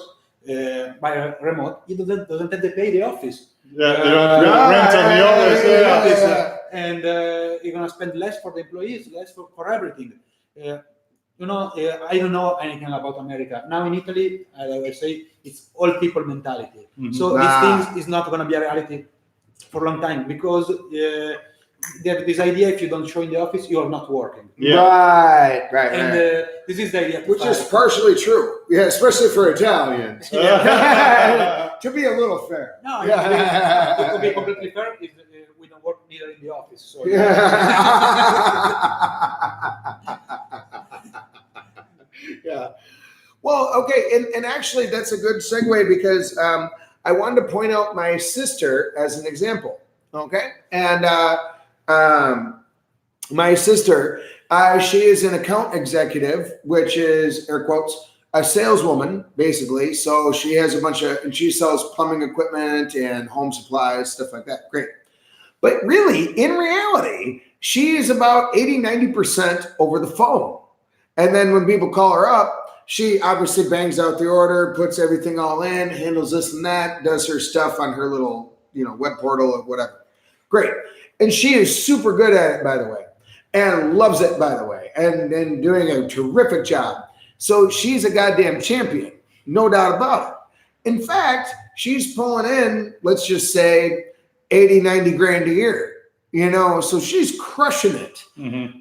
by remote, he doesn't have to pay the office. Yeah, they don't rent on the office. And you're gonna spend less for the employees, less for everything. I don't know anything about America. Now in Italy, I will say it's all people mentality. So this thing is not going to be a reality for a long time because they have this idea: if you don't show in the office, you are not working. Right. And this is the idea, which is partially true. Yeah, especially for Italians. To be a little fair. No, to be completely fair, we don't work neither in the office. So yeah. Well, okay, and actually that's a good segue because I wanted to point out my sister as an example. Okay, and my sister, she is an account executive, which is air quotes a saleswoman, basically. So she has and she sells plumbing equipment and home supplies, stuff like that. Great. But really, in reality, she is about 80-90% over the phone. And then when people call her up, she obviously bangs out the order, puts everything all in, handles this and that, does her stuff on her little, web portal or whatever. Great. And she is super good at it, by the way, and loves it, by the way, and doing a terrific job. So she's a goddamn champion, no doubt about it. In fact, she's pulling in, let's just say, 80-90 grand a year, so she's crushing it.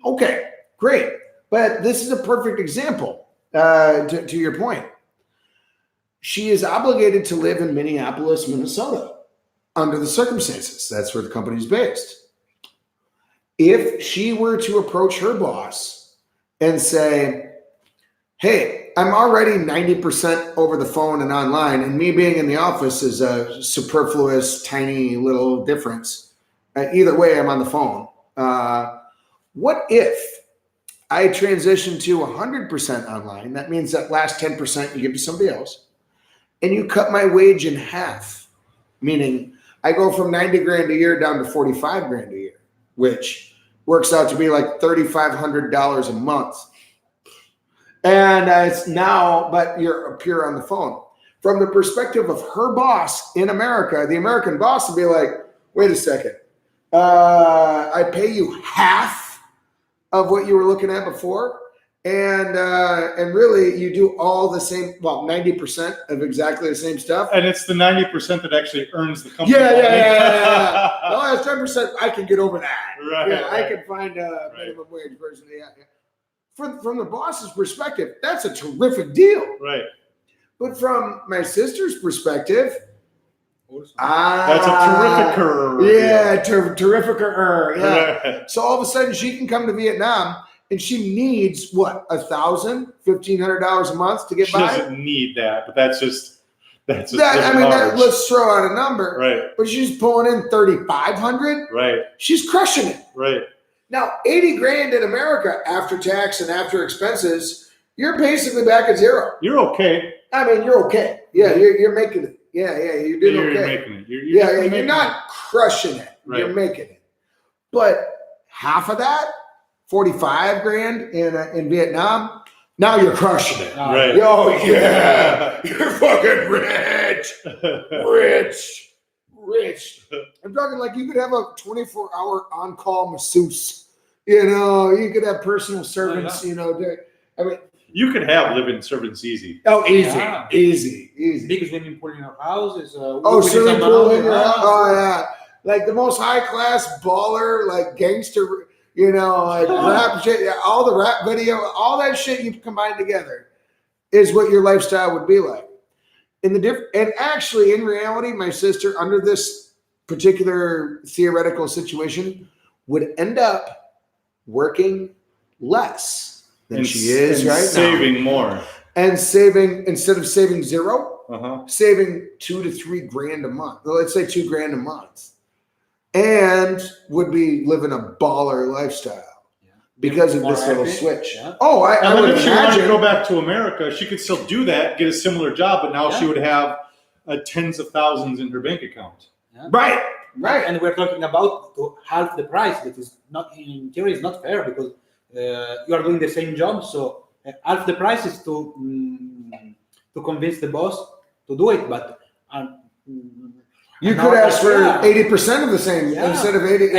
Okay, great. But this is a perfect example to your point. She is obligated to live in Minneapolis, Minnesota under the circumstances. That's where the company is based. If she were to approach her boss and say, hey, I'm already 90% over the phone and online, and me being in the office is a superfluous, tiny little difference. Either way, I'm on the phone. What if I transition to 100% online? That means that last 10% you give to somebody else, and you cut my wage in half, meaning I go from 90 grand a year down to 45 grand a year, which works out to be like $3,500 a month. And it's now, but you're pure on the phone. From the perspective of her boss in America, the American boss will be like, wait a second, I pay you half of what you were looking at before, and really you do all the same, 90% of exactly the same stuff. And it's the 90% that actually earns the company. Yeah. Oh, that's 10%. I can get over that. Right. Yeah, I can find a minimum wage person. Yeah. From the boss's perspective, that's a terrific deal. Right. But from my sister's perspective, that's a terrific. Yeah, terrific. Yeah. Right. So all of a sudden she can come to Vietnam and she needs what, $1,000, $1,500 a month to get She by. She doesn't need that, but that's just let's throw out a number. Right. But she's pulling in $3,500. Right. She's crushing it. Right. Now, 80 grand in America after tax and after expenses, you're basically back at zero. You're okay. I mean, you're okay. Yeah, you're making it. Yeah, you're doing okay. You're making it. You're not crushing it. Right. You're making it. But half of that, 45 grand in Vietnam, now you're crushing it. Right. Oh, yeah. You're fucking rich. Rich. I'm talking like you could have a 24-hour on-call masseuse. You could have personal servants, I mean, you could have living servants easy. Oh, easy. Yeah. Easy. Big swimming pool in your house is swimming pool in your house. Oh, yeah. Like the most high-class baller, like gangster, like rap shit, all the rap video, all that shit you combine together is what your lifestyle would be like. And actually, in reality, my sister, under this particular theoretical situation, would end up working less than she is right now. Saving more. And saving, instead of saving zero, saving 2 to 3 grand a month. Well, let's say 2 grand a month. And would be living a baller lifestyle. Because of this little switch. Yeah. Oh, I would if she wanted imagine. to go back to America, she could still do that, get a similar job, but now she would have tens of thousands in her bank account. Yeah. Right. And we're talking about to half the price. That is not, in theory, is not fair because you are doing the same job. So half the price is to convince the boss to do it, but you could ask for 80% of the same instead of 80.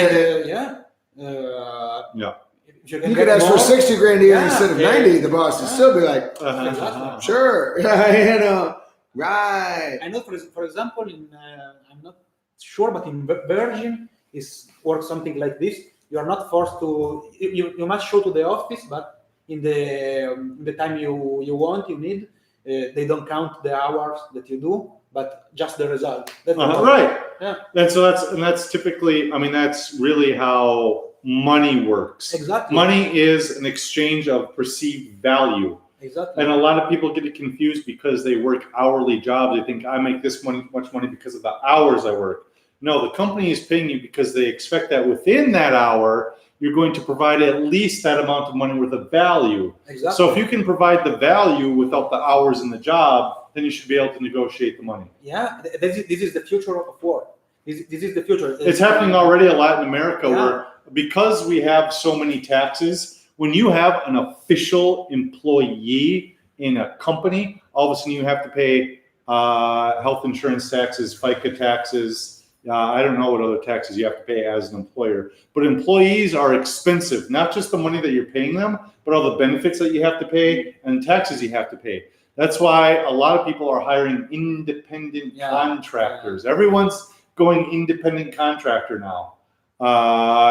if you can You get could ask for more, 60 grand a year Yeah, instead of yeah. 90. The boss would still be like, Exactly. sure, you know, right. I know, for example, I'm not sure, but in Virgin is works something like this. You are not forced to. You must show to the office, but in the time you want, you need. They don't count the hours that you do, but just the result. That's the point. Right. Yeah. And so that's typically, I mean, that's really how money works. Exactly. Money is an exchange of perceived value. Exactly. And a lot of people get it confused because they work hourly jobs. They think I make this much money because of the hours I work. No, the company is paying you because they expect that within that hour, you're going to provide at least that amount of money worth of value. Exactly. So if you can provide the value without the hours in the job, then you should be able to negotiate the money. Yeah, this is the future of work. This is the future. It's happening already a lot in America Yeah. where because we have so many taxes, when you have an official employee in a company, all of a sudden you have to pay health insurance taxes, FICA taxes. I don't know what other taxes you have to pay as an employer, but employees are expensive, not just the money that you're paying them, but all the benefits that you have to pay and taxes you have to pay. That's why a lot of people are hiring independent contractors. Everyone's going independent contractor now.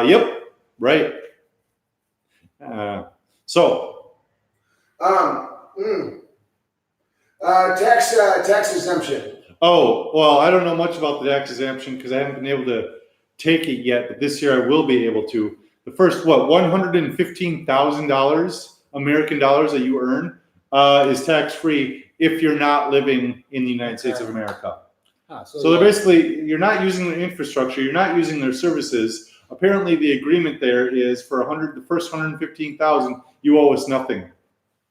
Yep, right. Tax exemption. Oh, well, I don't know much about the tax exemption because I haven't been able to take it yet, but this year I will be able to. The first, $115,000 American dollars that you earn is tax-free if you're not living in the United States of America. So they're basically, you're not using their infrastructure, you're not using their services. Apparently the agreement there is for the first 115,000, you owe us nothing.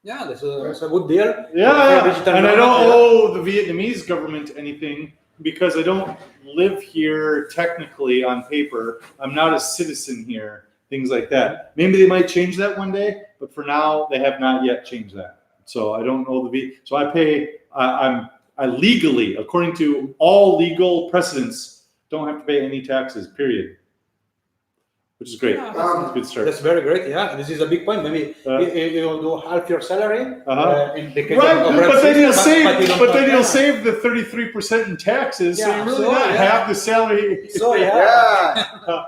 Yeah, that's a good deal. Yeah. And I don't owe the Vietnamese government anything because I don't live here technically on paper. I'm not a citizen here, things like that. Maybe they might change that one day, but for now they have not yet changed that. So I don't owe so I pay, I legally, according to all legal precedents, don't have to pay any taxes, period. Which is great. Yeah, That's a good start. That's very great. Yeah, this is a big point. Maybe you'll do half your salary. In the case Right, of but then you'll save. save the 33% in taxes, so Yeah, you really so, not yeah. have the salary. So Yeah.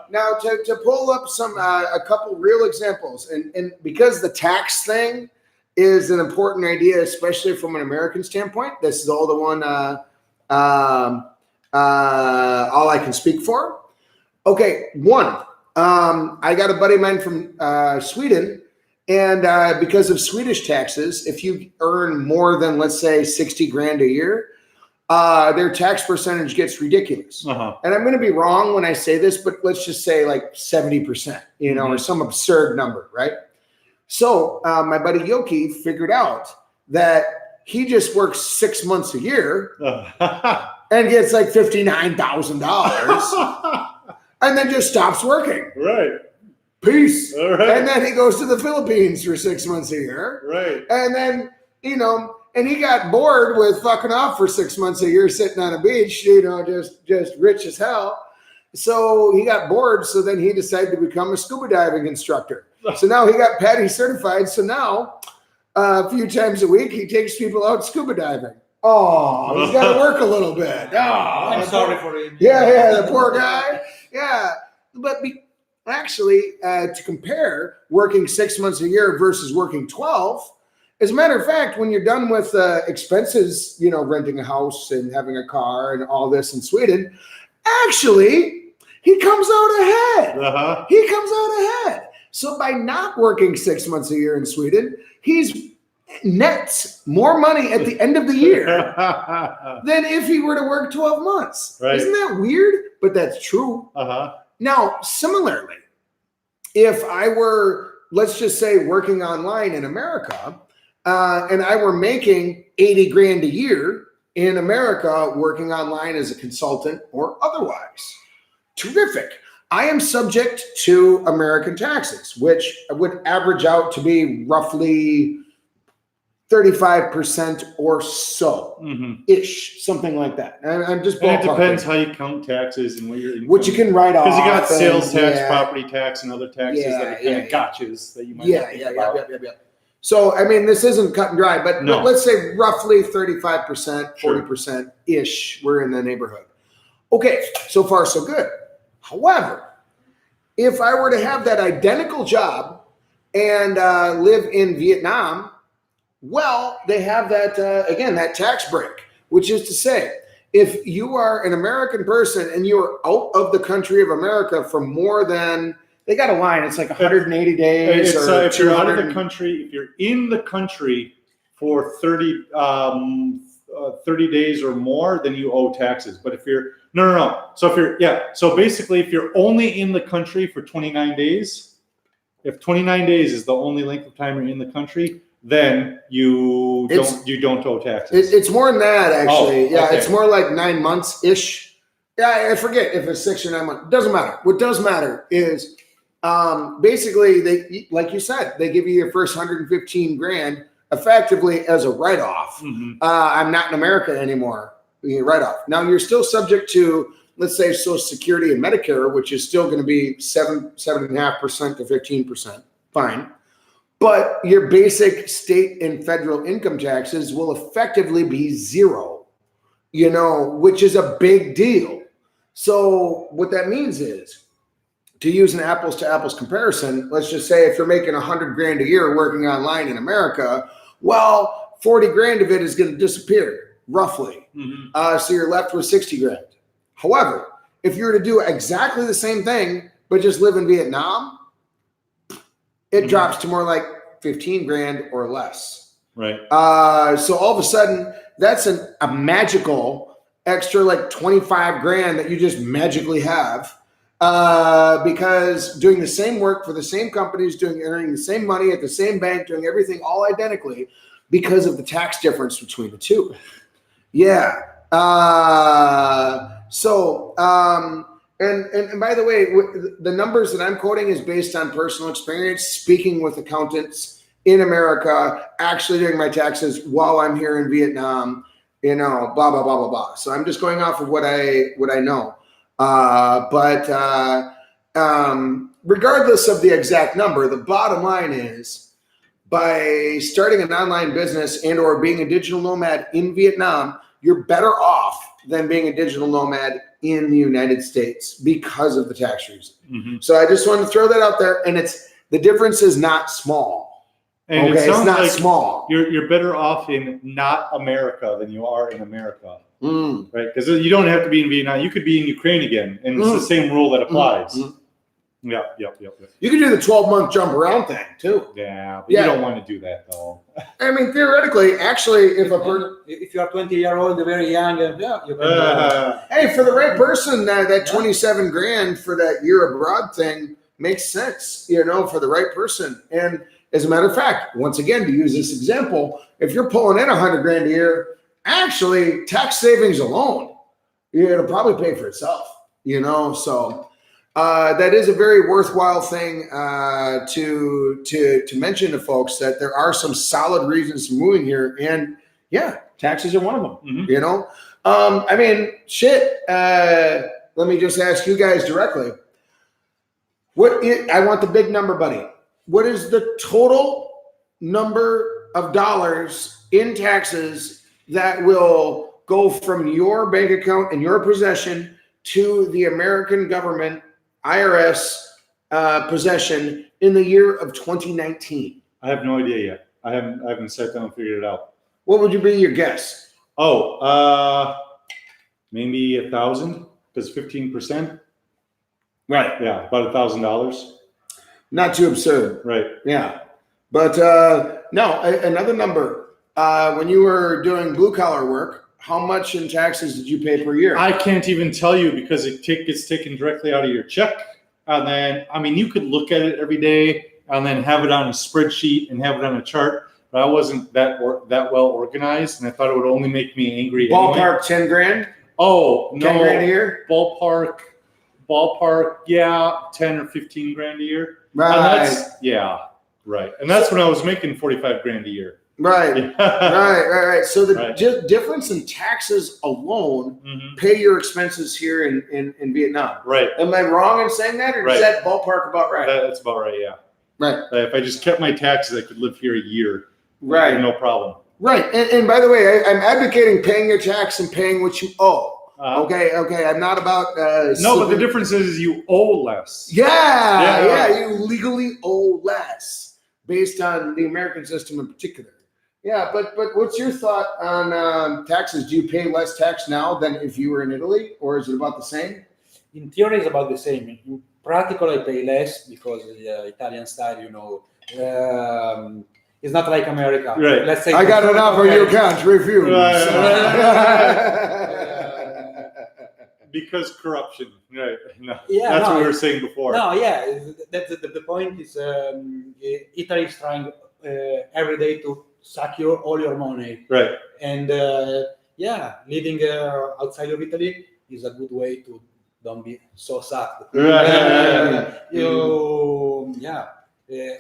Now to pull up a couple real examples, and because the tax thing is an important idea, especially from an American standpoint. This is all the one all I can speak for. Okay, one. I got a buddy of mine from Sweden, and because of Swedish taxes, if you earn more than, let's say, 60 grand a year, their tax percentage gets ridiculous. And I'm going to be wrong when I say this, but let's just say like 70%, or some absurd number, right? So my buddy Yoki figured out that he just works 6 months a year and gets like $59,000. And then just stops working. Right. Peace. All right. And then he goes to the Philippines for 6 months a year. Right. And then, and he got bored with fucking off for 6 months a year sitting on a beach, just rich as hell. So he got bored. So then he decided to become a scuba diving instructor. So now he got PADI certified. So now a few times a week, he takes people out scuba diving. Oh, he's got to work a little bit. Oh, I'm sorry for him. Yeah, the poor guy. Yeah, but actually, to compare working 6 months a year versus working 12, as a matter of fact, when you're done with expenses, renting a house and having a car and all this in Sweden, actually, he comes out ahead. He comes out ahead. So by not working 6 months a year in Sweden, he's nets more money at the end of the year than if he were to work 12 months. Right. Isn't that weird? But that's true. Now, similarly, if I were, let's just say, working online in America, and I were making 80 grand a year in America, working online as a consultant or otherwise, terrific. I am subject to American taxes, which would average out to be roughly 35% or so, Mm-hmm. ish, something like that. I'm just And it ballparking. depends how you count taxes and what your income. What you can write off. Because you got sales and- tax, yeah. property tax, and other taxes that are kind of gotchas that you might not think about. Yeah. So, I mean, this isn't cut and dry, but No. let's say roughly 35%, Sure. 40%-ish, we're in the neighborhood. Okay, so far so good. However, if I were to have that identical job and live in Vietnam, well, they have that, again, that tax break, which is to say, if you are an American person and you are out of the country of America for more than, they got a line, it's like 180 days. It's, or if you're out of 200 the country, if you're in the country for 30 days or more, then you owe taxes. But if you're, no. So if you're, so basically if you're only in the country for 29 days, if 29 days is the only length of time you're in the country, then you don't owe taxes. It's more than that, actually. Oh, okay. It's more like 9 months ish. Yeah, I forget if it's 6 or 9 months. Doesn't matter. What does matter is basically they, like you said, they give you your first 115 grand effectively as a write-off. Mm-hmm. I'm not in America anymore. You write off. Now you're still subject to, let's say, Social Security and Medicare, which is still going to be 7.5% to 15%. Fine. But your basic state and federal income taxes will effectively be zero, which is a big deal. So what that means is, to use an apples to apples comparison, let's just say if you're making 100 grand a year working online in America, well, 40 grand of it is going to disappear roughly. Mm-hmm. So you're left with 60 grand. However, if you were to do exactly the same thing, but just live in Vietnam, it drops to more like 15 grand or less. Right. So all of a sudden, that's a magical extra like 25 grand that you just magically have because doing the same work for the same companies, earning the same money at the same bank, doing everything all identically because of the tax difference between the two. Yeah. And by the way, the numbers that I'm quoting is based on personal experience, speaking with accountants in America, actually doing my taxes while I'm here in Vietnam, blah, blah, blah, blah, blah. So I'm just going off of what I know. Regardless of the exact number, the bottom line is by starting an online business and or being a digital nomad in Vietnam, you're better off than being a digital nomad in the United States because of the tax reason. Mm-hmm. So I just wanted to throw that out there, and the difference is not small. And okay, it's not like small. You're better off in not America than you are in America, right? Because you don't have to be in Vietnam. You could be in Ukraine again, and it's the same rule that applies. Yeah. You can do the 12-month jump around thing too. Yeah, but you don't want to do that though. I mean, theoretically, actually, if you are 20-year-old, very young, you can. Hey, for the right person, that 27 grand for that year abroad thing makes sense. For the right person. And as a matter of fact, once again, to use this example, if you're pulling in 100 grand a year, actually, tax savings alone, it'll probably pay for itself. So. That is a very worthwhile thing to mention to folks that there are some solid reasons for moving here, and taxes are one of them. Mm-hmm. I mean, shit. Let me just ask you guys directly. I want the big number, buddy. What is the total number of dollars in taxes that will go from your bank account in your possession to the American government? IRS possession in the year of 2019? I have no idea yet. I haven't sat down and figured it out. What would be your guess? Maybe 1,000 because 15%. Right. Yeah, about $1,000. Not too absurd. Right. Yeah, but no. Another number. When you were doing blue collar work, how much in taxes did you pay per year? I can't even tell you because it gets taken directly out of your check. And then, you could look at it every day and then have it on a spreadsheet and have it on a chart. But I wasn't that well organized, and I thought it would only make me angry. Ballpark anyway. 10 grand? Oh, no. 10 grand a year? Ballpark, 10 or 15 grand a year. Right. And right. And that's when I was making 45 grand a year. Right. Right. So the Right. difference in taxes alone Mhm. pay your expenses here in Vietnam. Right. Am I wrong in saying that, or is Right. that ballpark about right? That's about right. Yeah. Right. If I just kept my taxes, I could live here a year. Right. No problem. Right. And by the way, I'm advocating paying your tax and paying what you owe. Uh-huh. Okay. I'm not about No, but the difference is you owe less. Yeah. You legally owe less based on the American system in particular. Yeah, but what's your thought on taxes? Do you pay less tax now than if you were in Italy, or is it about the same? In theory, it's about the same. In practical, I pay less because the Italian style, it's not like America. Right. Let's say I got an offer you can't refuse. Because corruption. Right. No. Yeah, That's what we were saying before. No, yeah. The point is Italy is trying every day to suck all your money. Right. And living outside of Italy is a good way to don't be so sucked. Right.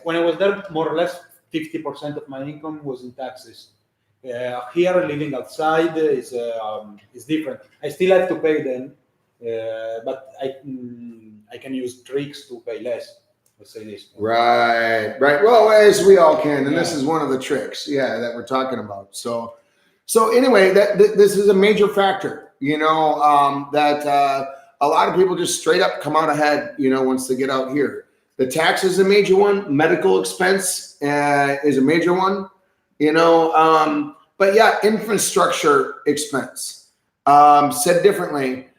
When I was there, more or less 50% of my income was in taxes. Here, living outside is different. I still have to pay them, but I can use tricks to pay less. Let's say this. Right. Well, as we all can, and this is one of the tricks, that we're talking about. So anyway, this is a major factor. That a lot of people just straight up come out ahead. Once they get out here, the tax is a major one. Medical expense is a major one. But yeah, infrastructure expense. Said differently.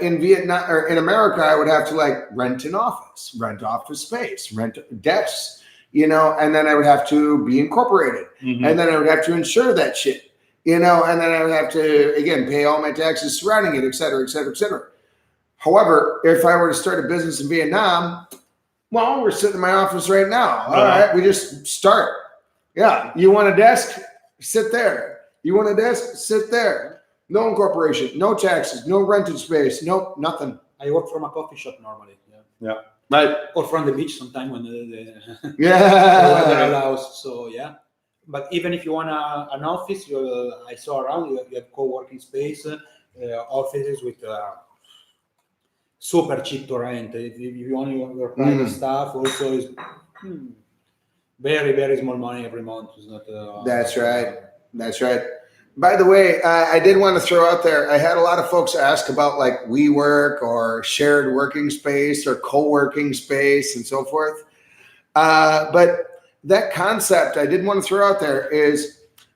In Vietnam or in America, I would have to rent an office, rent office space, rent desks, and then I would have to be incorporated, Mm-hmm. and then I would have to insure that shit, and then I would have to again pay all my taxes surrounding it, et cetera, et cetera, et cetera. However, if I were to start a business in Vietnam, well, we're sitting in my office right now. All right, we just start. Yeah, you want a desk? Sit there. You want a desk? Sit there. No incorporation, no taxes, no rented space, no nothing. I work from a coffee shop normally. Yeah. Right. Or from the beach sometime when the weather allows. So yeah. But even if you want an office, I saw around you have co-working space, offices with super cheap to rent. If you want your private stuff, also is very, very small money every month. It's not. That's right. By the way, I did want to throw out there, I had a lot of folks ask about WeWork or shared working space or co-working space and so forth. But that concept I did want to throw out there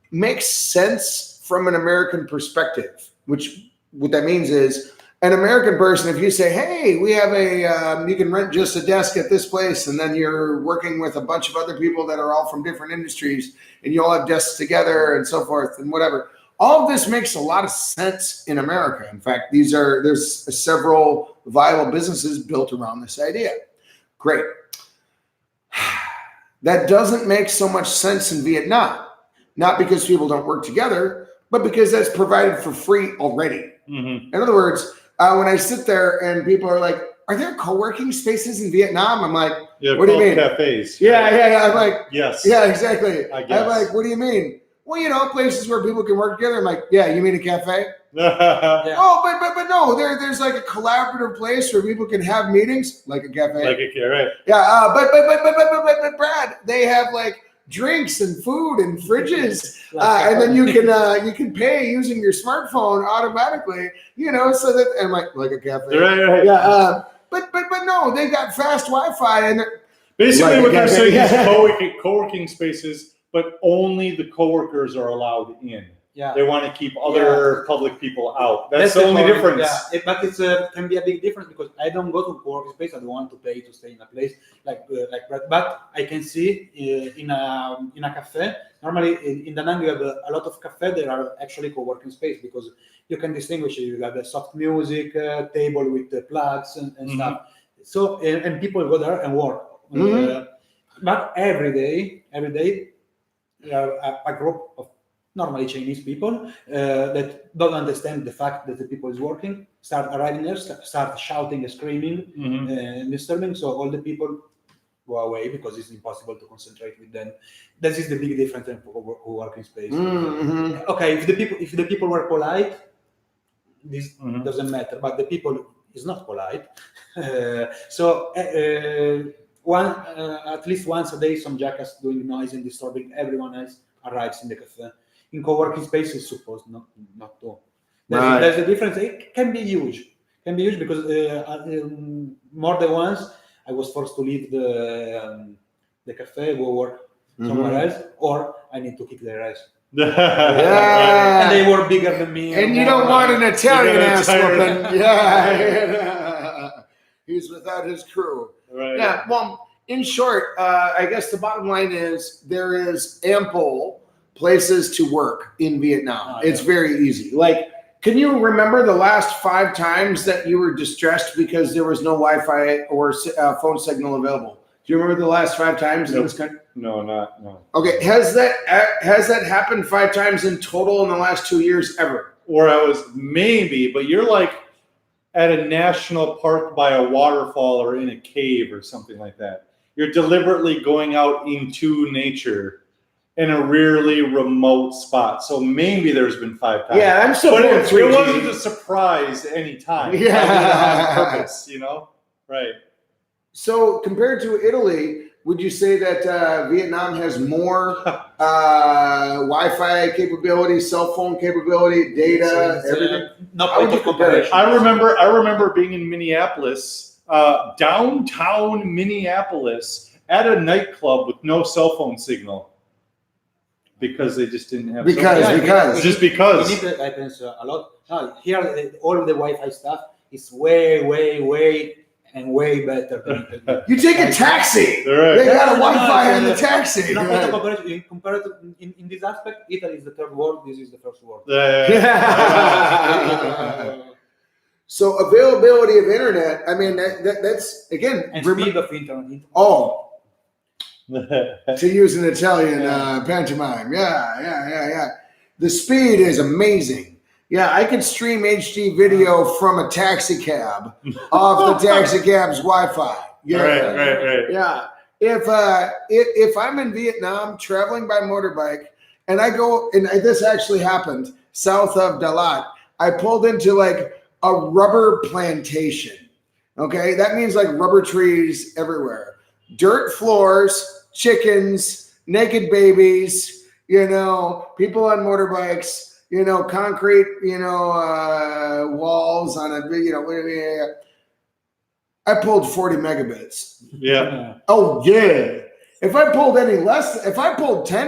makes sense from an American perspective, which what that means is an American person, if you say, hey, we have you can rent just a desk at this place, and then you're working with a bunch of other people that are all from different industries, and you all have desks together and so forth and whatever. All of this makes a lot of sense in America. In fact, there's several viable businesses built around this idea. Great. That doesn't make so much sense in Vietnam, not because people don't work together, but because that's provided for free already. Mm-hmm. In other words, when I sit there and people are like, are there co-working spaces in Vietnam? I'm like, what do you mean? Cafes. Yeah. I'm like, yes. Yeah, exactly. I guess. I'm like, what do you mean? Well, places where people can work together. I'm like, yeah, you mean a cafe? Yeah. Oh, but no, there's a collaborative place where people can have meetings, like a cafe. Right. Yeah, but Brad, they have drinks and food and fridges, and then you can pay using your smartphone automatically, so that and like a cafe. Right. Yeah, but no, they got fast Wi-Fi and basically what they're saying is co-working spaces, but only the coworkers are allowed in. Yeah. They want to keep other public people out. That's the only difference. Yeah, but it can be a big difference because I don't go to co-working space. I don't want to pay to stay in a place but I can see in a cafe. Normally in Da Nang you have a lot of cafes that are actually co-working space because you can distinguish. You have the soft music table with the plugs and stuff. So and people go there and work. But every day there are a group of normally Chinese people that don't understand the fact that the people is working, start arriving there, start shouting and screaming and disturbing. So all the people go away because it's impossible to concentrate with them. This is the big difference in co-working space. Okay, if the people were polite, this doesn't matter. But the people is not polite, so at least once a day, some jackass doing noise and disturbing everyone else arrives in the cafe. In co-working space, it's supposed not to. There's a difference. It can be huge. Because more than once I was forced to leave the cafe, go work somewhere else, or I need to kick their ass. Yeah. And they were bigger than me. And you don't want an Italian ass whooping. Yeah. He's without his crew. Right. Yeah. Well, in short, I guess the bottom line is there is ample places to work in Vietnam. It's very easy. Like, can you remember the last 5 times that you were distressed because there was no Wi-Fi or phone signal available? Do you remember the last 5 times in this country? No. Okay, has that happened 5 times in total in the last 2 years ever? Or I was maybe, but you're like at a national park by a waterfall or in a cave or something like that. You're deliberately going out into nature in a really remote spot. So maybe there's been 5 times. Yeah, I'm still but going 3G. It wasn't a surprise any time. Yeah. On purpose, Right. So compared to Italy, would you say that Vietnam has more Wi-Fi capability, cell phone capability, data, everything? Not point of comparison. I remember being in Minneapolis, downtown Minneapolis, at a nightclub with no cell phone signal. Because they just didn't have because just because. We need that happens a lot. Here, all of the Wi-Fi stuff is way better. You take a taxi. Right. They got a Wi-Fi in the taxi. Not Right. compared to in this aspect, Italy is the third world. This is the first world. So availability of internet. I mean, that's again. And speed of internet. Oh. To use an Italian pantomime. Yeah. The speed is amazing. Yeah, I could stream HD video from a taxi cab off the taxi cab's Wi-Fi. Yeah. Right. Yeah. If I'm in Vietnam traveling by motorbike and I go, and this actually happened south of Dalat, I pulled into like a rubber plantation. Okay, that means like rubber trees everywhere, dirt floors, chickens, naked babies, people on motorbikes, concrete, walls on a, I pulled 40 megabits. Yeah. Oh yeah. If I pulled 10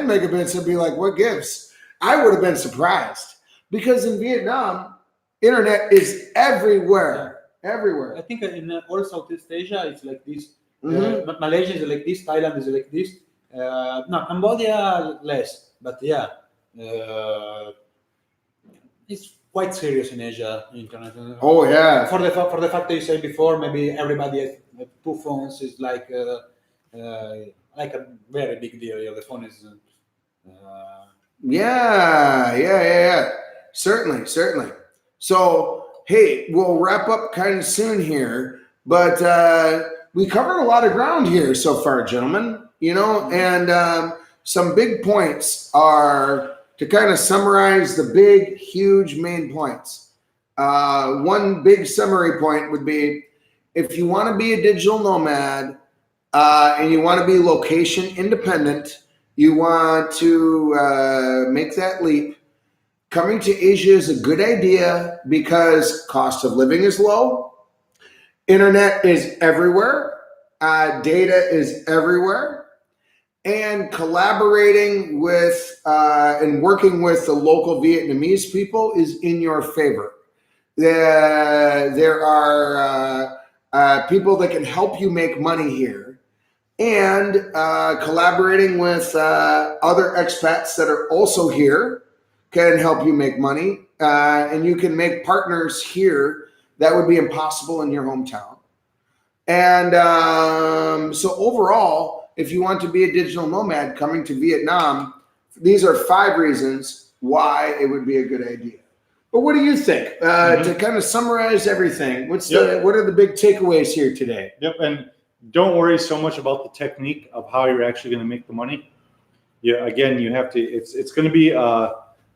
megabits, I'd be like, what gives? I would have been surprised because in Vietnam, internet is everywhere. Everywhere. I think in all Southeast Asia, it's like this. Malaysia is like this. Thailand is like this. No, Cambodia less, but yeah, it's quite serious in Asia. Internet. Oh yeah. For the fact that you said before, maybe everybody has 2 phones is like a very big deal. The phone is. Yeah. Certainly. So hey, we'll wrap up kind of soon here, but we covered a lot of ground here so far, gentlemen. And some big points are to kind of summarize the big, huge main points. One big summary point would be if you want to be a digital nomad and you want to be location independent, you want to make that leap. Coming to Asia is a good idea because cost of living is low. Internet is everywhere. Data is everywhere. And collaborating with and working with the local Vietnamese people is in your favor. There are people that can help you make money here. And collaborating with other expats that are also here can help you make money. And you can make partners here that would be impossible in your hometown. And so overall, if you want to be a digital nomad coming to Vietnam, these are 5 reasons why it would be a good idea. But what do you think? To kind of summarize everything, what are the big takeaways here today? Yep, and don't worry so much about the technique of how you're actually going to make the money. Yeah, again, you have to. It's going to be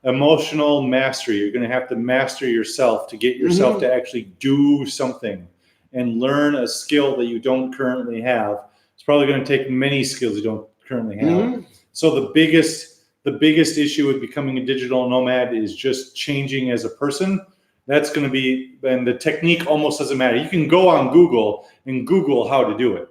emotional mastery. You're going to have to master yourself to get yourself to actually do something and learn a skill that you don't currently have. It's probably going to take many skills you don't currently have. So the biggest issue with becoming a digital nomad is just changing as a person. That's going to be, and the technique almost doesn't matter. You can go on Google and Google how to do it.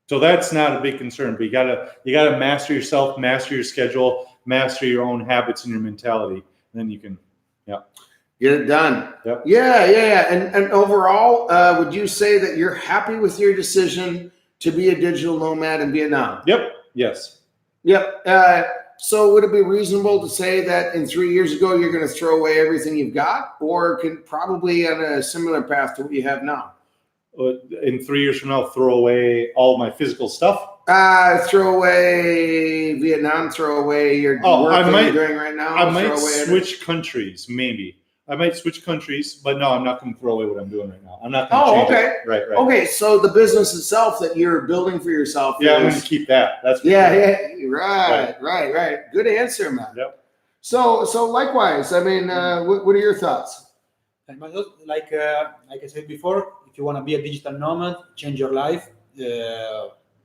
So that's not a big concern, but you gotta master yourself, master your schedule, master your own habits and your mentality. And then you can, get it done. Yep. Yeah. And overall, would you say that you're happy with your decision to be a digital nomad in Vietnam? Yep. Yes. Yep. So would it be reasonable to say that in 3 years ago, you're going to throw away everything you've got, or could probably on a similar path to what you have now? In 3 years from now, throw away all my physical stuff? Throw away Vietnam, throw away your work that you're doing right now. I might switch countries, maybe. I might switch countries, but no, I'm not going to throw away what I'm doing right now. I'm not going to change it. Right. Okay, so the business itself that you're building for yourself. Yeah, I'm going to keep that. That's right. Good answer, man. Yep. So likewise, I mean, what are your thoughts? Like I said before, if you want to be a digital nomad, change your life,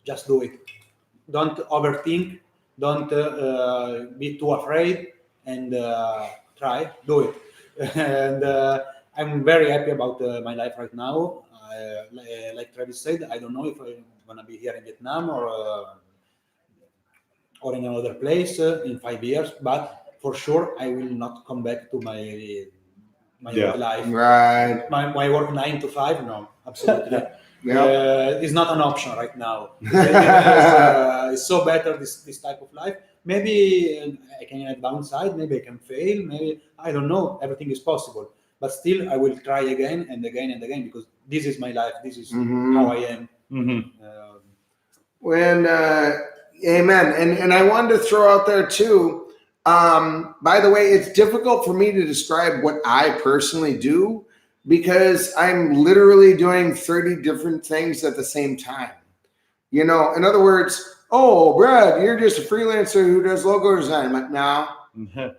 just do it. Don't overthink. Don't be too afraid, and try. Do it. And I'm very happy about my life right now. Like Travis said, I don't know if I'm gonna be here in Vietnam or in another place in 5 years, but for sure I will not come back to my old life. Right. My work 9 to 5. No, absolutely. It's not an option right now. It's so better this type of life. Maybe I can have downside, maybe I can fail, maybe, I don't know, everything is possible. But still, I will try again and again and again, because this is my life, this is how I am. Amen. And I wanted to throw out there too, by the way, it's difficult for me to describe what I personally do, because I'm literally doing 30 different things at the same time. You know, in other words, oh, Brad, you're just a freelancer who does logo design. I'm like, no.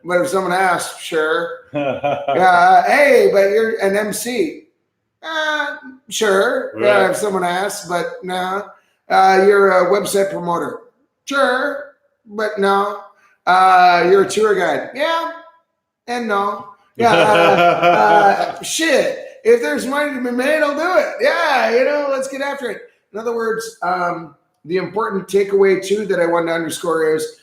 But if someone asks, sure. Hey, but you're an MC. Sure. Right. If someone asks, but no. You're a website promoter. Sure, but no. You're a tour guide. Yeah, and no. Yeah. Shit. If there's money to be made, I'll do it. Yeah, let's get after it. In other words, the important takeaway too that I want to underscore is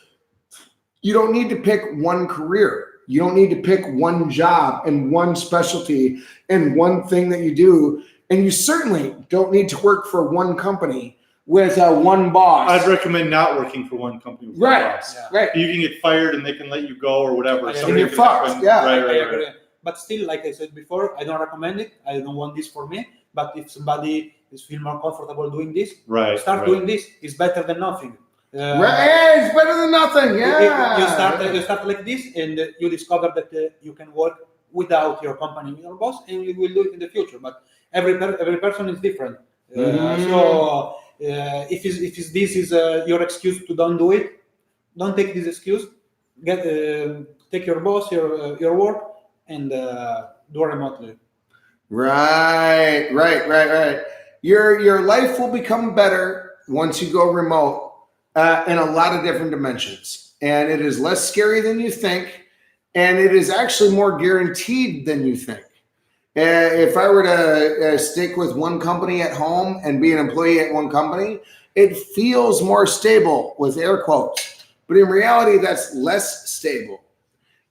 you don't need to pick one career. You don't need to pick one job and one specialty and one thing that you do. And you certainly don't need to work for one company with one boss. I'd recommend not working for one company with one boss. Right. You can get fired and they can let you go or whatever. And you're fucked. Yeah. Right. But still, like I said before, I don't recommend it. I don't want this for me. But if somebody is feel more comfortable doing this, start doing this. It's better than nothing. It's better than nothing. Yeah. You start like this, and you discover that you can work without your company, your boss, and you will do it in the future. But every person is different. So if this is your excuse to don't do it, don't take this excuse. Take your boss, your work, and do remotely. Right. Your life will become better once you go remote in a lot of different dimensions. And it is less scary than you think. And it is actually more guaranteed than you think. If I were to stick with one company at home and be an employee at one company, it feels more stable with air quotes. But in reality, that's less stable.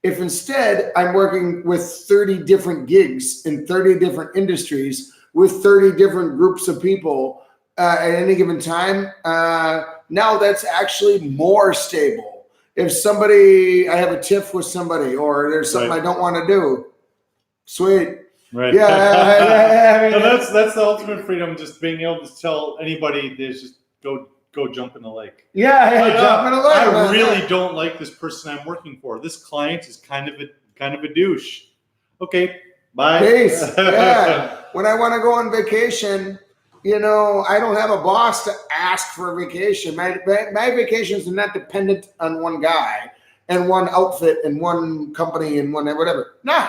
If instead I'm working with 30 different gigs in 30 different industries with 30 different groups of people at any given time, now that's actually more stable. If I have a tiff with somebody or there's something I don't want to do, sweet. Right. Yeah. That's the ultimate freedom, just being able to tell anybody, there's just go jump in the lake. Jump in the lake. I really don't like this person I'm working for. This client is kind of a douche. Okay, bye. Peace. Yeah. When I want to go on vacation, I don't have a boss to ask for a vacation. My vacations are not dependent on one guy and one outfit and one company and one whatever. No,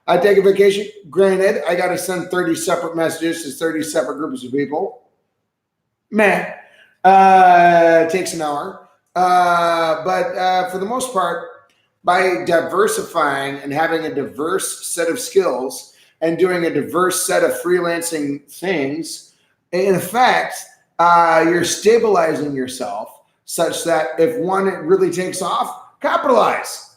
I take a vacation. Granted, I got to send 30 separate messages to 30 separate groups of people. Man, it takes an hour. But for the most part, by diversifying and having a diverse set of skills and doing a diverse set of freelancing things, in effect, you're stabilizing yourself such that if one really takes off, capitalize.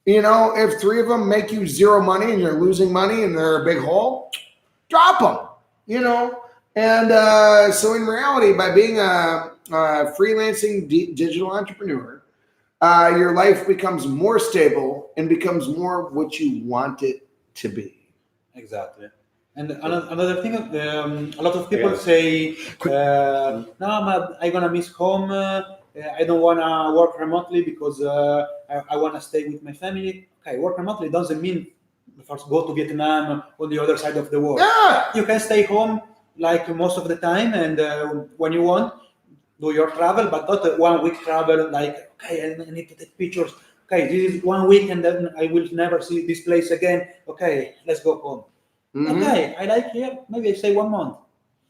If 3 of them make you zero money and you're losing money and they're a big hole, drop them, And so in reality, by being a freelancing digital entrepreneur, your life becomes more stable and becomes more what you want it to be. Exactly. And another thing, a lot of people say, no, I'm going to miss home. I don't want to work remotely because I want to stay with my family. Okay, work remotely doesn't mean first go to Vietnam on the other side of the world. Yeah. You can stay home like most of the time, and when you want, do your travel, but not a 1 week travel like, okay, I need to take pictures. Okay, this is 1 week and then I will never see this place again. Okay, let's go home. Mm-hmm. Okay, I like here. Maybe I stay 1 month.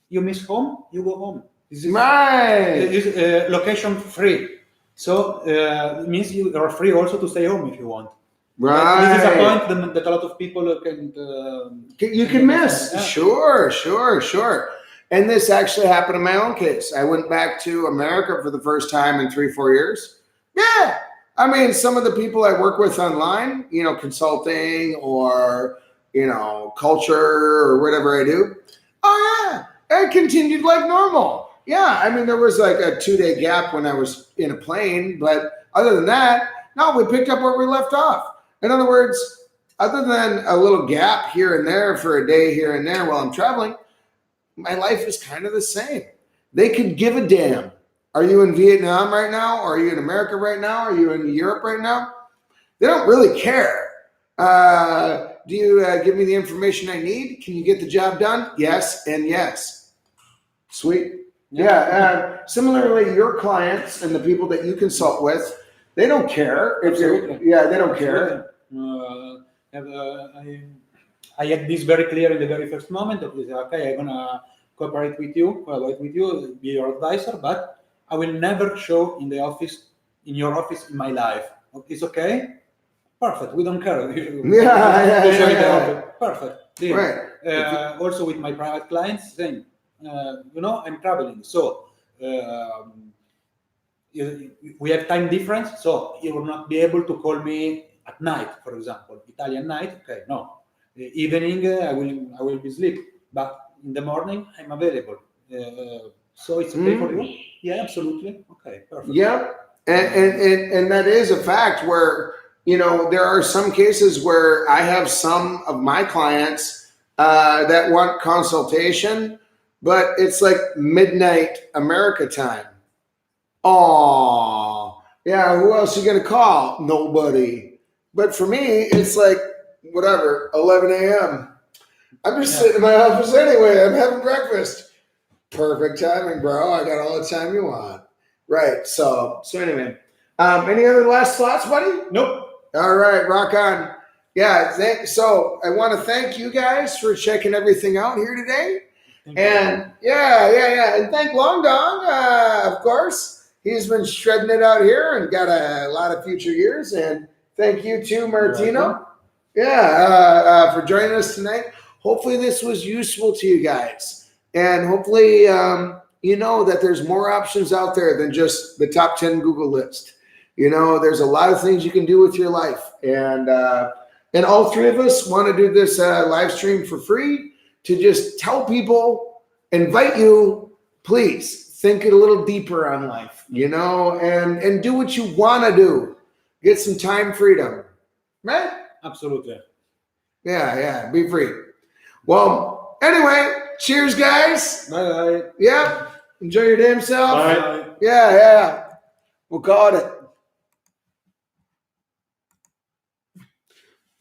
You miss home, you go home. This is right. This is location free. So it means you are free also to stay home if you want. Right. This is a point that a lot of people can you can miss. Yeah. Sure. And this actually happened in my own case. I went back to America for the first time in 3-4 years. Yeah. I mean, some of the people I work with online, consulting or, culture or whatever I do. Oh, yeah. I continued like normal. Yeah. I mean, there was like a 2-day gap when I was in a plane. But other than that, no, we picked up where we left off. In other words, other than a little gap here and there for a day here and there while I'm traveling, my life is kind of the same. They could give a damn. Are you in Vietnam right now? Or are you in America right now? Are you in Europe right now? They don't really care. Do you give me the information I need? Can you get the job done? Yes and yes. Sweet. Yeah. Similarly, your clients and the people that you consult with, they don't care. If they don't care. I had this very clear in the very first moment. Okay, I'm gonna collaborate with you, be your advisor, but I will never show in your office in my life. It's okay? Perfect. We don't care. Yeah. Perfect. Deal. Right. Also with my private clients, same. I'm traveling, so we have time difference, so you will not be able to call me at night, for example, Italian night. Okay, no. Evening, I will be asleep, but in the morning I'm available. So it's okay for you? Yeah, absolutely. Okay, perfect. Yep, and that is a fact where there are some cases where I have some of my clients that want consultation, but it's like midnight America time. Oh, yeah. Who else are you gonna call? Nobody. But for me, it's like whatever, 11 a.m. I'm just sitting in my office anyway. I'm having breakfast. Perfect timing, bro. I got all the time you want. Right. So anyway, any other last thoughts, buddy? Nope. All right. Rock on. Yeah. So I want to thank you guys for checking everything out here today. And yeah. And thank Long Dong, of course. He's been shredding it out here and got a lot of future years. And thank you too, Martino. Yeah, for joining us tonight. Hopefully this was useful to you guys. And hopefully you know that there's more options out there than just the top 10 Google list. There's a lot of things you can do with your life. And all 3 of us want to do this live stream for free to just tell people, invite you, please think it a little deeper on life, and do what you want to do. Get some time freedom, right? Absolutely. Yeah, be free. Well, anyway, cheers, guys. Bye. Yeah, enjoy your damn self. Bye. Yeah. We'll call it.